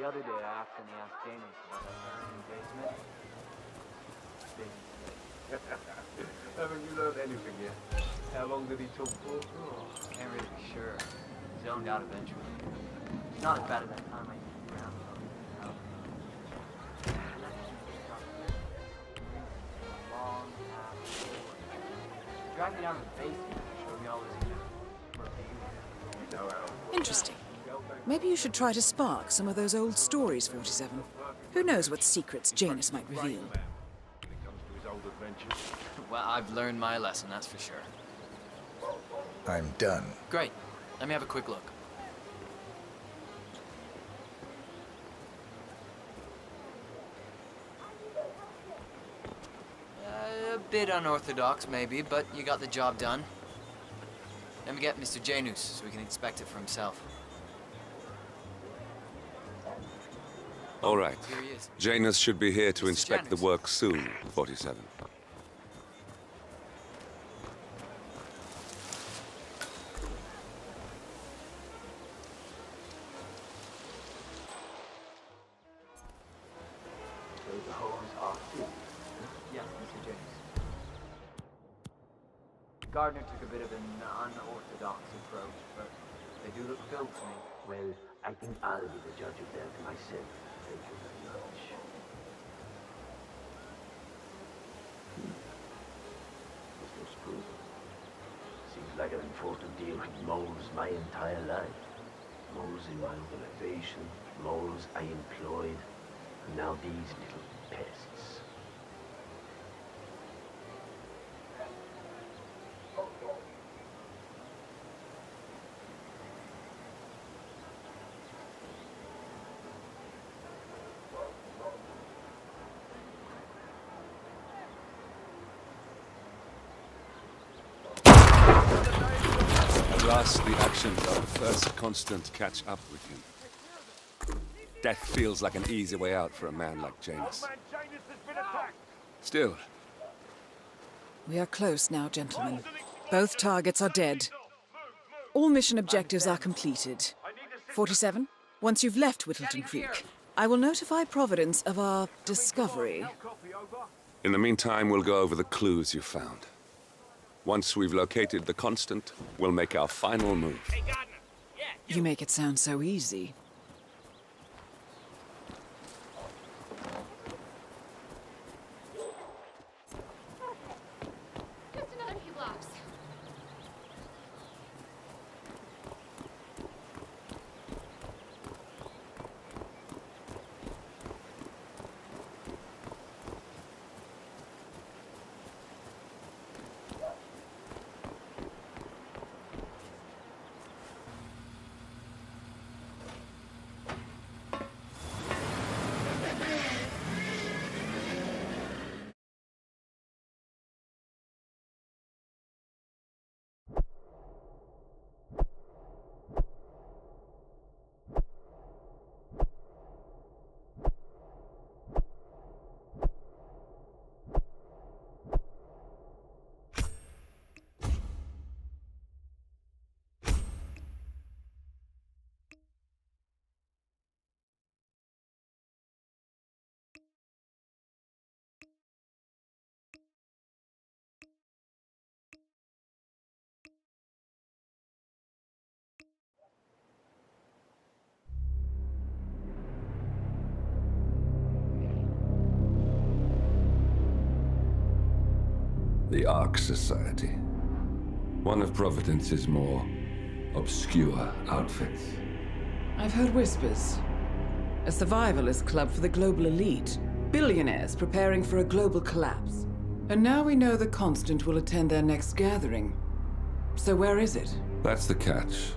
The other day, I accidentally asked Janus about that third engagement. Haven't you learned anything yet? How long did he talk for? Oh, can't really be sure. Zoned out eventually. It's not as bad as that time I used to around though. Long path forward. Dragged me down to the basement and showed me all this Interesting. Maybe you should try to spark some of those old stories, 47. Who knows what secrets Janus might reveal? Well, I've learned my lesson, that's for sure. I'm done. Great. Let me have a quick look. A bit unorthodox, maybe, but you got the job done. Let me get Mr. Janus so we can inspect it for himself. All right. Here he is. Janus should be here to Mr. inspect Janus. the work soon, 47. So the holes are filled. Yes, Mr. Janus. Gardner took a bit of an unorthodox approach, but they do look filled to me. Well, I think I'll be the judge of that myself. Thank you very much. This looks good. Seems like I've been forced to deal with moles my entire life. Moles in my organization, moles I employed, and now these little pests. At last, the actions of the first constant catch up with him. Death feels like an easy way out for a man like Janus. Still, We are close now, gentlemen. Both targets are dead. All mission objectives are completed. 47, once you've left Whittleton Creek, I will notify Providence of our discovery. in the meantime, we'll go over the clues you found. Once we've located the constant, we'll make our final move. You make it sound so easy. Just another few blocks. The Ark Society. One of Providence's more obscure outfits. I've heard whispers. A survivalist club for the global elite. Billionaires preparing for a global collapse. And now we know the Constant will attend their next gathering. So where is it? That's the catch.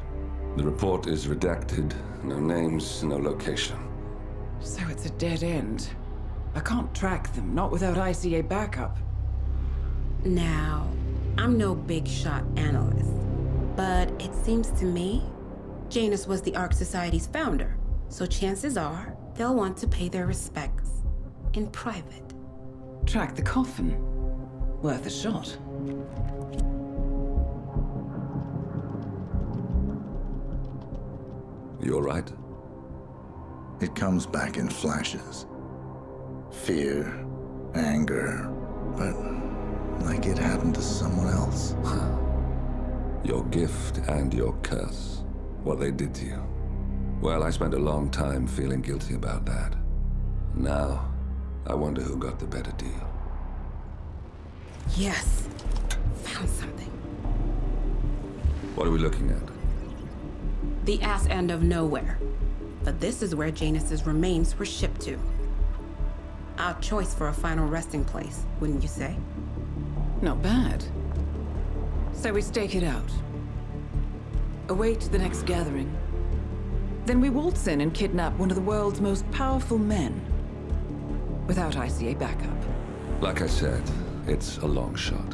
The report is redacted. No names, no location. So it's a dead end. I can't track them, not without ICA backup. Now, I'm no big shot analyst, but it seems to me Janus was the Ark Society's founder, so chances are they'll want to pay their respects in private. Track the coffin. Worth a shot. You all right? It comes back in flashes. Fear, anger, but like it happened to someone else. Your gift and your curse. What they did to you. Well, I spent a long time feeling guilty about that. Now, I wonder who got the better deal. Yes. Found something. What are we looking at? The ass end of nowhere. But this is where Janus's remains were shipped to. Our choice for a final resting place, wouldn't you say? Not bad. So we stake it out. Await the next gathering. Then we waltz in and kidnap one of the world's most powerful men. Without ICA backup. Like I said, it's a long shot.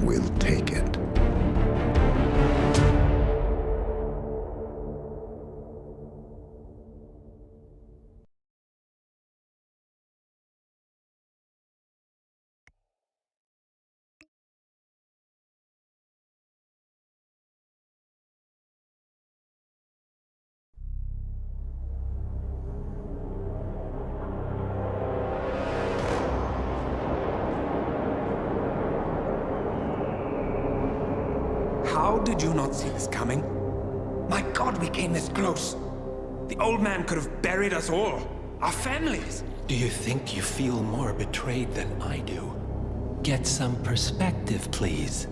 We'll take it. How did you not see this coming? My God, we came this close. The old man could have buried us all. Our families. Do you think you feel more betrayed than I do? Get some perspective, please.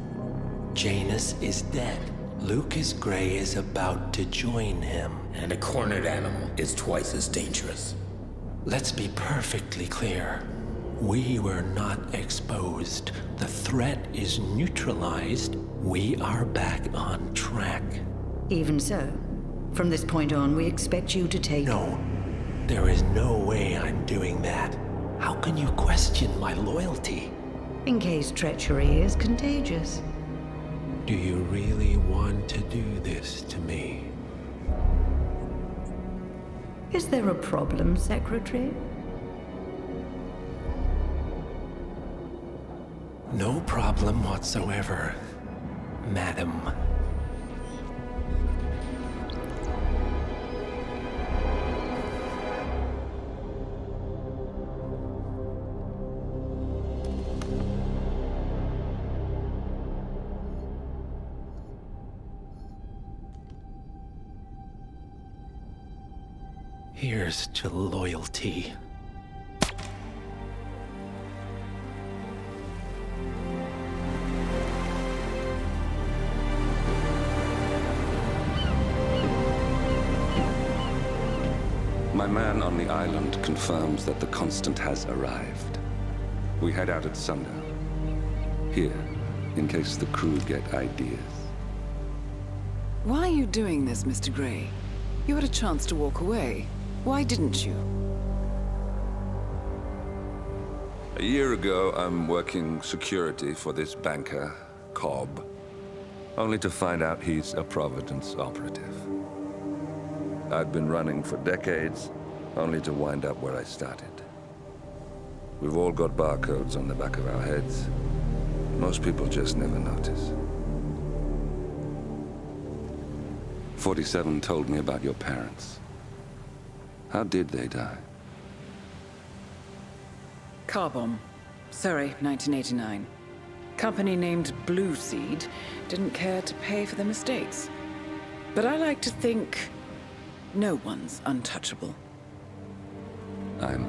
Janus is dead. Lucas Gray is about to join him. And a cornered animal is twice as dangerous. Let's be perfectly clear. We were not exposed. The threat is neutralized. We are back on track. Even so, from this point on, we expect you to take... No. There is no way I'm doing that. How can you question my loyalty? In case treachery is contagious. Do you really want to do this to me? Is there a problem, Secretary? No problem whatsoever, Madam. Here's to loyalty. My man on the island confirms that the Constant has arrived. We head out at sundown. Here, in case the crew get ideas. Why are you doing this, Mr. Gray? You had a chance to walk away. Why didn't you? A year ago, I'm working security for this banker, Cobb, only to find out he's a Providence operative. I'd been running for decades, only to wind up where I started. We've all got barcodes on the back of our heads. Most people just never notice. 47 told me about your parents. How did they die? Car bomb. Surrey, 1989. Company named Blue Seed didn't care to pay for their mistakes. But I like to think no one's untouchable. I'm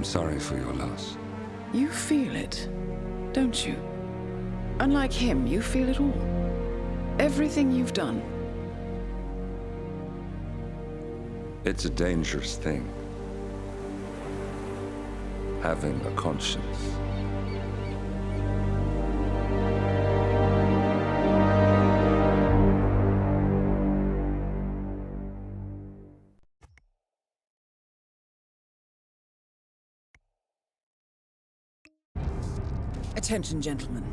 sorry for your loss. You feel it, don't you? Unlike him, you feel it all. Everything you've done. It's a dangerous thing. Having a conscience. Attention, gentlemen.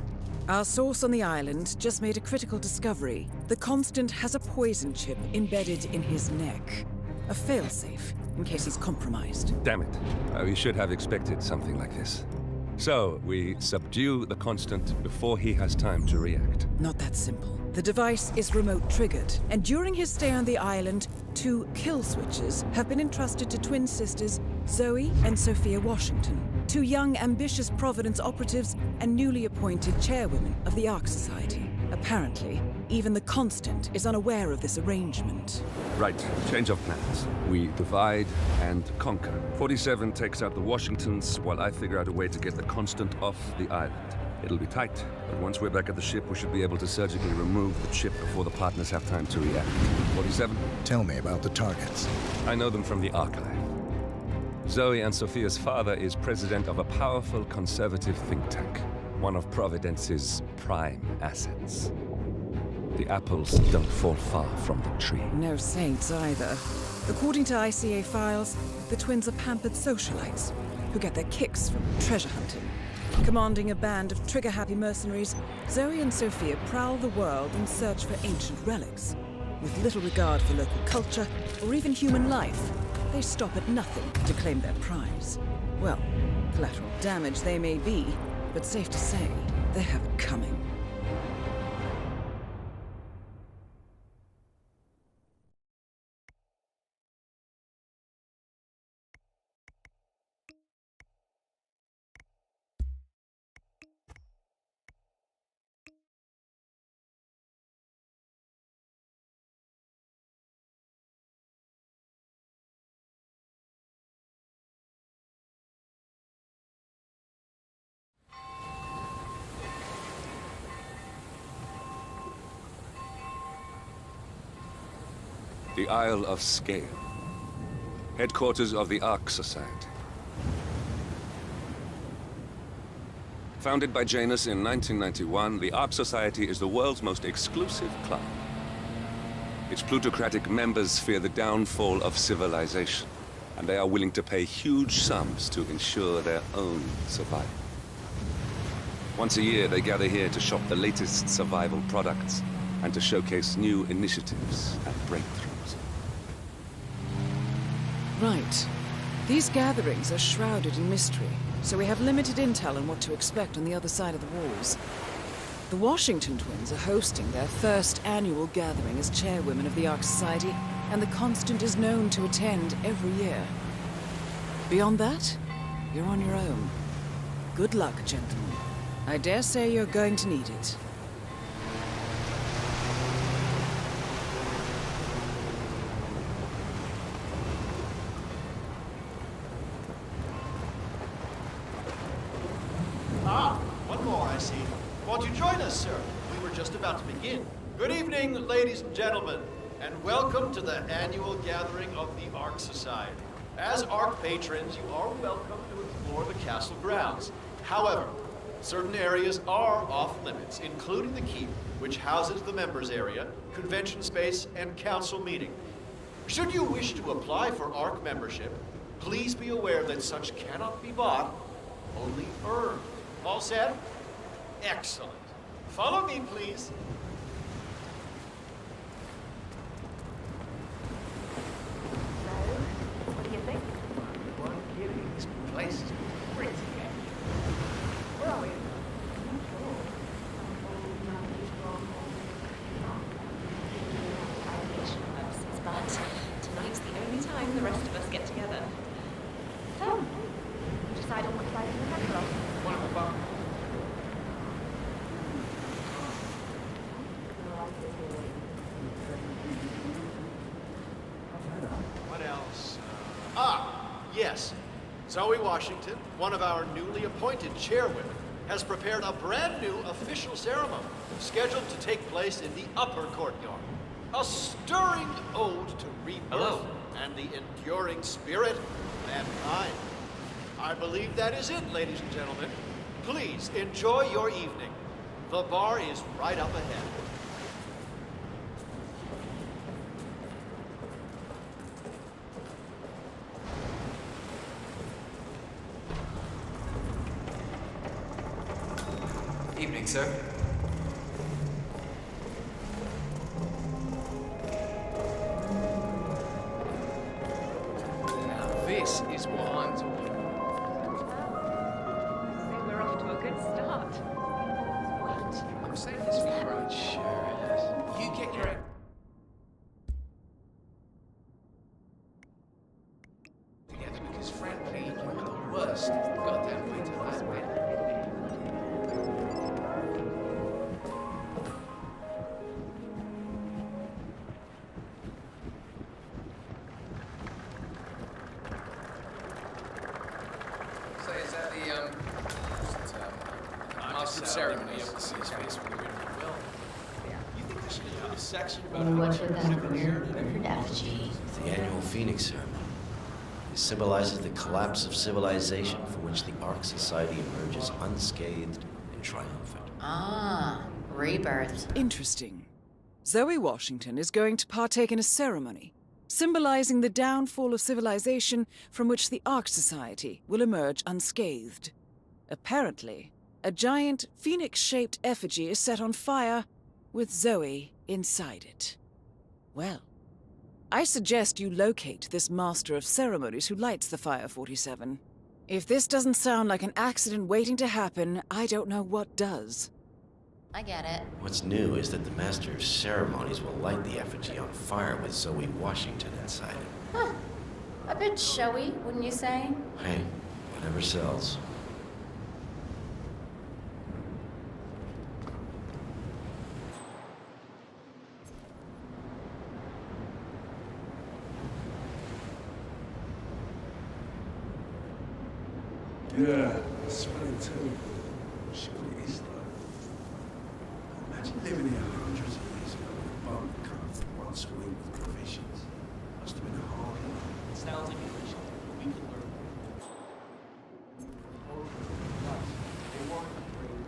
Our source on the island just made a critical discovery. The Constant has a poison chip embedded in his neck. A failsafe, in case he's compromised. Damn it. We should have expected something like this. So, we subdue the Constant before he has time to react. Not that simple. The device is remote triggered, and during his stay on the island, 2 kill switches have been entrusted to twin sisters Zoe and Sophia Washington, 2 young, ambitious Providence operatives and newly appointed chairwomen of the Ark Society. Apparently, even the Constant is unaware of this arrangement. Right, change of plans. We divide and conquer. 47 takes out the Washingtons, while I figure out a way to get the Constant off the island. It'll be tight, but once we're back at the ship, we should be able to surgically remove the chip before the partners have time to react. 47? Tell me about the targets. I know them from the archive. Zoe and Sophia's father is president of a powerful conservative think tank, one of Providence's prime assets. The apples don't fall far from the tree. No saints either. According to ICA files, the twins are pampered socialites who get their kicks from treasure hunting. Commanding a band of trigger-happy mercenaries, Zoe and Sophia prowl the world in search for ancient relics. With little regard for local culture or even human life, they stop at nothing to claim their prize. Well, collateral damage they may be, but safe to say, they have it coming. The Isle of Scale. Headquarters of the Ark Society. Founded by Janus in 1991, the Ark Society is the world's most exclusive club. Its plutocratic members fear the downfall of civilization, and they are willing to pay huge sums to ensure their own survival. Once a year, they gather here to shop the latest survival products and to showcase new initiatives and breakthroughs. Right. These gatherings are shrouded in mystery, so we have limited intel on what to expect on the other side of the walls. The Washington twins are hosting their first annual gathering as chairwomen of the Ark Society, and the Constant is known to attend every year. Beyond that, you're on your own. Good luck, gentlemen. I dare say you're going to need it. One more, I see. Won't you join us, sir? We were just about to begin. Good evening, ladies and gentlemen, and welcome to the annual gathering of the Ark Society. As Ark patrons, you are welcome to explore the castle grounds. However, certain areas are off limits, including the keep, which houses the members area, convention space, and council meeting. Should you wish to apply for Ark membership, please be aware that such cannot be bought, only earned. All said? Excellent. Follow me, please. What do you think? One kidding. This place is pretty. Where are we? But tonight's the only time the rest of us get together. So, decide on what side of the camera off. One of the bunk. What else? Yes. Zoe Washington, one of our newly appointed chairwomen, has prepared a brand new official ceremony scheduled to take place in the upper courtyard. A stirring ode to rebirth and the enduring spirit of mankind. I believe that is it, ladies and gentlemen. Please enjoy your evening. The bar is right up ahead. Evening, sir. Now this is what I'm talking about. We're off to a good start. I'm saying this for your own sure. blessed. Goddamn way to hide, man. Say, is that the, Oscar ceremony of the Sea's face when we read the will? You think I should have done a section about What how would that weird effigy? The annual Phoenix ceremony. It symbolizes the collapse of civilization from which the Ark Society emerges unscathed and triumphant. Ah, rebirth. Interesting. Zoe Washington is going to partake in a ceremony symbolizing the downfall of civilization from which the Ark Society will emerge unscathed. Apparently, a giant phoenix-shaped effigy is set on fire with Zoe inside it. Well, I suggest you locate this master of ceremonies who lights the Fire 47. If this doesn't sound like an accident waiting to happen, I don't know what does. I get it. What's new is that the Master of Ceremonies will light the effigy on fire with Zoe Washington inside it. Huh. A bit showy, wouldn't you say? Hey, whatever sells. Yeah, I smell it too. Surely it's like... Imagine living here hundreds of years ago with a bunk cut, one swing with provisions. Must have been a hard life. It sounds like a mission. We can learn. They weren't afraid.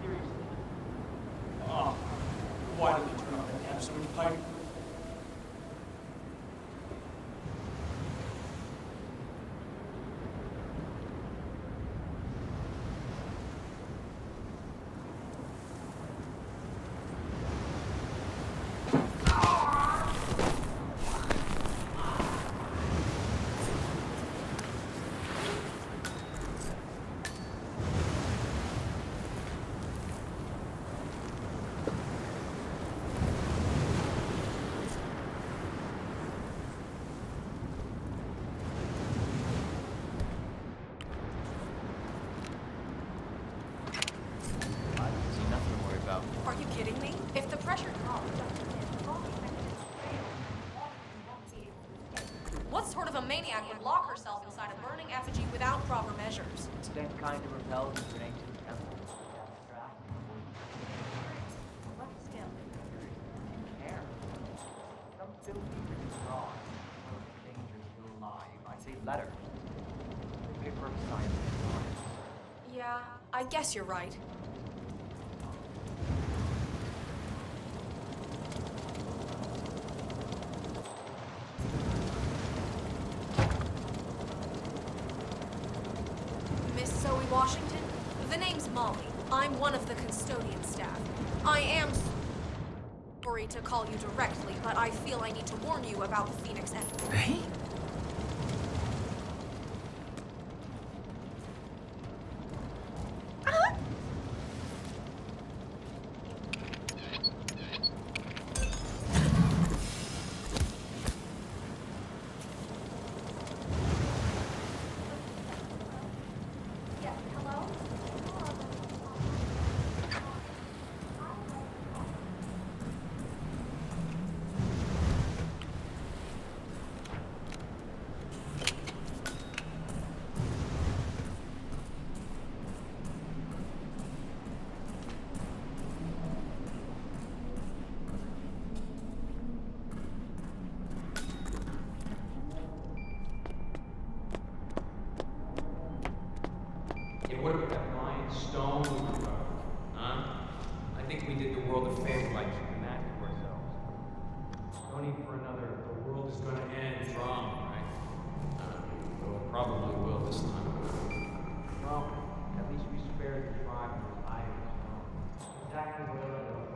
Seriously. Oh, why did they turn off that damn sewage pipe? Are you kidding me? If the pressure drops, what sort of a maniac would lock herself inside a burning effigy without proper measures? It's that kind of rebellion for an ancient temple. Some still keep it abroad. Danger still lie. I say letter. Paper of science. Yeah, I guess you're right. Miss Zoe Washington, the name's Molly. I'm one of the custodian staff. I am sorry to call you directly, but I feel I need to warn you about the Phoenix End. Hey? Hey, what about that flying stone we were talking? Huh? I think we did the world a favor by keeping that to ourselves. No need for another, the world is gonna end drama, right? Though it probably will this time. Well, at least we spared the tribe from liars. Exactly where they're going.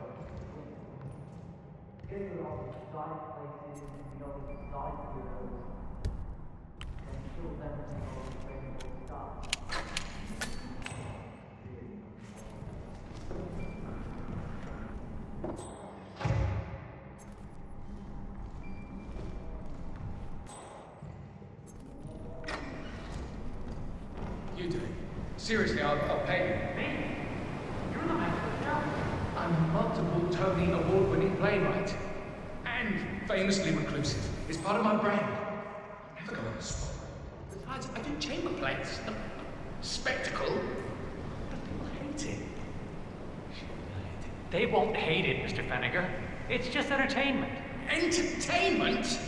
Getting rid of all the exotic places, all the exotic weirdos, and kill them and take all the valuable stuff. Seriously, I'll pay you. Me? You're the man for the job. I'm a multiple Tony award-winning playwright. And famously reclusive. It's part of my brand. I never go on the spot. Besides, I do chamber plays. Spectacle. But people hate it. They won't hate it, Mr. Feniger. It's just entertainment. Entertainment?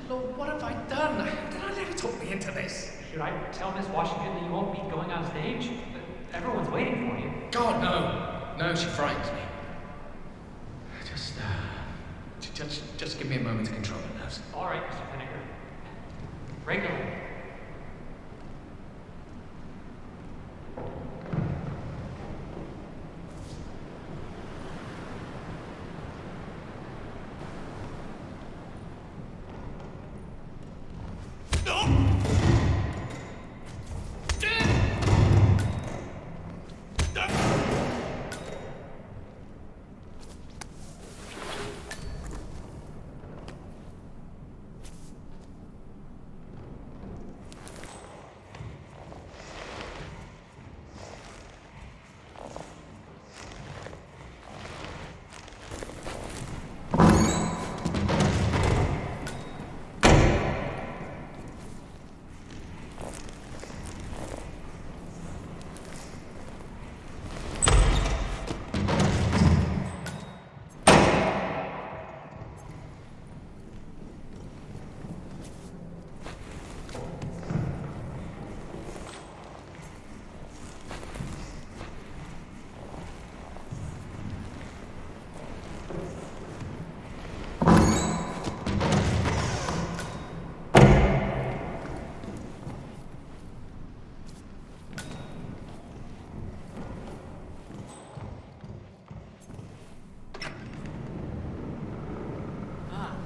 Lord, what have I done? Did I let her talk me into this? Should I tell Miss Washington that you won't be going on stage? Everyone's waiting for you. God, no. No, she frightens me. Just give me a moment to control the nerves. All right, Mr. Feniger. Regularly.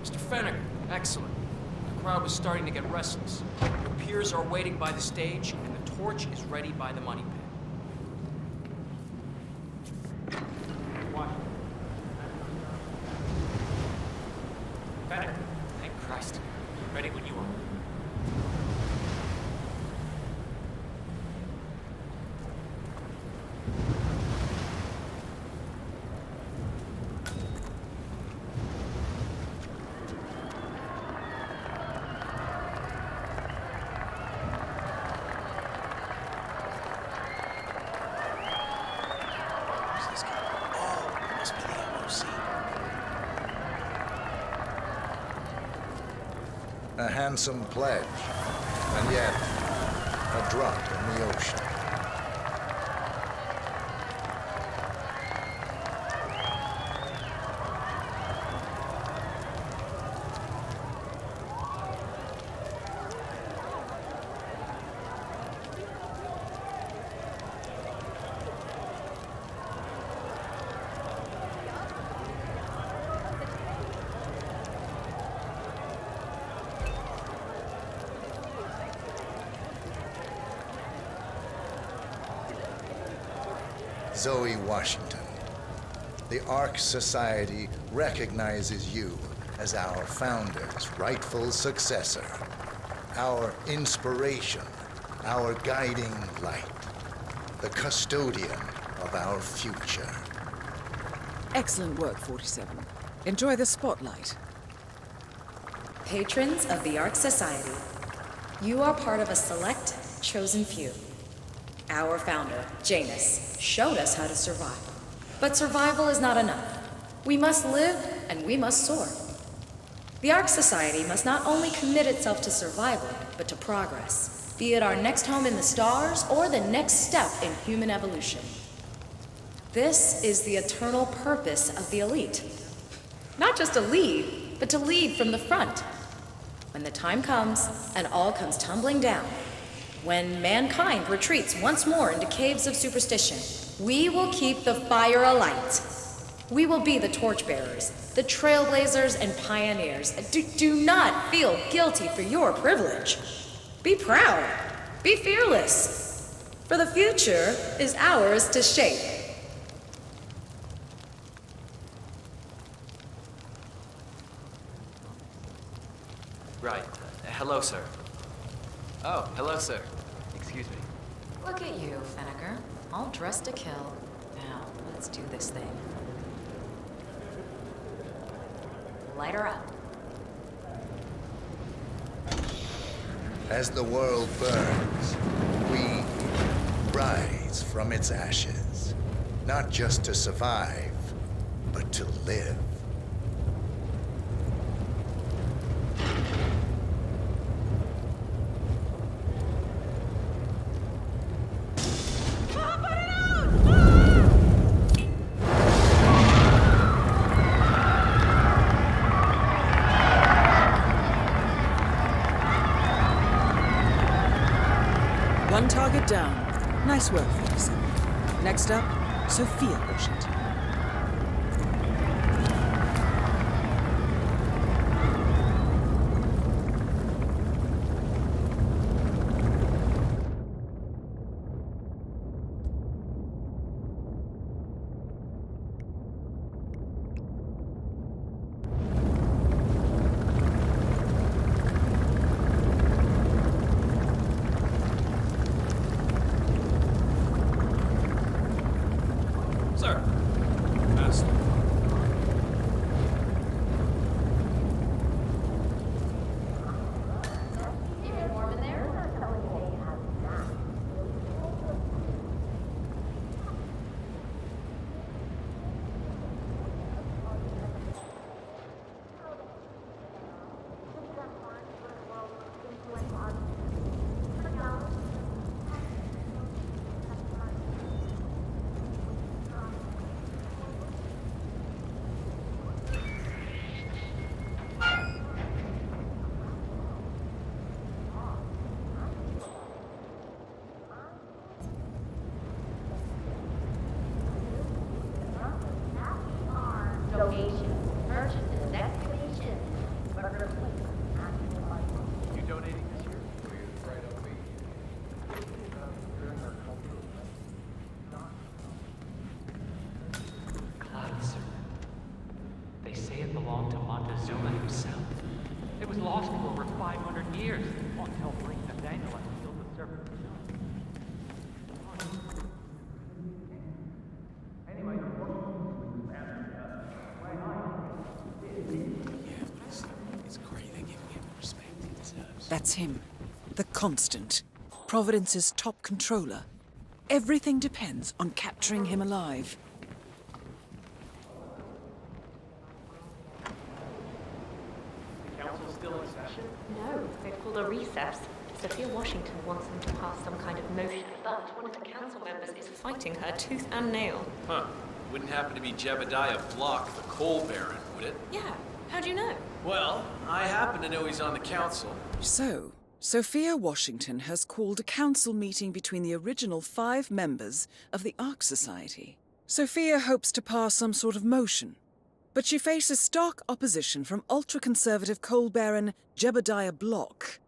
Mr. Fennick, excellent. The crowd was starting to get restless. Your peers are waiting by the stage, and the torch is ready by the money pit. Feniger, thank Christ. Ready when you are. A handsome pledge, and yet a drop in the ocean. Zoe Washington, the Ark Society recognizes you as our founder's rightful successor, our inspiration, our guiding light, the custodian of our future. Excellent work, 47. Enjoy the spotlight. Patrons of the Ark Society, you are part of a select, chosen few. Our founder, Janus, showed us how to survive. But survival is not enough. We must live and we must soar. The Ark Society must not only commit itself to survival, but to progress, be it our next home in the stars or the next step in human evolution. This is the eternal purpose of the elite. Not just to lead, but to lead from the front. When the time comes and all comes tumbling down, when mankind retreats once more into caves of superstition, we will keep the fire alight. We will be the torchbearers, the trailblazers and pioneers. Do not feel guilty for your privilege. Be proud. Be fearless. For the future is ours to shape. Right. Hello, sir. Oh, hello, sir. Excuse me. Look at you, Finnegar. All dressed to kill. Now, let's do this thing. Light her up. As the world burns, we rise from its ashes. Not just to survive, but to live. One target down. Nice work, Ferguson. Next up, Sophia Washington. Sir. Master. Donations, purchases, excavations. You donating this year? Cloud serpent. They say it belonged to Montezuma himself. It was lost for over 500 years. Won't tell Blink Nathaniel I killed the serpent. It's great they're giving him the respect he deserves. That's him. The Constant. Providence's top controller. Everything depends on capturing him alive. Council's still in session? No, they've called a recess. Sophia Washington wants them to pass some kind of motion, but one of the council members is fighting her tooth and nail. Huh. Wouldn't happen to be Jebediah Block, the coal baron, would it? Yeah, how'd you know? Well, I happen to know he's on the council. So, Sophia Washington has called a council meeting between the original 5 members of the Ark Society. Sophia hopes to pass some sort of motion, but she faces stark opposition from ultra-conservative coal baron Jebediah Block.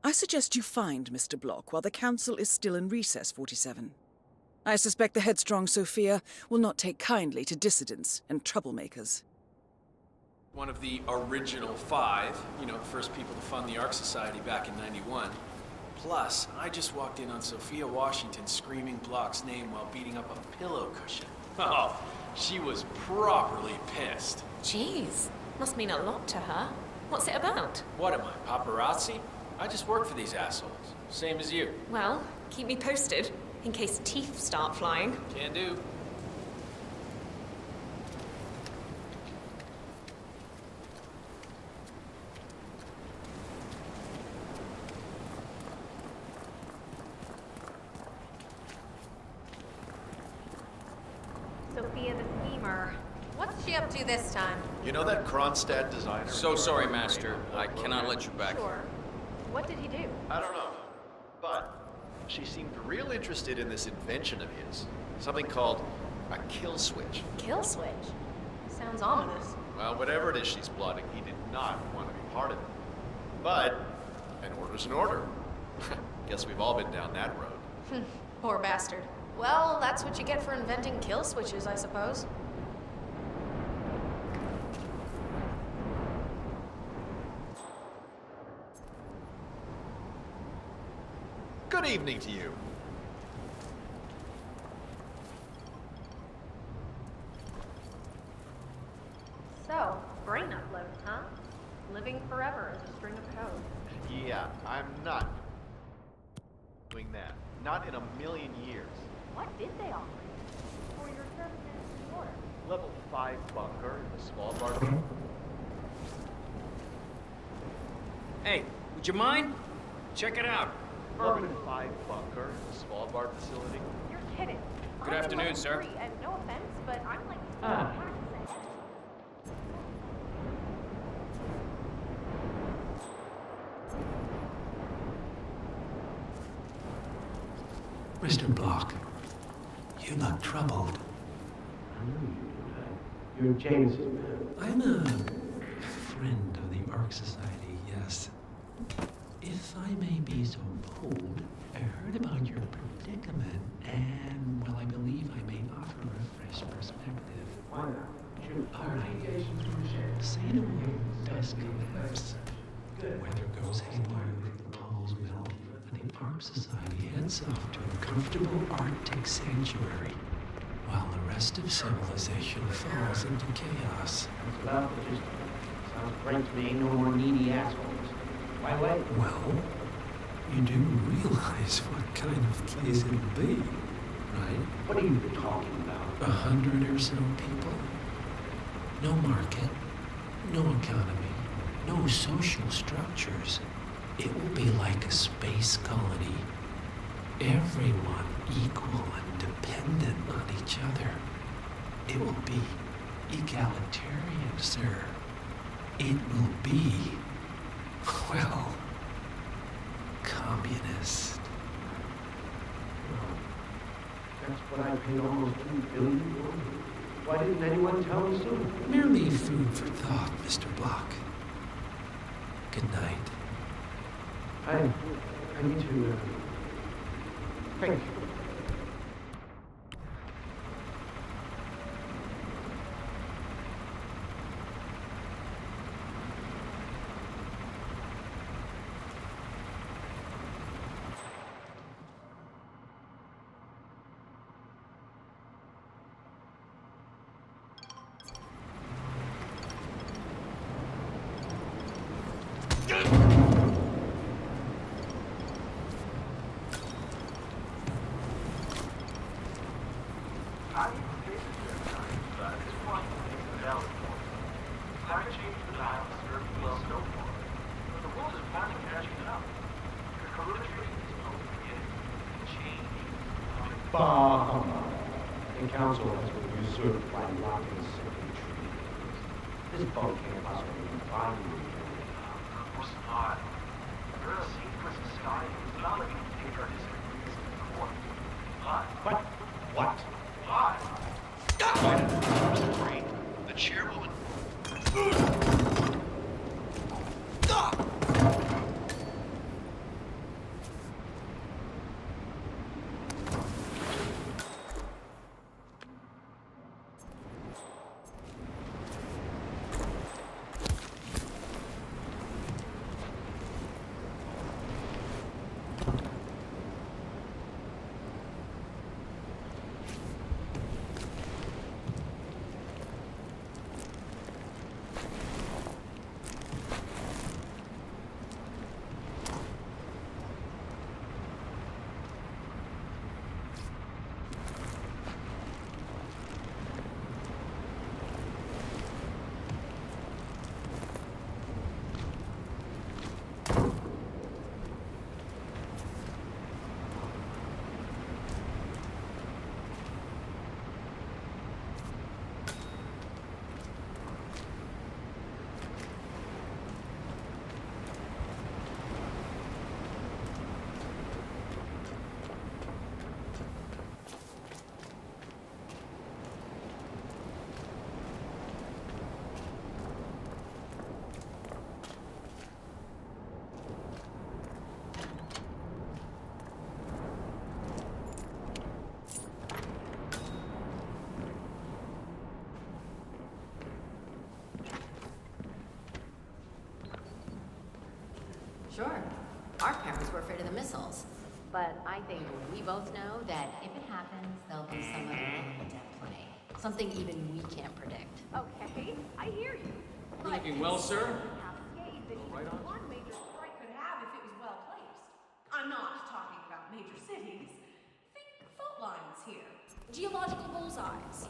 I suggest you find Mr. Block while the council is still in recess, 47. I suspect the headstrong Sophia will not take kindly to dissidents and troublemakers. One of the original 5, you know, the first people to fund the Ark Society back in '91. Plus, I just walked in on Sophia Washington screaming Block's name while beating up a pillow cushion. Oh, she was properly pissed. Jeez, must mean a lot to her. What's it about? What am I, paparazzi? I just work for these assholes. Same as you. Well, keep me posted, in case teeth start flying. Can do. Sophia the schemer. What's she up to this time? You know that Kronstadt designer? So sorry, Master. I cannot let you back. Sure. What did he do? I don't know. But she seemed real interested in this invention of his. Something called a kill switch. Kill switch? Sounds ominous. Well, whatever it is she's plotting, he did not want to be part of it. But an order's an order. Guess we've all been down that road. Poor bastard. Well, that's what you get for inventing kill switches, I suppose. Good evening to you. So, brain upload, huh? Living forever as a string of code. Yeah, I'm not doing that. Not in a million years. What did they offer you for your services in the order? Level 5 bunker in the small bar. Hey, would you mind? Check it out. Level 5 bunker in the small bar facility. You're kidding. Good I'm afternoon, level sir. 3, and no offense, but I'm like practicing. Mr. Block, you look troubled. You're Jameson, man. I'm a friend of the Ark Society, yes. If I may be so bold, I heard about your predicament, and, well, I believe I may offer a fresh perspective. Why not? Shoot. All right. Say the world does collapse. Weather goes haywire with the poles melt, and the Ark Society heads off to a comfortable Arctic sanctuary, while the rest of civilization falls into chaos. That's about the gist of it. Sounds great to me. No more needy assholes. Why wait? Well, you do realize what kind of place it'll be, right? What are you talking about? 100 or so people. No market, no economy, no social structures. It will be like a space colony. Everyone equal and dependent on each other. It will be egalitarian, sir. It will be, well, communist. That's what I paid almost $2 billion for. Why didn't anyone tell me sooner? Merely food for thought, Mr. Block. Good night. I need to, think. The council has been usurped by rocking silken trees. This boat can't possibly be buying you. Of course not. You're a safe person, Scotty. It's not like you can take our disagreements to court. But. What? But. The chairwoman. Sure. Our parents were afraid of the missiles. But I think we both know that if it happens, there'll be some other element at play. Something even we can't predict. Okay, I hear you. You're looking well, sir. Right on. One major strike could have if it was well placed. I'm not talking about major cities. Think fault lines here. Geological bullseyes.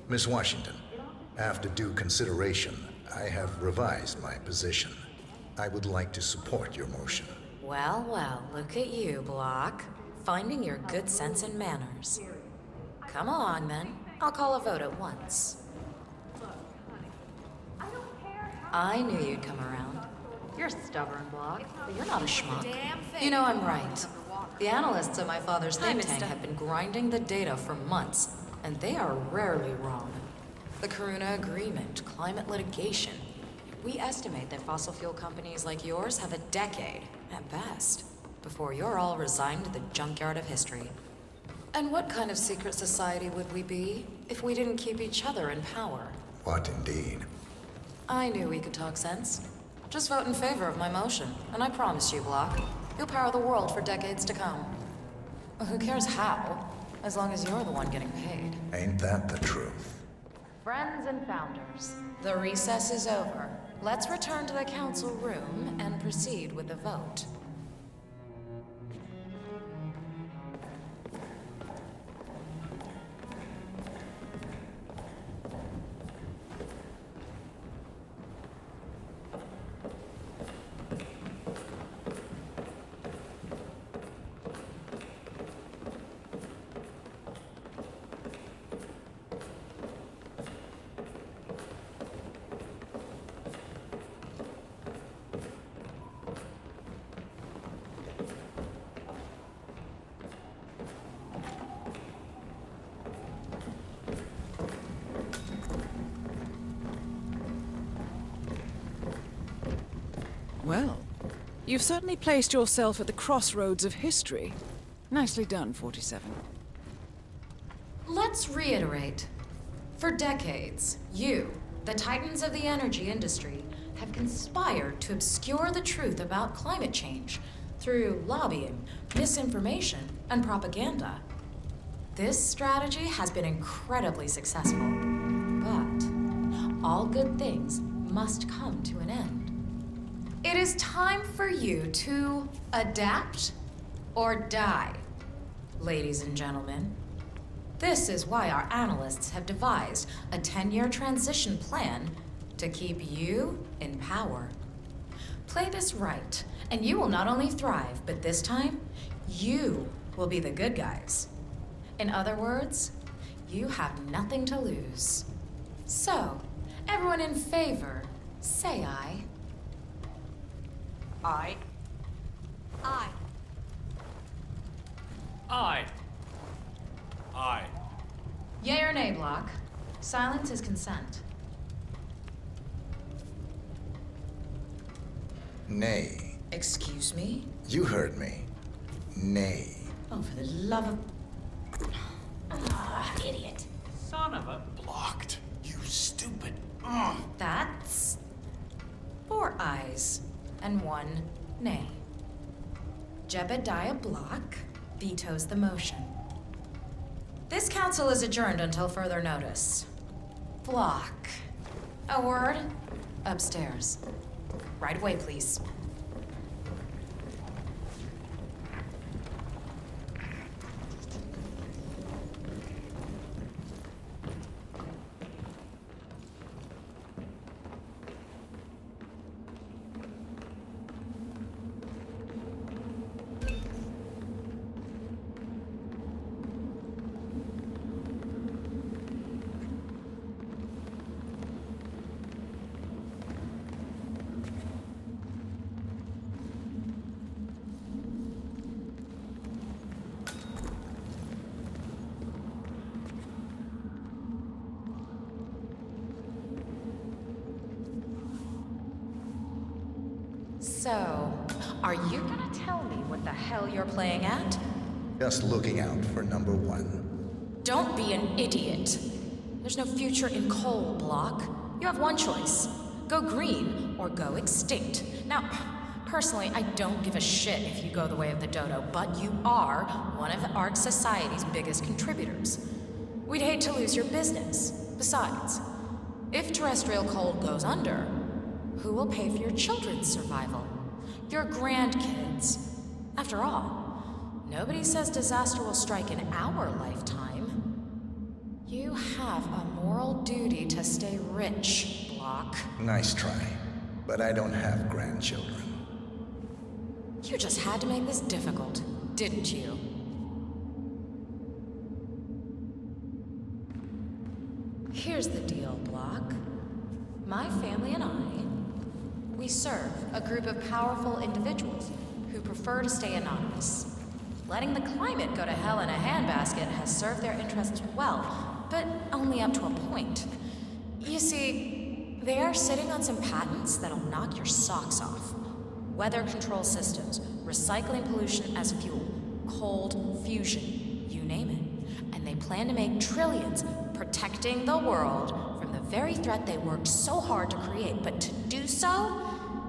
Miss Washington, after due consideration, I have revised my position. I would like to support your motion. Well, well, look at you, Block. Finding your good sense and manners. Come along, then. I'll call a vote at once. I knew you'd come around. You're stubborn, Block, but you're not a schmuck. You know I'm right. The analysts at my father's think tank have been grinding the data for months, and they are rarely wrong. The Karuna Agreement, climate litigation. We estimate that fossil fuel companies like yours have a decade, at best, before you're all resigned to the junkyard of history. And what kind of secret society would we be if we didn't keep each other in power? What indeed? I knew we could talk sense. Just vote in favor of my motion, and I promise you, Block, you'll power the world for decades to come. Who cares how, as long as you're the one getting paid. Ain't that the truth? Friends and founders, the recess is over. Let's return to the council room and proceed with the vote. Well, you've certainly placed yourself at the crossroads of history. Nicely done, 47. Let's reiterate. For decades, you, the titans of the energy industry, have conspired to obscure the truth about climate change through lobbying, misinformation, and propaganda. This strategy has been incredibly successful, but all good things must come to an end. It is time for you to adapt or die, ladies and gentlemen. This is why our analysts have devised a 10-year transition plan to keep you in power. Play this right, and you will not only thrive, but this time, you will be the good guys. In other words, you have nothing to lose. So, everyone in favor, say aye. Aye. Aye. Aye. Aye. Yea or nay, Block? Silence is consent. Nay. Excuse me? You heard me. Nay. Oh, for the love of... Ah, idiot. Son of a... Blocked. You stupid. That's 4 ayes and 1 nay. Jebediah Block vetoes the motion. This council is adjourned until further notice. Block. A word? Upstairs. Right away, please. So, are you gonna tell me what the hell you're playing at? Just looking out for number 1. Don't be an idiot. There's no future in coal, Block. You have one choice. Go green or go extinct. Now, personally, I don't give a shit if you go the way of the dodo, but you are one of the Ark Society's biggest contributors. We'd hate to lose your business. Besides, if terrestrial coal goes under, who will pay for your children's survival? Your grandkids. After all, nobody says disaster will strike in our lifetime. You have a moral duty to stay rich, Block. Nice try, but I don't have grandchildren. You just had to make this difficult, didn't you? Here's the deal, Block. My family and I, we serve a group of powerful individuals who prefer to stay anonymous. Letting the climate go to hell in a handbasket has served their interests well, but only up to a point. You see, they are sitting on some patents that'll knock your socks off. Weather control systems, recycling pollution as fuel, cold fusion, you name it. And they plan to make trillions protecting the world from the very threat they worked so hard to create. But to do so,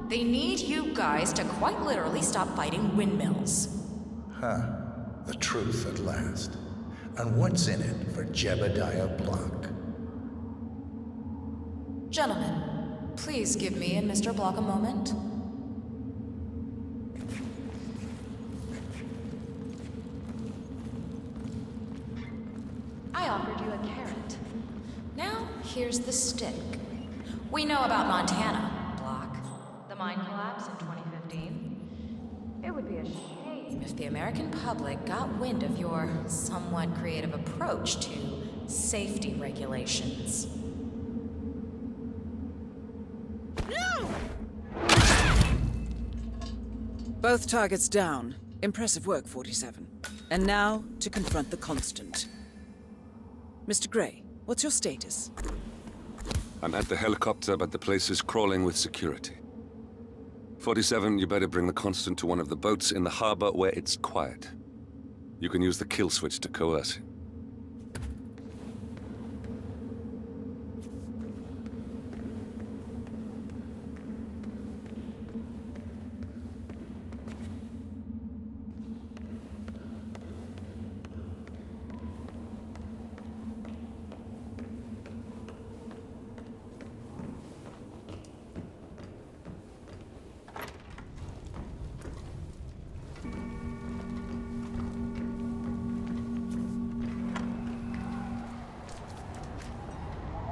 they need you guys to quite literally stop fighting windmills. Huh. The truth at last. And what's in it for Jebediah Block? Gentlemen, please give me and Mr. Block a moment. I offered you a carrot. Now, here's the stick. We know about Montana, Block. The mine collapse in 2015. It would be a shame if the American public got wind of your somewhat creative approach to safety regulations. Both targets down. Impressive work, 47. And now, to confront the Constant. Mr. Gray, what's your status? I'm at the helicopter, but the place is crawling with security. 47, you better bring the Constant to one of the boats in the harbor where it's quiet. You can use the kill switch to coerce him.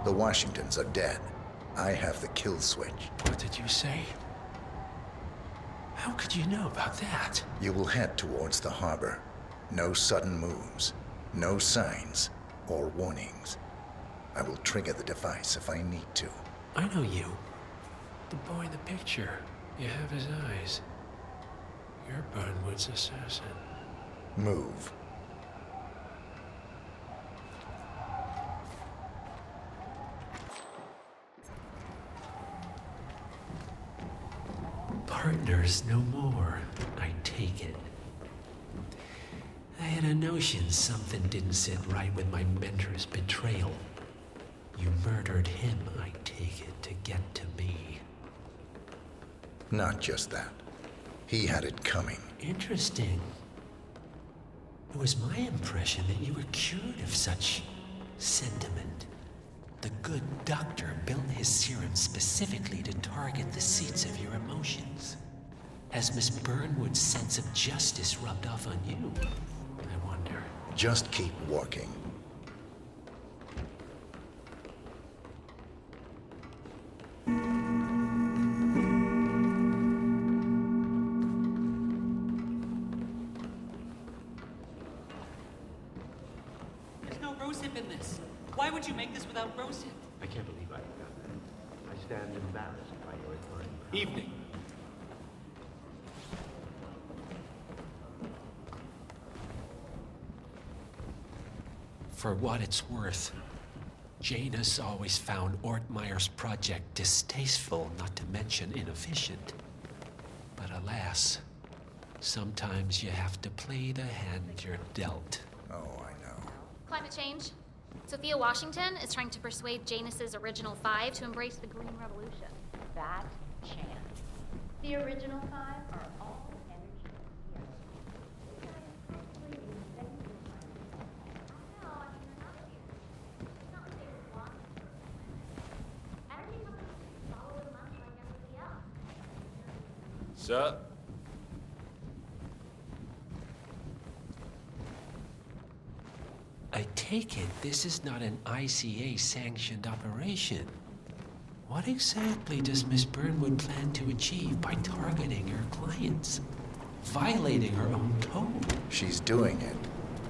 The Washingtons are dead. I have the kill switch. What did you say? How could you know about that? You will head towards the harbor. No sudden moves, no signs or warnings. I will trigger the device if I need to. I know you. The boy in the picture. You have his eyes. You're Burnwood's assassin. Move. Partners no more, I take it. I had a notion something didn't sit right with my mentor's betrayal. You murdered him, I take it, to get to me. Not just that. He had it coming. Interesting. It was my impression that you were cured of such sentiment. The good doctor built his serum specifically to target the seats of your emotions. Has Miss Burnwood's sense of justice rubbed off on you? I wonder. Just keep walking. There's no rosehip in this. Why would you make this without rosehip? I can't believe I forgot that. I stand embarrassed by your authority. Evening. For what it's worth, Janus always found Ortmeyer's project distasteful, not to mention inefficient. But alas, sometimes you have to play the hand you're dealt. Oh, I know. Climate change. Sophia Washington is trying to persuade Janus's original five to embrace the Green Revolution. That chance. The original five are all energy. Sup? I take it this is not an ICA-sanctioned operation. What exactly does Miss Burnwood plan to achieve by targeting her clients? Violating her own code? She's doing it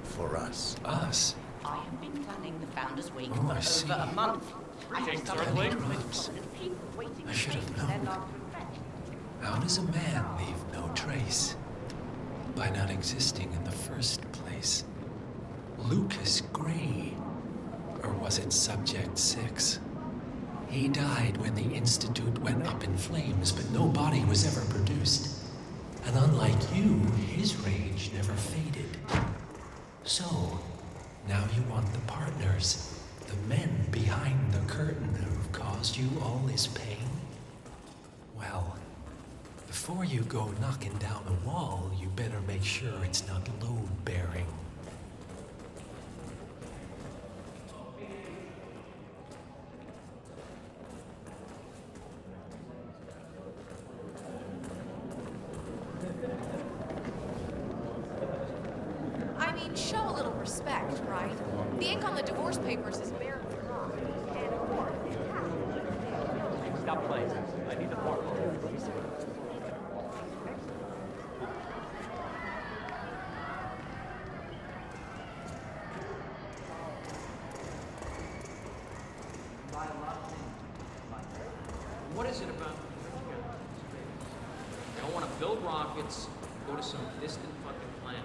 for us. Us? I have been planning the Founders Week Oh, I for see. over a month. I have Penny drops. I should have known. How does a man leave no trace? By not existing in the first place. Lucas Gray. Or was it Subject 6? He died when the Institute went up in flames, but no body was ever produced. And unlike you, his rage never faded. So, now you want the partners, the men behind the curtain who've caused you all this pain? Well, before you go knocking down a wall, you better make sure it's not load-bearing. I mean, show a little respect, right? The ink on the divorce papers is barely dry. And of course, Stop playing. I need the portfolio. What is it about? They don't want to build rockets, go to some distant fucking planet.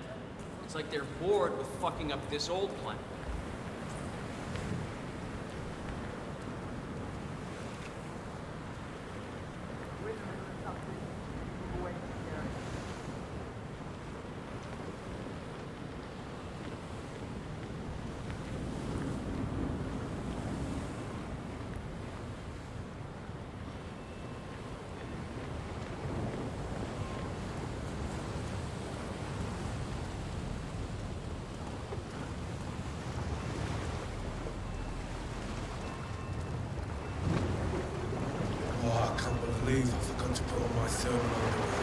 It's like they're bored with fucking up this old planet. Oh, I can't believe I forgot to put on my thermal underwear.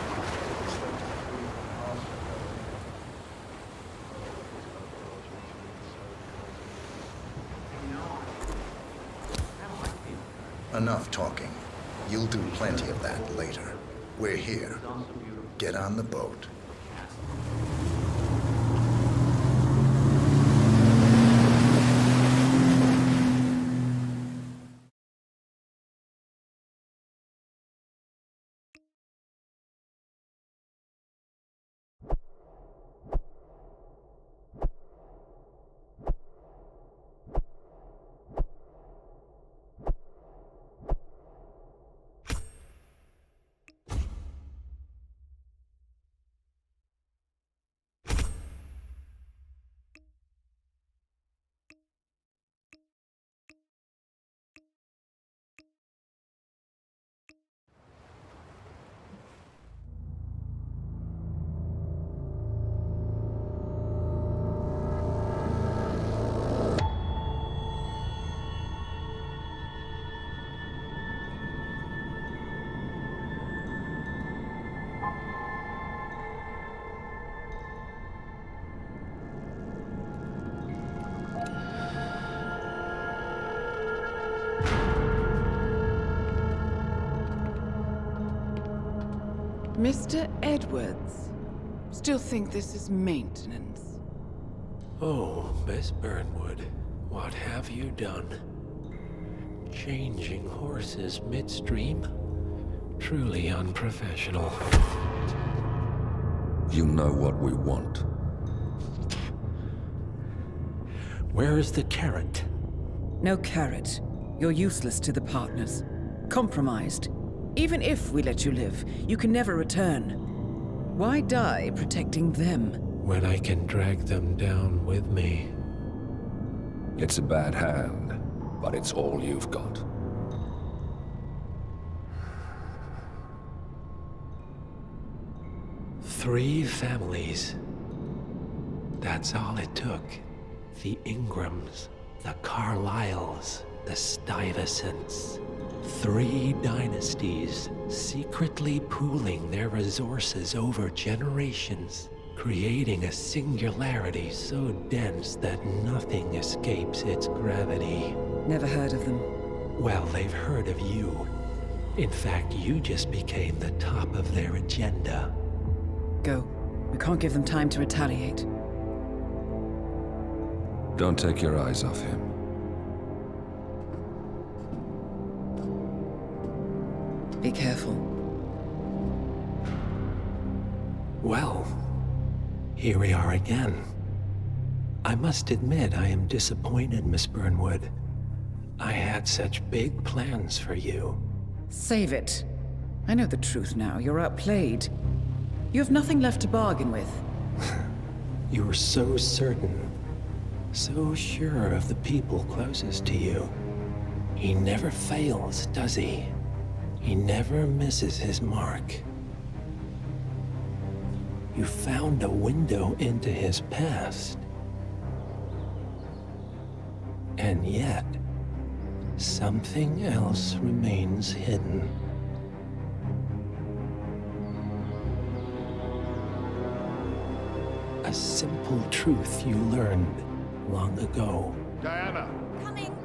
Enough talking. You'll do plenty of that later. We're here. Get on the boat. Mr. Edwards, still think this is maintenance? Oh, Miss Burnwood, what have you done? Changing horses midstream? Truly unprofessional. You know what we want. Where is the carrot? No carrot. You're useless to the partners. Compromised. Even if we let you live, you can never return. Why die protecting them? When I can drag them down with me. It's a bad hand, but it's all you've got. Three families. That's all it took. The Ingrams, the Carlyles, the Stuyvesants. 3 dynasties secretly pooling their resources over generations, creating a singularity so dense that nothing escapes its gravity. Never heard of them. Well, they've heard of you. In fact, you just became the top of their agenda. Go. We can't give them time to retaliate. Don't take your eyes off him. Be careful. Well, here we are again. I must admit I am disappointed, Miss Burnwood. I had such big plans for you. Save it. I know the truth now. You're outplayed. You have nothing left to bargain with. You were so certain, so sure of the people closest to you. He never fails, does he? He never misses his mark. You found a window into his past. And yet, something else remains hidden. A simple truth you learned long ago. Diana! Coming.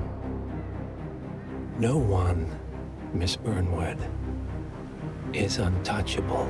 No one, Miss Burnwood, is untouchable.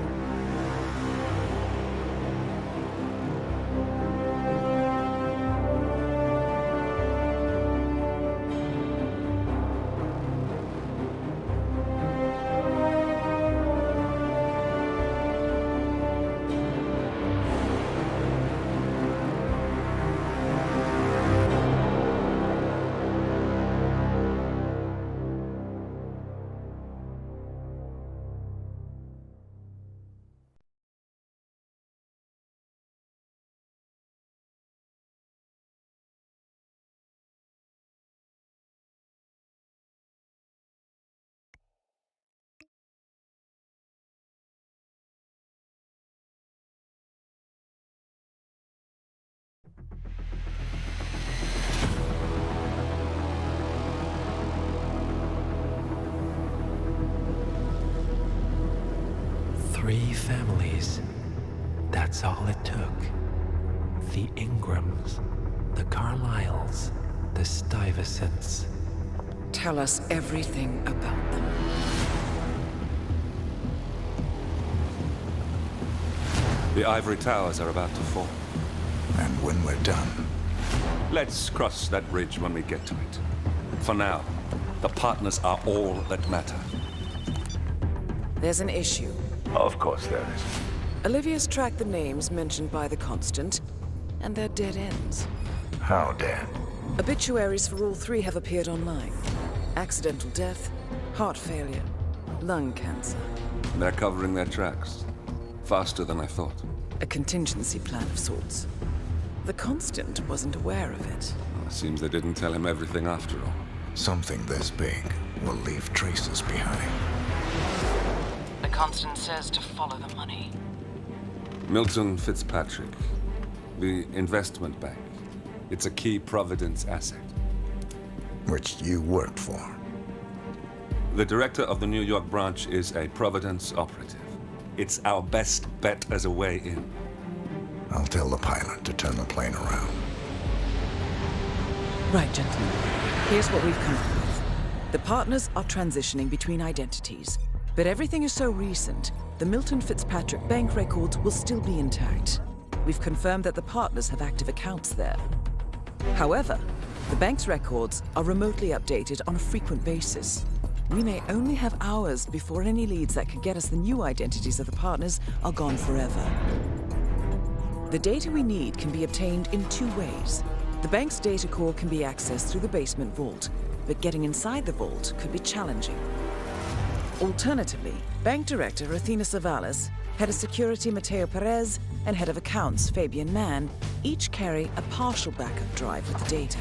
Three families. That's all it took. The Ingrams, the Carlyles, the Stuyvesants. Tell us everything about them. The ivory towers are about to fall. And when we're done... Let's cross that bridge when we get to it. For now, the partners are all that matter. There's an issue. Of course there is. Olivia's tracked the names mentioned by the Constant, and they're dead ends. How dead? Obituaries for all 3 have appeared online. Accidental death, heart failure, lung cancer. They're covering their tracks. Faster than I thought. A contingency plan of sorts. The Constant wasn't aware of it. Well, seems they didn't tell him everything after all. Something this big will leave traces behind. The Constant says to follow the money. Milton Fitzpatrick, the investment bank. It's a key Providence asset. Which you worked for. The director of the New York branch is a Providence operative. It's our best bet as a way in. I'll tell the pilot to turn the plane around. Right, gentlemen. Here's what we've come up with. The partners are transitioning between identities. But everything is so recent, the Milton Fitzpatrick bank records will still be intact. We've confirmed that the partners have active accounts there. However, the bank's records are remotely updated on a frequent basis. We may only have hours before any leads that could get us the new identities of the partners are gone forever. The data we need can be obtained in 2 ways. The bank's data core can be accessed through the basement vault, but getting inside the vault could be challenging. Alternatively, Bank Director Athena Savalas, Head of Security Mateo Perez, and Head of Accounts Fabian Mann each carry a partial backup drive with the data.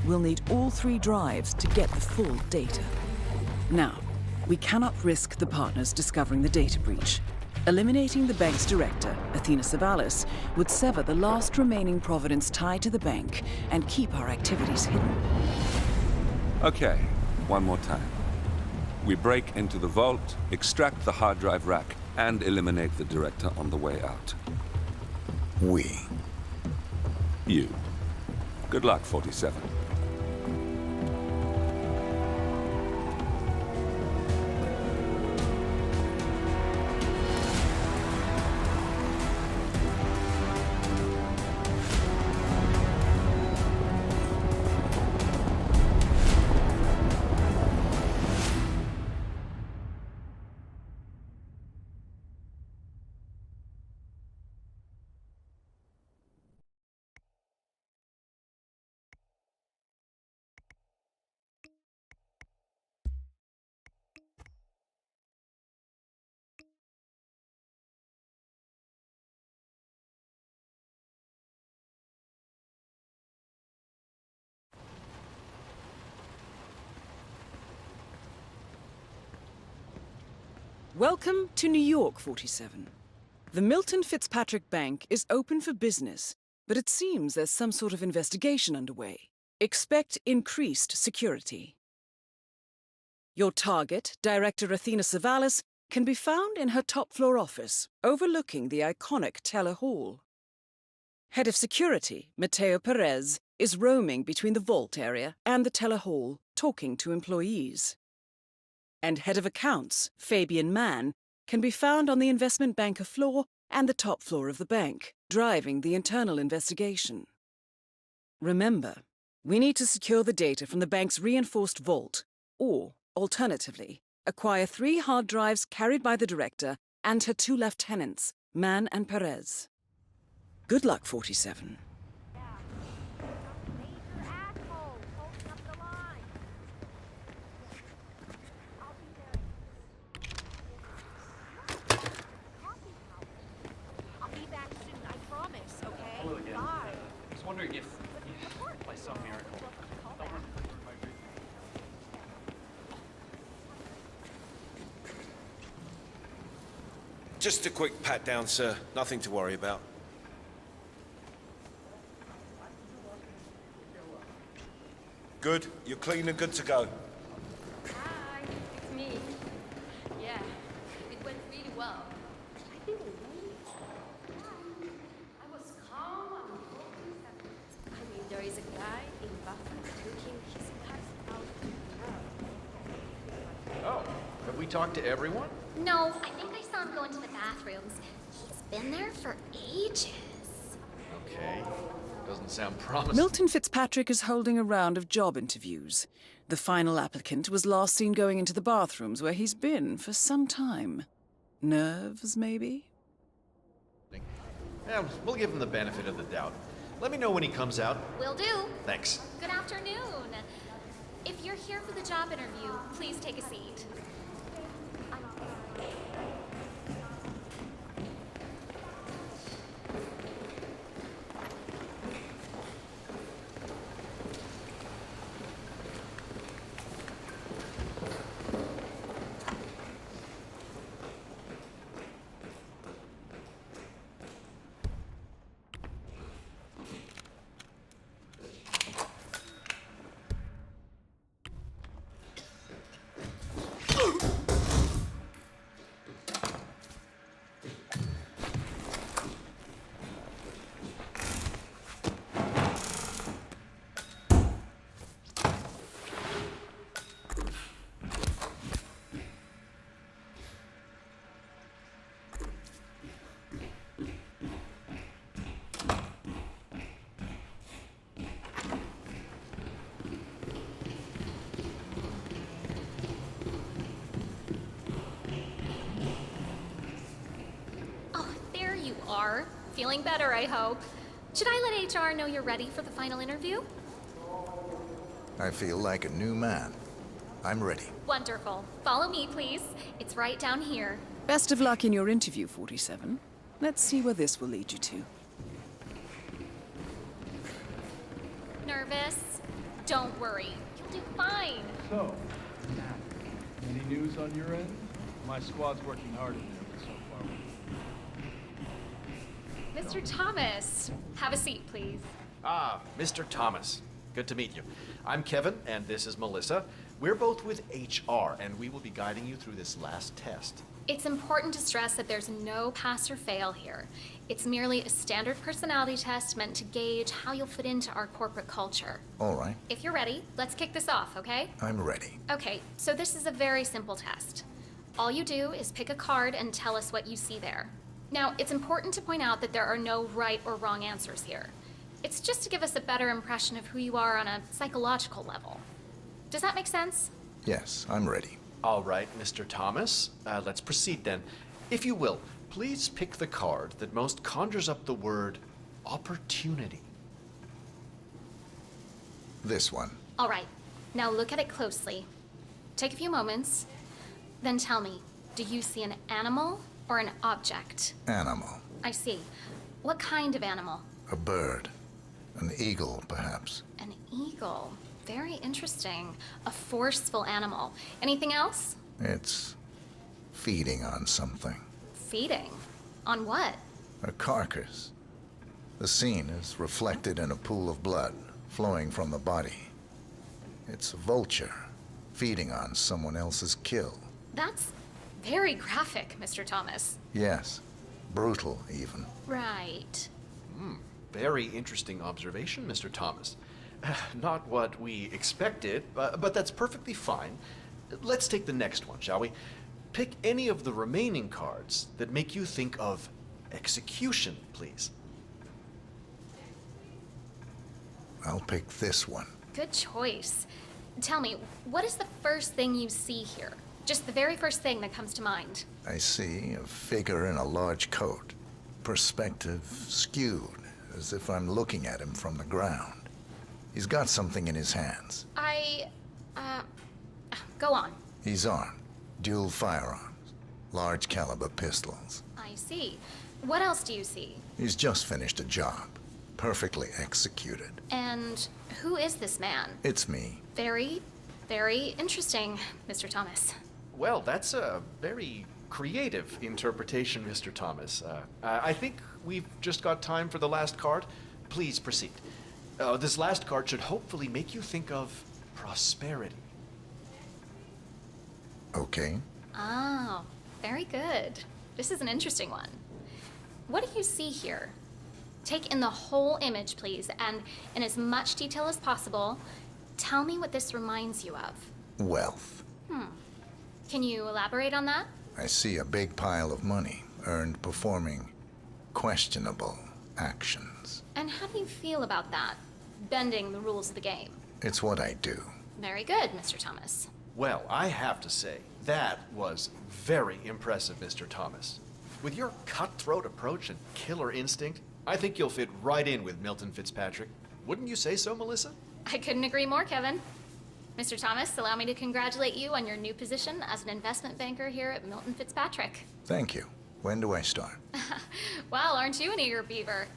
we'll need all 3 drives to get the full data. Now, we cannot risk the partners discovering the data breach. Eliminating the bank's director, Athena Savalas, would sever the last remaining Providence tie to the bank and keep our activities hidden. Okay, one more time. We break into the vault, extract the hard drive rack, and eliminate the director on the way out. We. You. Good luck, 47. Welcome to New York, 47. The Milton Fitzpatrick Bank is open for business, but it seems there's some sort of investigation underway. Expect increased security. Your target, Director Athena Savalas, can be found in her top-floor office, overlooking the iconic Teller Hall. Head of Security, Mateo Perez, is roaming between the vault area and the Teller Hall, talking to employees. And Head of Accounts, Fabian Mann, can be found on the investment banker floor and the top floor of the bank, driving the internal investigation. Remember, we need to secure the data from the bank's reinforced vault, or, alternatively, acquire 3 hard drives carried by the director and her 2 lieutenants, Mann and Perez. Good luck, 47. Wondering if, by some miracle, Just a quick pat down, sir. Nothing to worry about. Good. You're clean and good to go. Hi, it's me. Yeah, it went really well. I didn't I was calm and focused. I mean, there is a guy in bathroom looking his eyes out. Oh, have we talked to everyone? No, I think I saw him go into the bathrooms. He's been there for ages. Okay. Doesn't sound promising. Milton Fitzpatrick is holding a round of job interviews. The final applicant was last seen going into the bathrooms where he's been for some time. Nerves, maybe? Yeah, we'll give him the benefit of the doubt. Let me know when he comes out. Will do. Thanks. Good afternoon. If you're here for the job interview, please take a seat. Feeling better, I hope. Should I let HR know you're ready for the final interview? I feel like a new man. I'm ready. Wonderful. Follow me, please. It's right down here. Best of luck in your interview, 47. Let's see where this will lead you to. Nervous? Don't worry. You'll do fine. So, any news on your end? My squad's working hard in there, but so far. Mr. Thomas, have a seat, please. Ah, Mr. Thomas. Good to meet you. I'm Kevin, and this is Melissa. We're both with HR, and we will be guiding you through this last test. It's important to stress that there's no pass or fail here. It's merely a standard personality test meant to gauge how you'll fit into our corporate culture. All right, If you're ready, let's kick this off, okay? I'm ready. Okay, so this is a very simple test. All you do is pick a card and tell us what you see there. Now, it's important to point out that there are no right or wrong answers here. It's just to give us a better impression of who you are on a psychological level. Does that make sense? Yes, I'm ready. All right, Mr. Thomas. Let's proceed then. If you will, please pick the card that most conjures up the word opportunity. This one. All right, now look at it closely. Take a few moments, then tell me, do you see an animal or an object? Animal. I see. What kind of animal? A bird. An eagle, perhaps. An eagle. Very interesting. A forceful animal. Anything else? It's feeding on something. Feeding? On what? A carcass. The scene is reflected in a pool of blood flowing from the body. It's a vulture feeding on someone else's kill. That's very graphic, Mr. Thomas. Yes, brutal even. Right. Very interesting observation, Mr. Thomas. Not what we expected, but that's perfectly fine. Let's take the next one, shall we? Pick any of the remaining cards that make you think of execution, please. I'll pick this one. Good choice. Tell me, what is the first thing you see here? Just the very first thing that comes to mind. I see a figure in a large coat. Perspective skewed, as if I'm looking at him from the ground. He's got something in his hands. Go on. He's armed. Dual firearms. Large caliber pistols. I see. What else do you see? He's just finished a job. Perfectly executed. And who is this man? It's me. Very, very interesting, Mr. Thomas. Well, that's a very creative interpretation, Mr. Thomas. I think we've just got time for the last card. Please proceed. This last card should hopefully make you think of prosperity. Okay. Oh, very good. This is an interesting one. What do you see here? Take in the whole image, please, and in as much detail as possible, tell me what this reminds you of. Wealth. Can you elaborate on that? I see a big pile of money earned performing questionable actions. And how do you feel about that? Bending the rules of the game. It's what I do. Very good, Mr. Thomas. Well, I have to say, that was very impressive, Mr. Thomas. With your cutthroat approach and killer instinct, I think you'll fit right in with Milton Fitzpatrick. Wouldn't you say so, Melissa? I couldn't agree more, Kevin. Mr. Thomas, allow me to congratulate you on your new position as an investment banker here at Milton Fitzpatrick. Thank you. When do I start? Well, aren't you an eager beaver?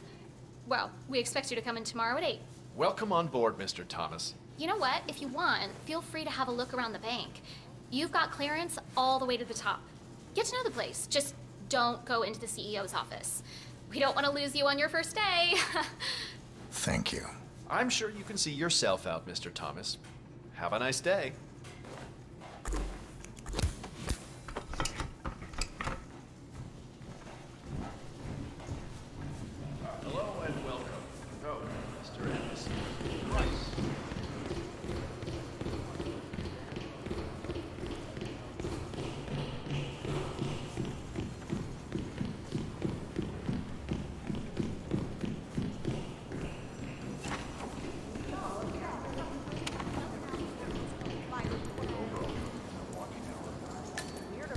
Well, we expect you to come in tomorrow at 8. Welcome on board, Mr. Thomas. You know what? If you want, feel free to have a look around the bank. You've got clearance all the way to the top. Get to know the place. Just don't go into the CEO's office. We don't want to lose you on your first day. Thank you. I'm sure you can see yourself out, Mr. Thomas. Have a nice day. Hello and welcome. Oh, Mr. Anderson. Rice.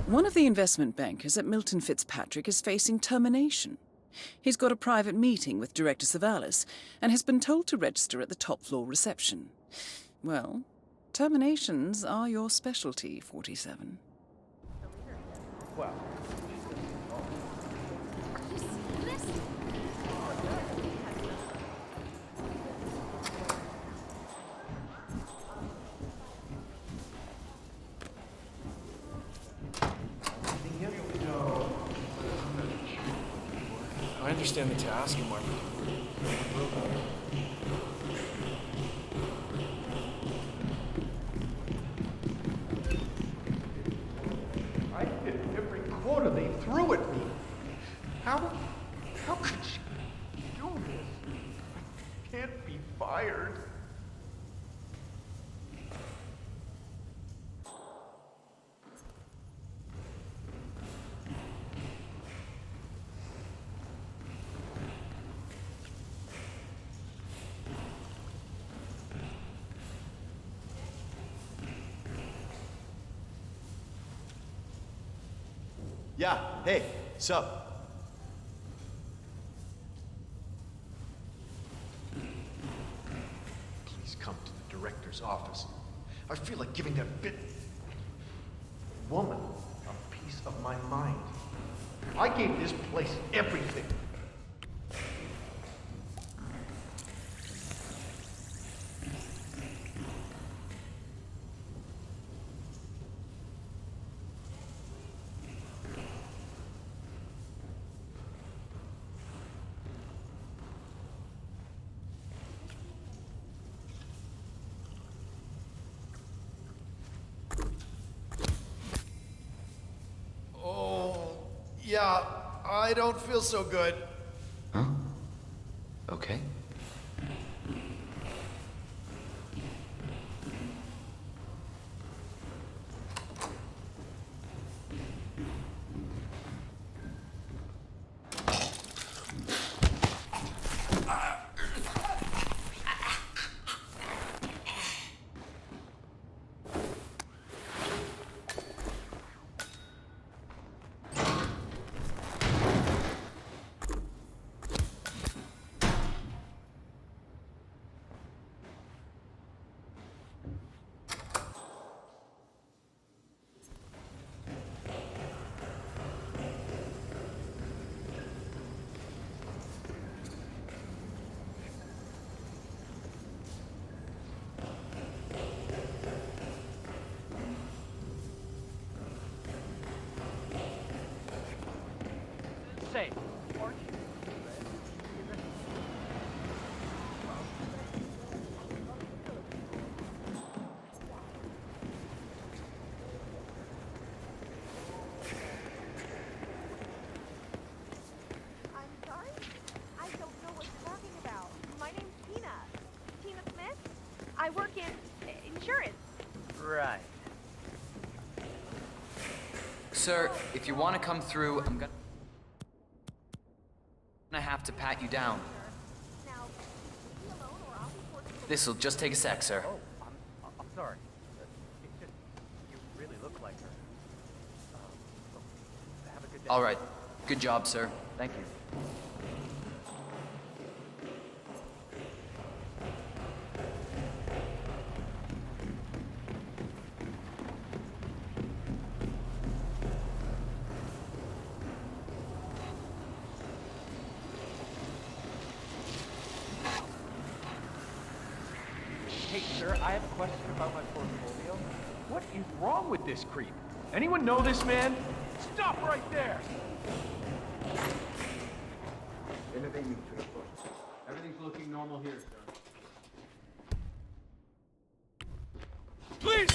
One of the investment bankers at Milton Fitzpatrick is facing termination. He's got a private meeting with Director Savalas and has been told to register at the top floor reception. Well, terminations are your specialty, 47. Well, understand the task and why I hit every quarter they threw at me. How could she do this? I can't be fired. Yeah, hey, sup? Please come to the director's office. I feel like giving that woman a piece of my mind. I gave this place everything. Yeah, I don't feel so good. Huh? Okay. Say, I'm sorry? I don't know what you're talking about. My name's Tina. Tina Smith. I work in insurance. right. Sir, if you want to come through, I'm gonna have to pat you down. This'll just take a sec, sir. Oh, I'm sorry. It's just, you really look like her. Have a good day. All right. Good job, sir. Thank you. Hey, sir, I have a question about my portfolio. What is wrong with this creep? Anyone know this man? Stop right there! Everything's looking normal here, sir. Please!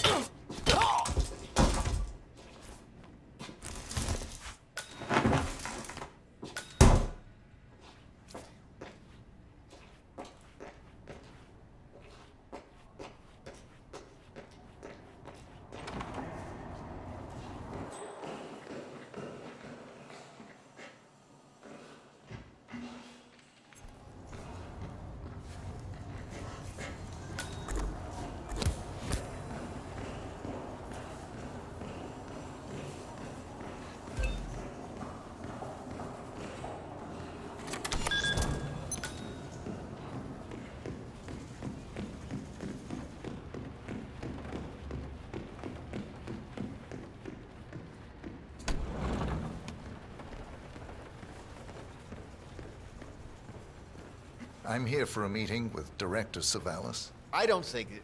I'm here for a meeting with Director Savalas. I don't think it...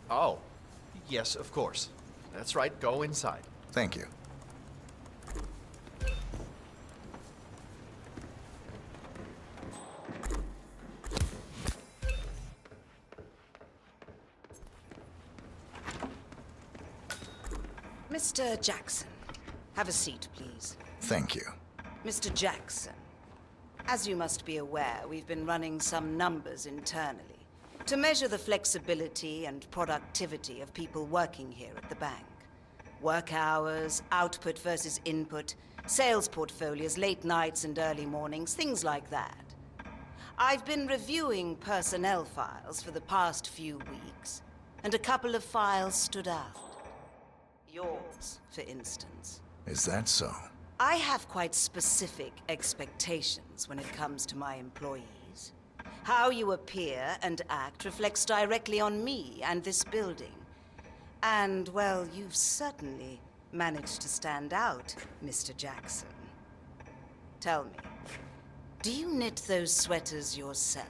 Oh, yes, of course. That's right, go inside. Thank you. Mr. Jackson, have a seat, please. Thank you. Mr. Jackson, as you must be aware, we've been running some numbers internally to measure the flexibility and productivity of people working here at the bank. Work hours, output versus input, sales portfolios, late nights and early mornings, things like that. I've been reviewing personnel files for the past few weeks, and a couple of files stood out. Yours, for instance. Is that so? I have quite specific expectations when it comes to my employees. How you appear and act reflects directly on me and this building. And, well, you've certainly managed to stand out, Mr. Jackson. Tell me, do you knit those sweaters yourself?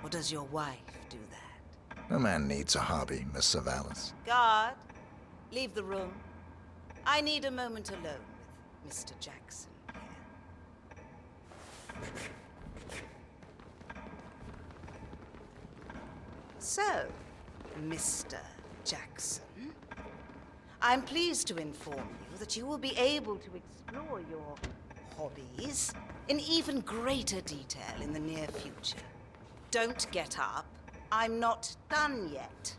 Or does your wife do that? A man needs a hobby, Miss Savalas. Guard, leave the room. I need a moment alone with Mr. Jackson here. So, Mr. Jackson, I'm pleased to inform you that you will be able to explore your hobbies in even greater detail in the near future. Don't get up. I'm not done yet.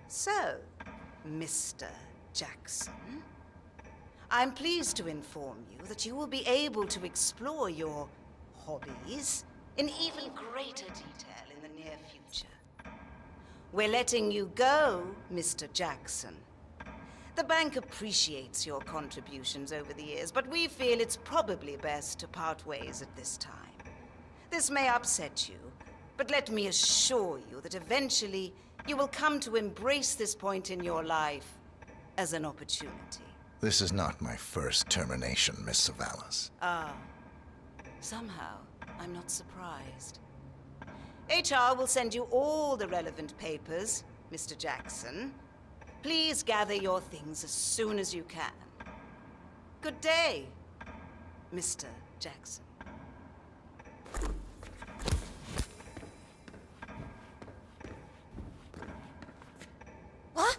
So, Mr. Jackson, I'm pleased to inform you that you will be able to explore your hobbies in even greater detail in the near future. We're letting you go, Mr. Jackson. The bank appreciates your contributions over the years, but we feel it's probably best to part ways at this time. This may upset you, but let me assure you that eventually you will come to embrace this point in your life as an opportunity. This is not my first termination, Miss Savalas. Ah, somehow I'm not surprised. HR will send you all the relevant papers, Mr. Jackson. Please gather your things as soon as you can. Good day, Mr. Jackson. What?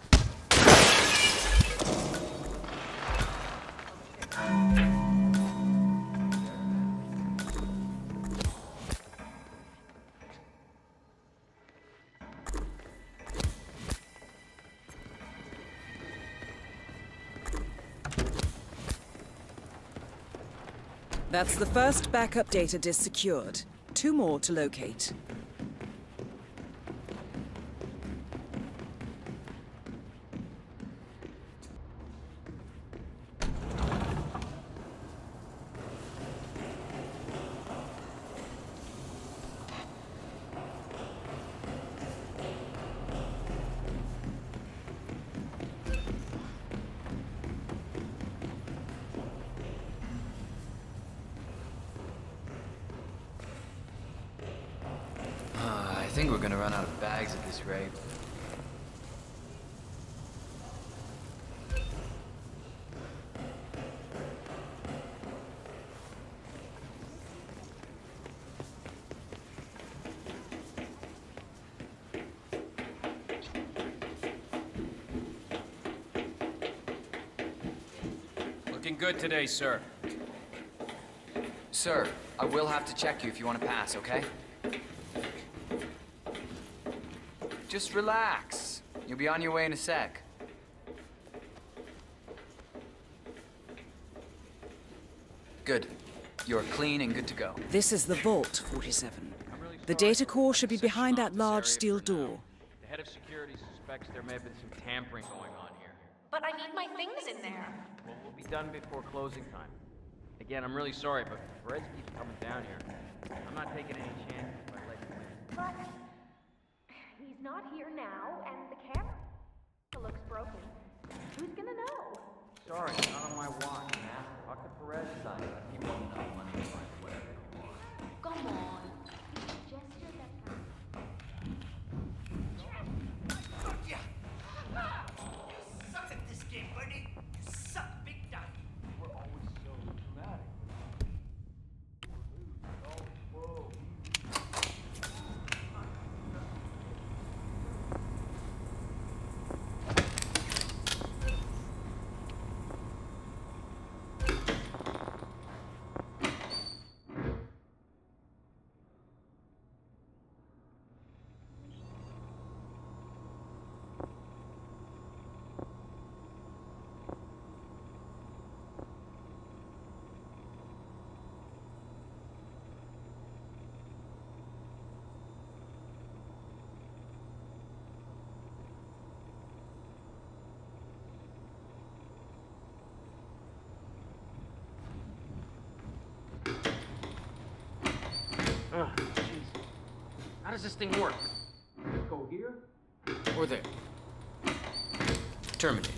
That's the first backup data disk secured. 2 more to locate. I think we're gonna run out of bags at this rate. Looking good today, sir. Sir, I will have to check you if you want to pass, okay? Just relax. You'll be on your way in a sec. Good. You're clean and good to go. This is the vault, 47. The data core should be behind that large steel door. The head of security suspects there may have been some tampering going on here. But I need my things in there. Well, we'll be done before closing time. Again, I'm really sorry, but Perez keeps coming down here. I'm not taking any chances if I let you in. But he's not here now, and the camera looks broken. Who's gonna know? Sorry, not on my watch, man. Talk to Perez about it. He won't have money to find whatever you want. Come on. Gesture that You suck at this game, buddy. You suck big time. We're always so dramatic. We're losing. does this thing work? Go here? Or there? Terminated.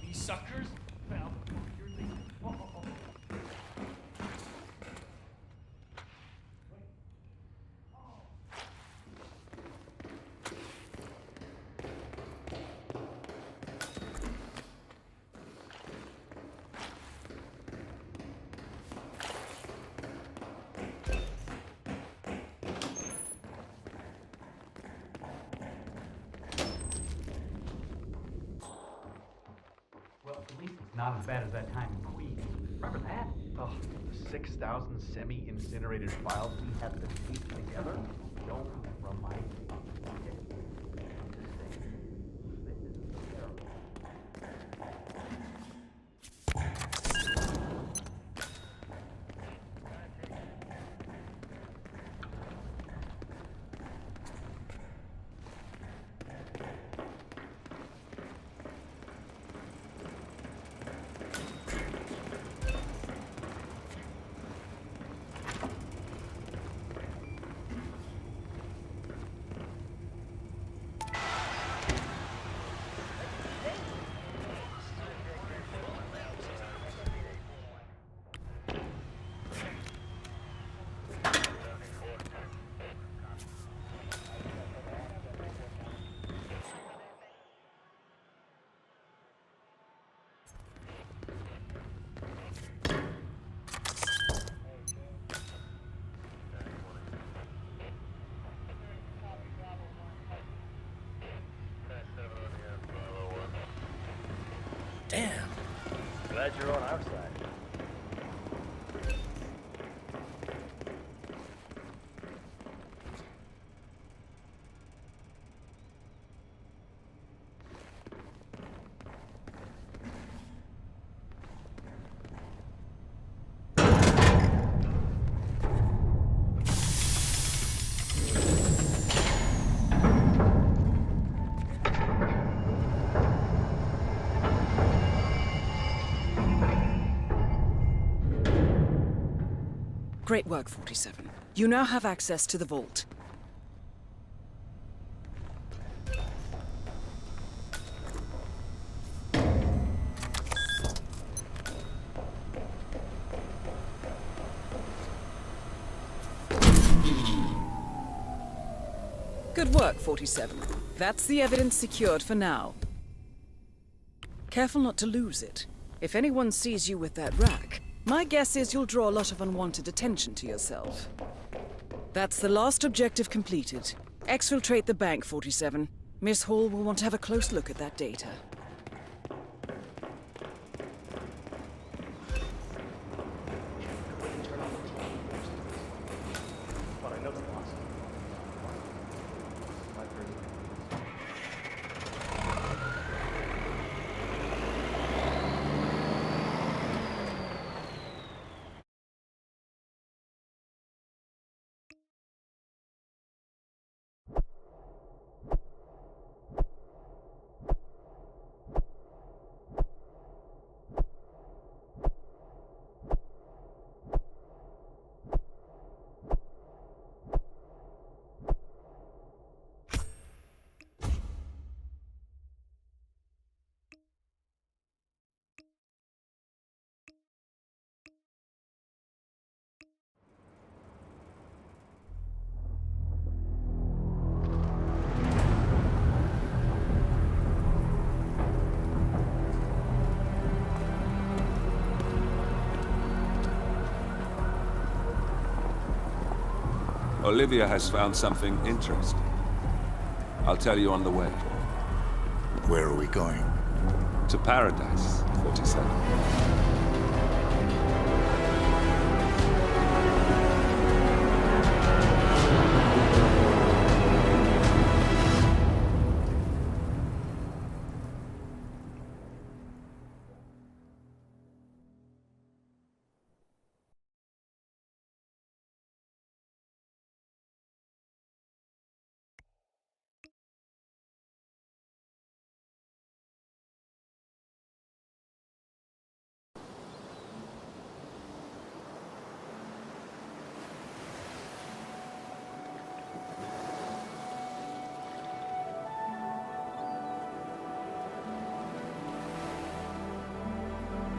These suckers fell before your leap. Well, at least it's not as bad as that time in Queens. Remember that? Oh, the 6,000 semi-incinerated files we had to tape together? Don't remind me. Okay. I'm just saying, this is terrible. Damn. Glad you're on our side. Great work, 47. You now have access to the vault. Good work, 47. That's the evidence secured for now. Careful not to lose it. If anyone sees you with that rack, my guess is you'll draw a lot of unwanted attention to yourself. That's the last objective completed. Exfiltrate the bank, 47. Miss Hall will want to have a close look at that data. Olivia has found something interesting. I'll tell you on the way. Where are we going? To paradise, 47.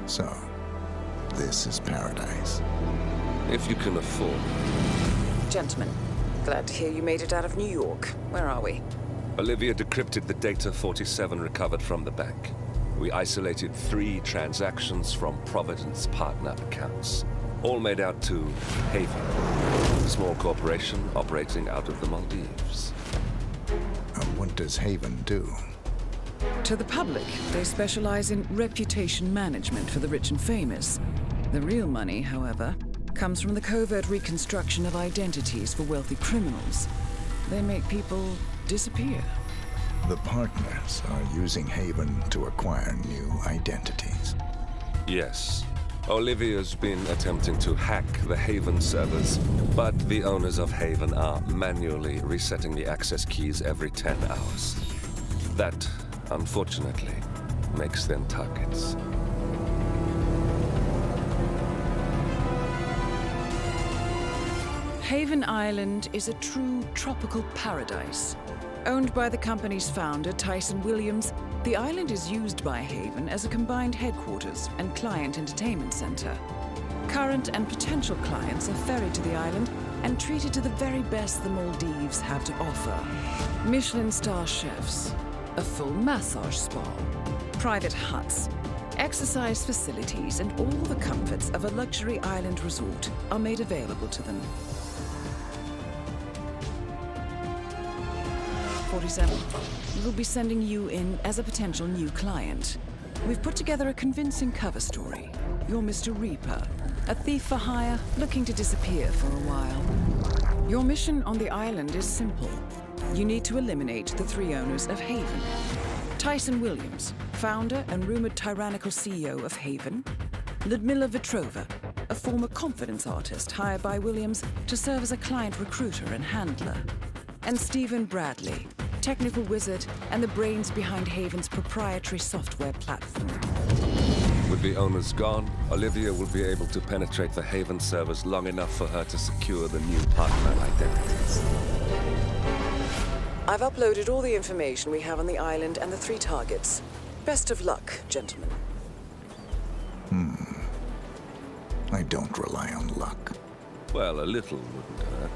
So, this is paradise. If you can afford. Gentlemen, glad to hear you made it out of New York. Where are we? Olivia decrypted the data 47 recovered from the bank. We isolated 3 transactions from Providence partner accounts, all made out to Haven, a small corporation operating out of the Maldives. And what does Haven do? To the public, they specialize in reputation management for the rich and famous. The real money, however, comes from the covert reconstruction of identities for wealthy criminals. They make people disappear. The partners are using Haven to acquire new identities. Yes. Olivia's been attempting to hack the Haven servers, but the owners of Haven are manually resetting the access keys every 10 hours. That, unfortunately, makes them targets. Haven Island is a true tropical paradise. Owned by the company's founder, Tyson Williams, the island is used by Haven as a combined headquarters and client entertainment center. Current and potential clients are ferried to the island and treated to the very best the Maldives have to offer. Michelin star chefs, a full massage spa, private huts, exercise facilities, and all the comforts of a luxury island resort are made available to them. 47. We'll be sending you in as a potential new client. We've put together a convincing cover story. You're Mr. Reaper, a thief for hire looking to disappear for a while. Your mission on the island is simple. You need to eliminate the 3 owners of Haven. Tyson Williams, founder and rumored tyrannical CEO of Haven. Ludmila Vetrova, a former confidence artist hired by Williams to serve as a client recruiter and handler. And Stephen Bradley, technical wizard and the brains behind Haven's proprietary software platform. With the owners gone, Olivia will be able to penetrate the Haven servers long enough for her to secure the new partner identities. I've uploaded all the information we have on the island and the 3 targets. Best of luck, gentlemen. I don't rely on luck. Well, a little wouldn't hurt.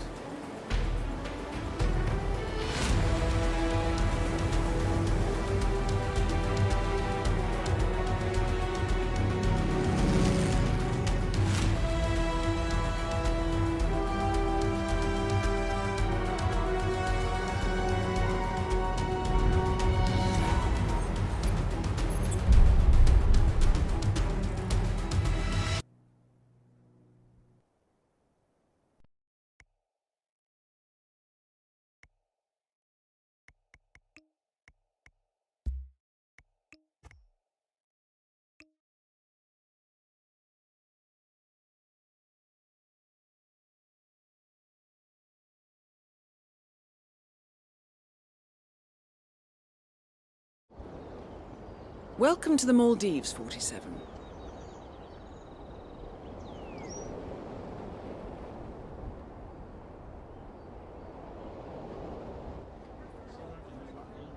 Welcome to the Maldives, 47.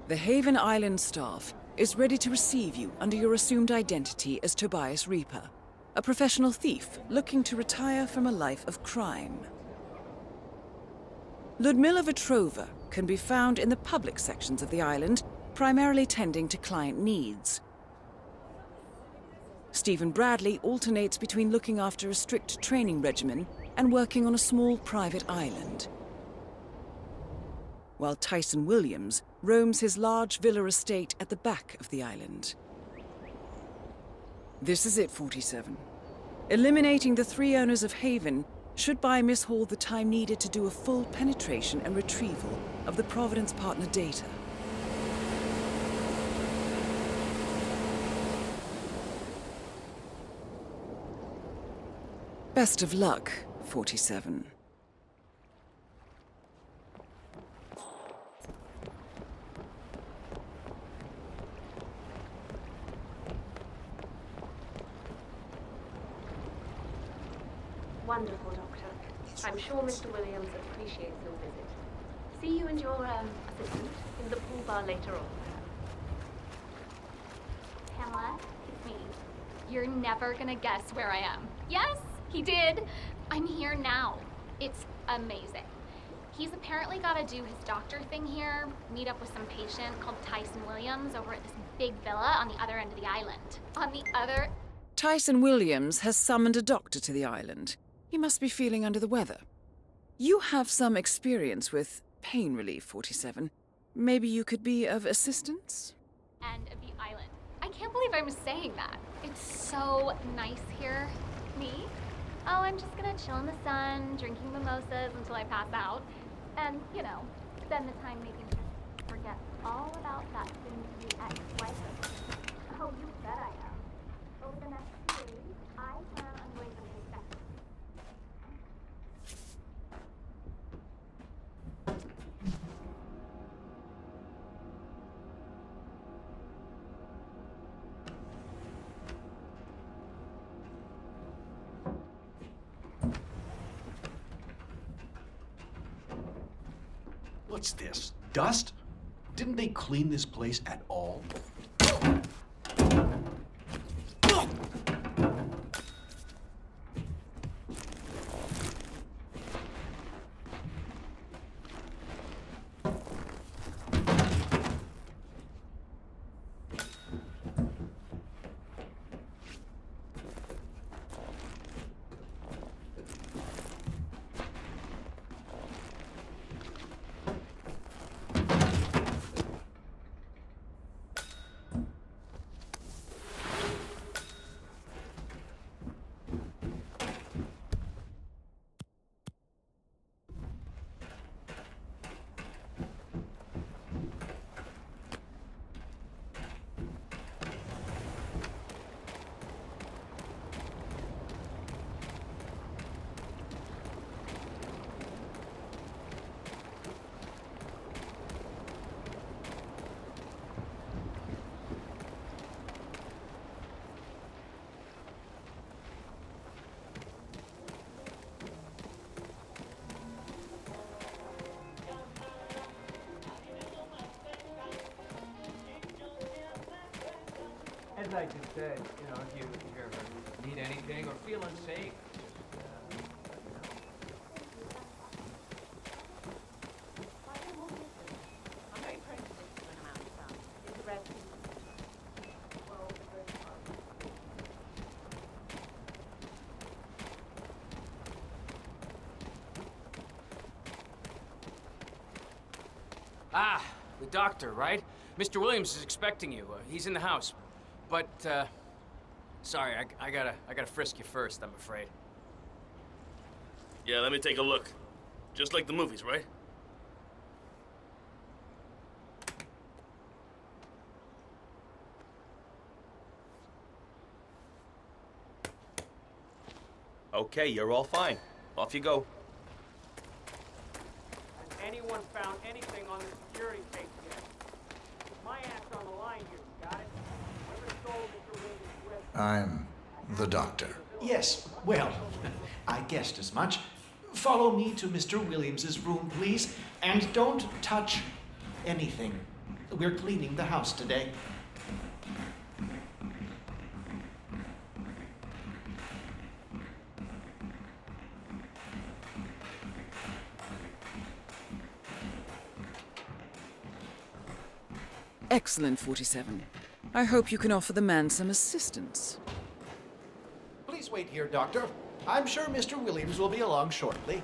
The Haven Island staff is ready to receive you under your assumed identity as Tobias Reaper, a professional thief looking to retire from a life of crime. Ludmila Vetrova can be found in the public sections of the island, primarily tending to client needs. Stephen Bradley alternates between looking after a strict training regimen and working on a small private island, while Tyson Williams roams his large villa estate at the back of the island. This is it, 47. Eliminating the 3 owners of Haven should buy Miss Hall the time needed to do a full penetration and retrieval of the Providence partner data. Best of luck, 47. Wonderful, Doctor. I'm sure Mr. Williams appreciates your visit. See you and your, assistant in the pool bar later on. Pamela, it's me. You're never gonna guess where I am. Yes, he did. I'm here now. It's amazing. He's apparently got to do his doctor thing here, meet up with some patient called Tyson Williams over at this big villa on the other end of the island. On the other... Tyson Williams has summoned a doctor to the island. He must be feeling under the weather. You have some experience with pain relief, 47. Maybe you could be of assistance? End of the island. I can't believe I'm saying that. It's so nice here. Me? Oh, I'm just gonna chill in the sun, drinking mimosas until I pass out. And, you know, spend the time making sure to forget all about that soon-to-be ex-wife. Oh, you bet I am. Over the next few days, I plan on going to take that. What's this? Dust? Didn't they clean this place at all? As I just said, you know, if you ever need anything or feel unsafe, Ah, the doctor, right? Mr. Williams is expecting you. He's in the house. But, sorry, I gotta frisk you first, I'm afraid. Yeah, let me take a look. Just like the movies, right? Okay, you're all fine. Off you go. Has anyone found anything on the security tape yet? Put my ass on the line here, got it? Whoever stole Mr. Williams' web... I'm the doctor. Yes, well, I guessed as much. Follow me to Mr. Williams's room, please, and don't touch anything. We're cleaning the house today. Excellent, 47. I hope you can offer the man some assistance. Please wait here, Doctor. I'm sure Mr. Williams will be along shortly.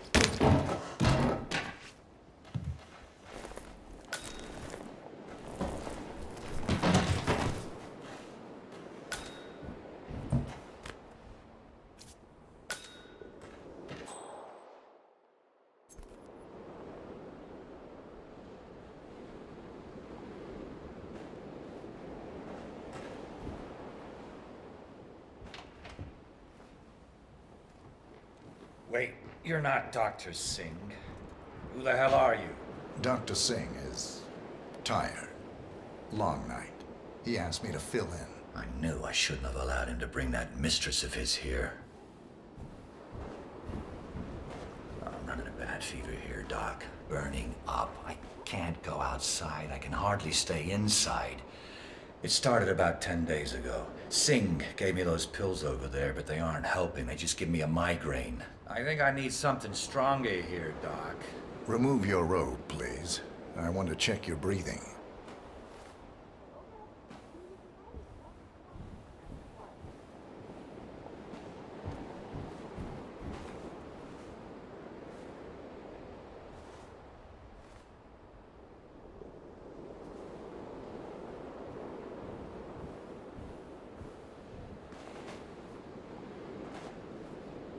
Wait, you're not Dr. Singh. Who the hell are you? Dr. Singh is tired. Long night. He asked me to fill in. I knew I shouldn't have allowed him to bring that mistress of his here. I'm running a bad fever here, Doc. Burning up. I can't go outside. I can hardly stay inside. It started about 10 days ago. Singh gave me those pills over there, but they aren't helping. They just give me a migraine. I think I need something stronger here, Doc. Remove your robe, please. I want to check your breathing.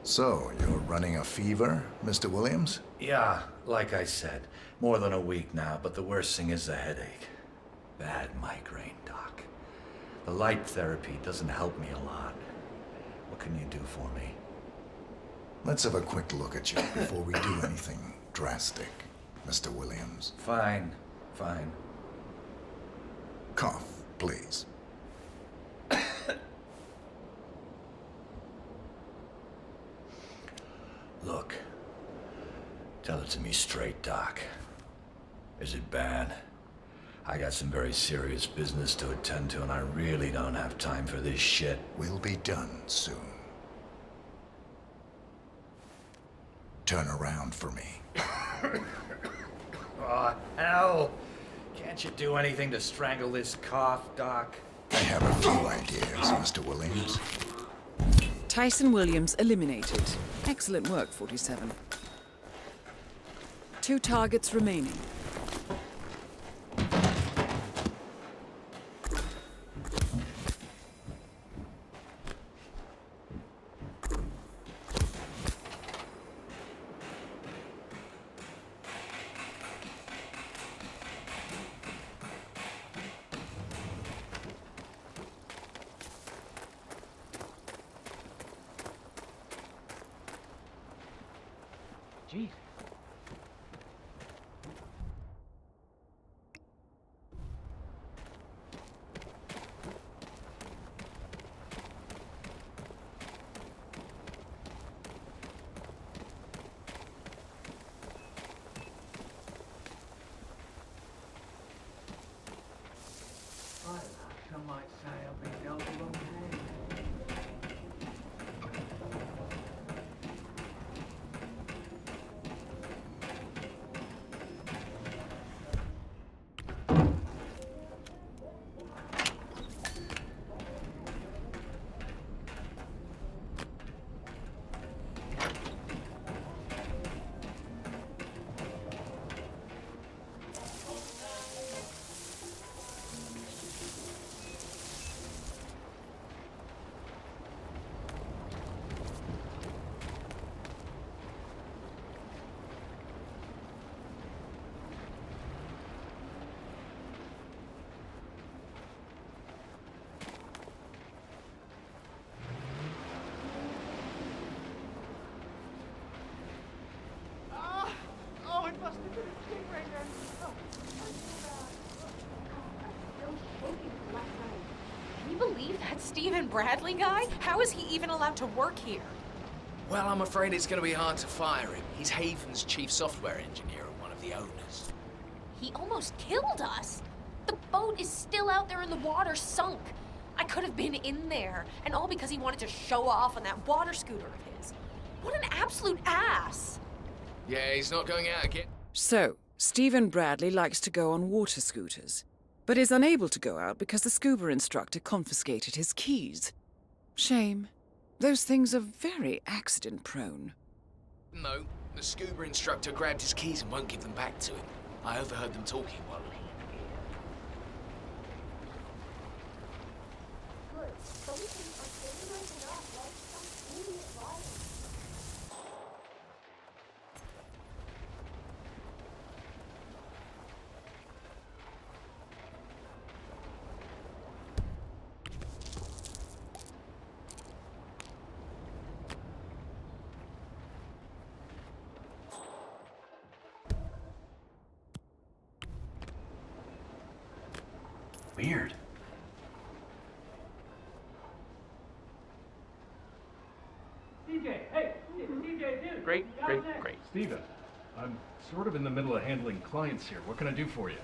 So, you're running a fever, Mr. Williams? Yeah, like I said, more than a week now, but the worst thing is the headache. Bad migraine, Doc. The light therapy doesn't help me a lot. What can you do for me? Let's have a quick look at you before we do anything drastic, Mr. Williams. Fine, fine. Cough, please. Look, tell it to me straight, Doc. Is it bad? I got some very serious business to attend to, and I really don't have time for this shit. We'll be done soon. Turn around for me. Oh, hell! Can't you do anything to strangle this cough, Doc? I have a few ideas, Mr. Williams. Tyson Williams eliminated. Excellent work, 47. 2 targets remaining. Jeez. Some might say I've been dealt a long hand. Oh, it must have been a chick right there. Oh, Can you believe that Stephen Bradley guy? How is he even allowed to work here? Well, I'm afraid it's going to be hard to fire him. He's Haven's chief software engineer and one of the owners. He almost killed us. The boat is still out there in the water, sunk. I could have been in there, and all because he wanted to show off on that water scooter of his. What an absolute ass! Yeah, he's not going out again. So, Stephen Bradley likes to go on water scooters, but is unable to go out because the scuba instructor confiscated his keys. Shame. Those things are very accident-prone. No, the scuba instructor grabbed his keys and won't give them back to him. I overheard them talking while Weird. CJ, hey, CJ, dude. Great. Steven, I'm sort of in the middle of handling clients here. What can I do for you?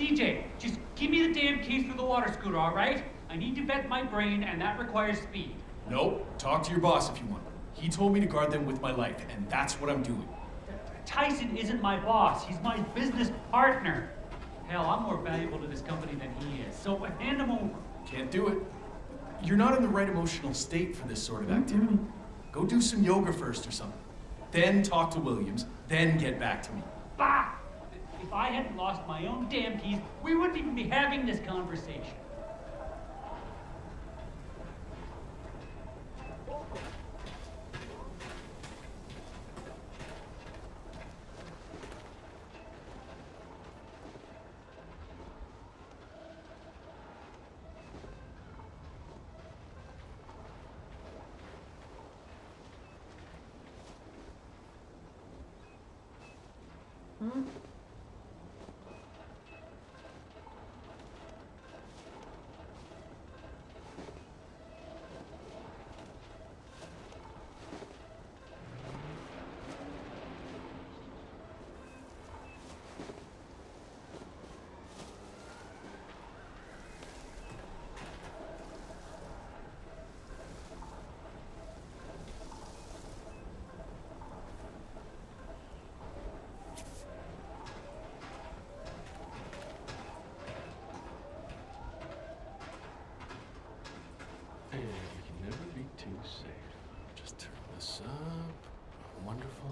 CJ, just give me the damn keys for the water scooter, all right? I need to vent my brain, and that requires speed. Nope. Talk to your boss if you want. He told me to guard them with my life, and that's what I'm doing. Tyson isn't my boss. He's my business partner. Hell, I'm more valuable to this company than he is. So hand him over. Can't do it. You're not in the right emotional state for this sort of activity. Go do some yoga first or something. Then talk to Williams, then get back to me. Bah! If I hadn't lost my own damn keys, we wouldn't even be having this conversation. And we can never be too safe. Just turn this up. Wonderful.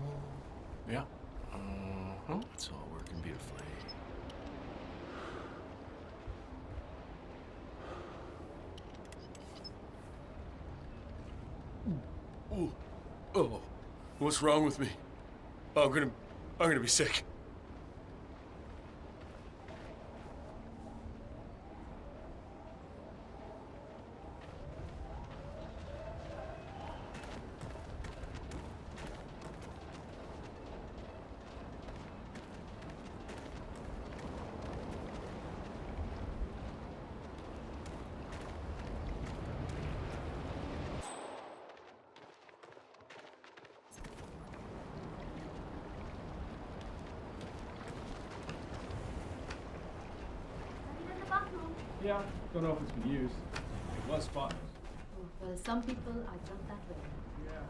Yeah. It's all working beautifully. Ooh. Oh. What's wrong with me? I'm gonna be sick. Yeah, don't know if it's been used. It was spotless. Well, some people are just that way. Yeah.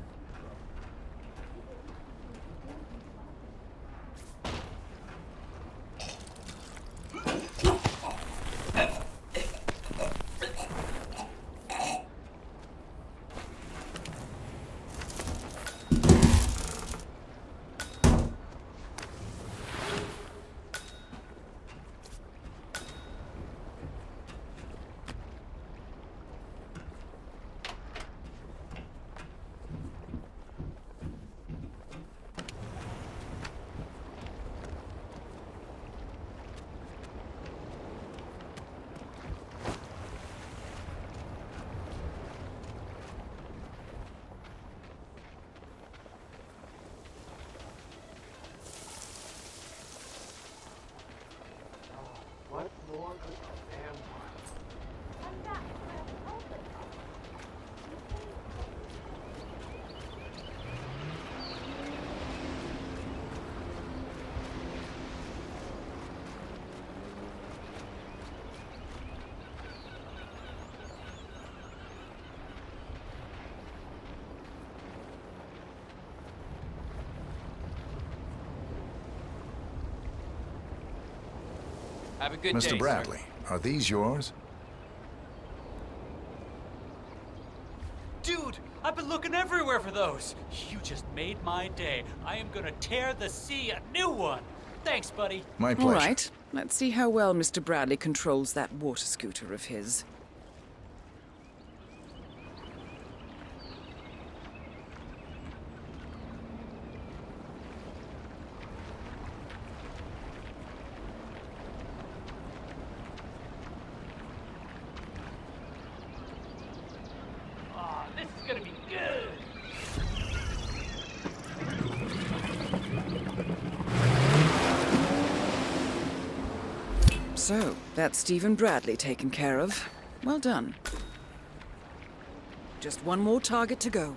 What more could a man want? Have a good day, Mr. Bradley, are these yours? Dude, I've been looking everywhere for those. You just made my day. I am gonna tear the sea a new one. Thanks, buddy. My pleasure. All right, let's see how well Mr. Bradley controls that water scooter of his. Ah, this is gonna be good. So, that's Stephen Bradley taken care of. Well done. Just one more target to go.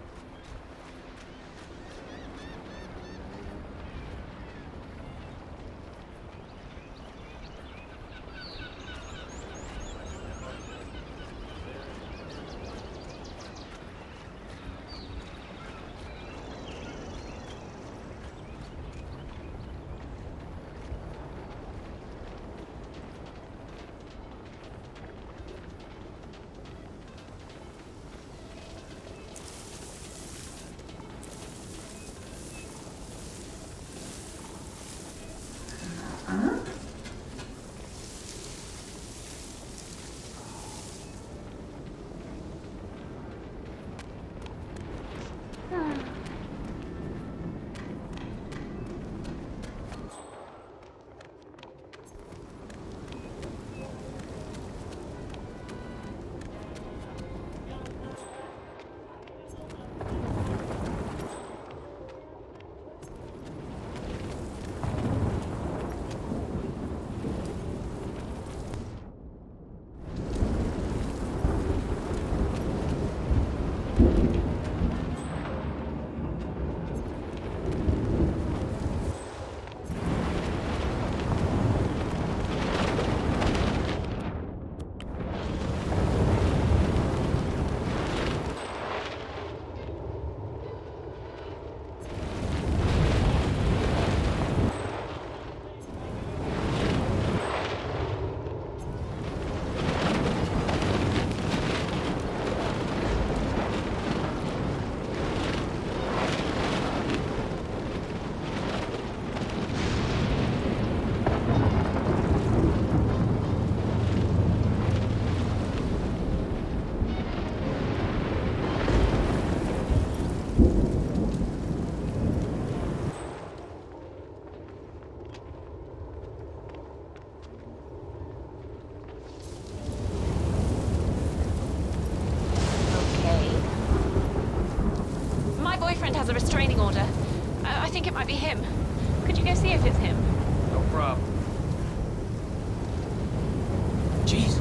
it might be him. Could you go see if it's him? No problem. Jeez.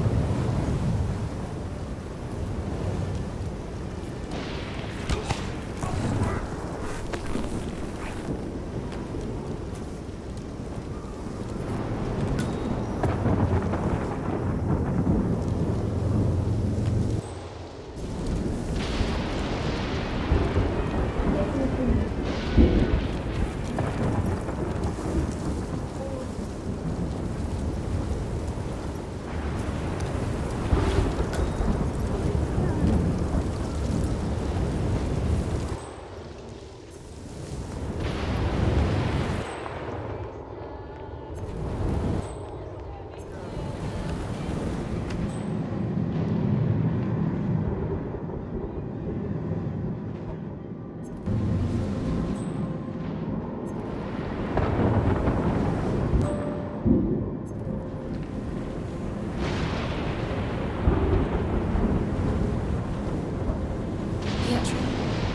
Pietro,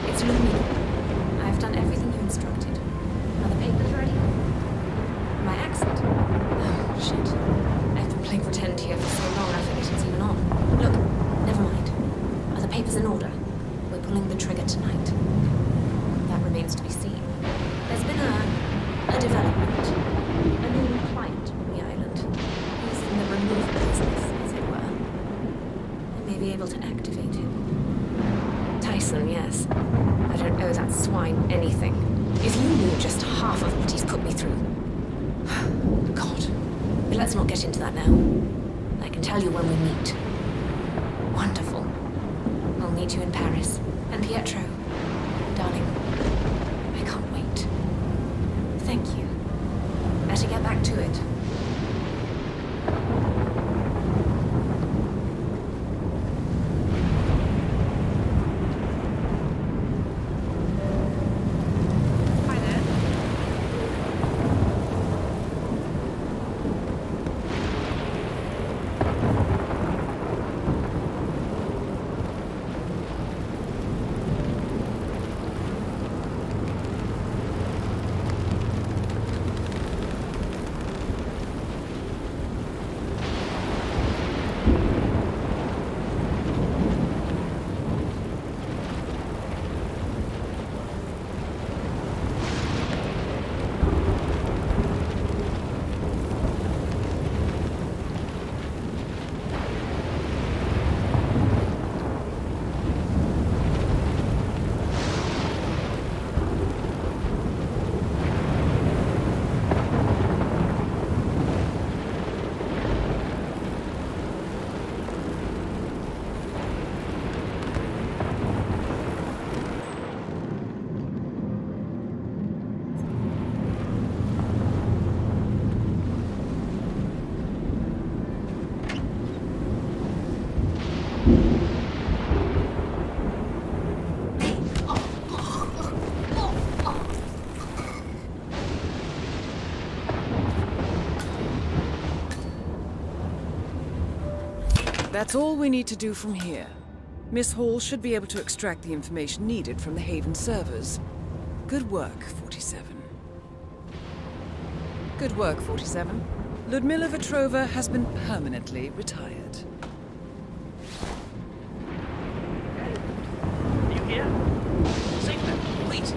it's Lumina. I've done everything you instructed. Are the papers ready? My accent? Oh, shit. I've been playing pretend here for so long I forget it's even on. Look, never mind. Are the papers in order? We're pulling the trigger tonight. That remains to be seen. There's been a development. A new client on the island. He's in the removal business, as it were. I may be able to activate him. Tyson, yes. I don't owe that swine anything. If you knew just half of what he's put me through. God. But let's not get into that now. I can tell you when we meet. Wonderful. I'll meet you in Paris. And Pietro, darling, I can't wait. Thank you. Better get back to it. That's all we need to do from here. Miss Hall should be able to extract the information needed from the Haven servers. Good work, 47. Good work, 47. Ludmila Vetrova has been permanently retired. Are you here? Safe then, please.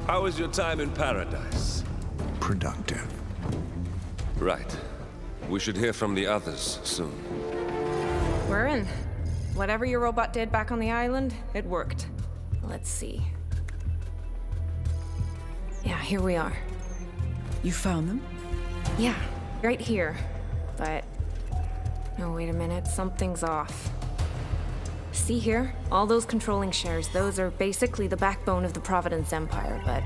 How was your time in paradise? Productive. Right. We should hear from the others soon. We're in. Whatever your robot did back on the island, it worked. Let's see. Yeah, here we are. You found them? Yeah, right here. But... no, wait a minute. Something's off. See here? All those controlling shares, those are basically the backbone of the Providence Empire, but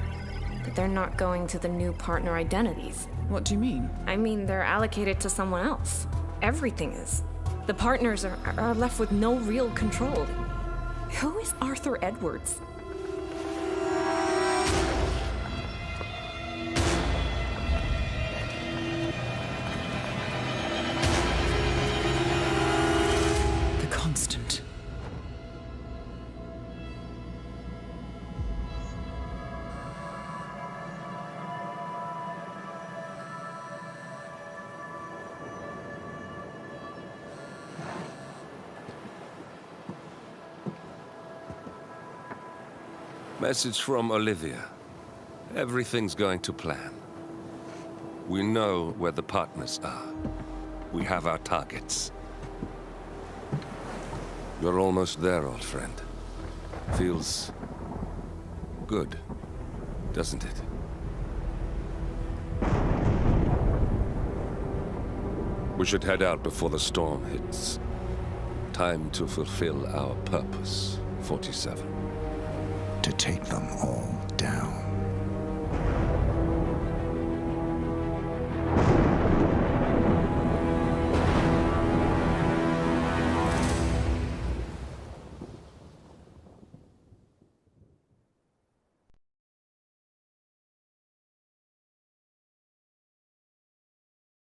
they're not going to the new partner identities. What do you mean? I mean, they're allocated to someone else. Everything is. The partners are left with no real control. Who is Arthur Edwards? The Constant. Message from Olivia. Everything's going to plan. We know where the partners are. We have our targets. You're almost there, old friend. Feels good, doesn't it? We should head out before the storm hits. Time to fulfill our purpose, 47. To take them all.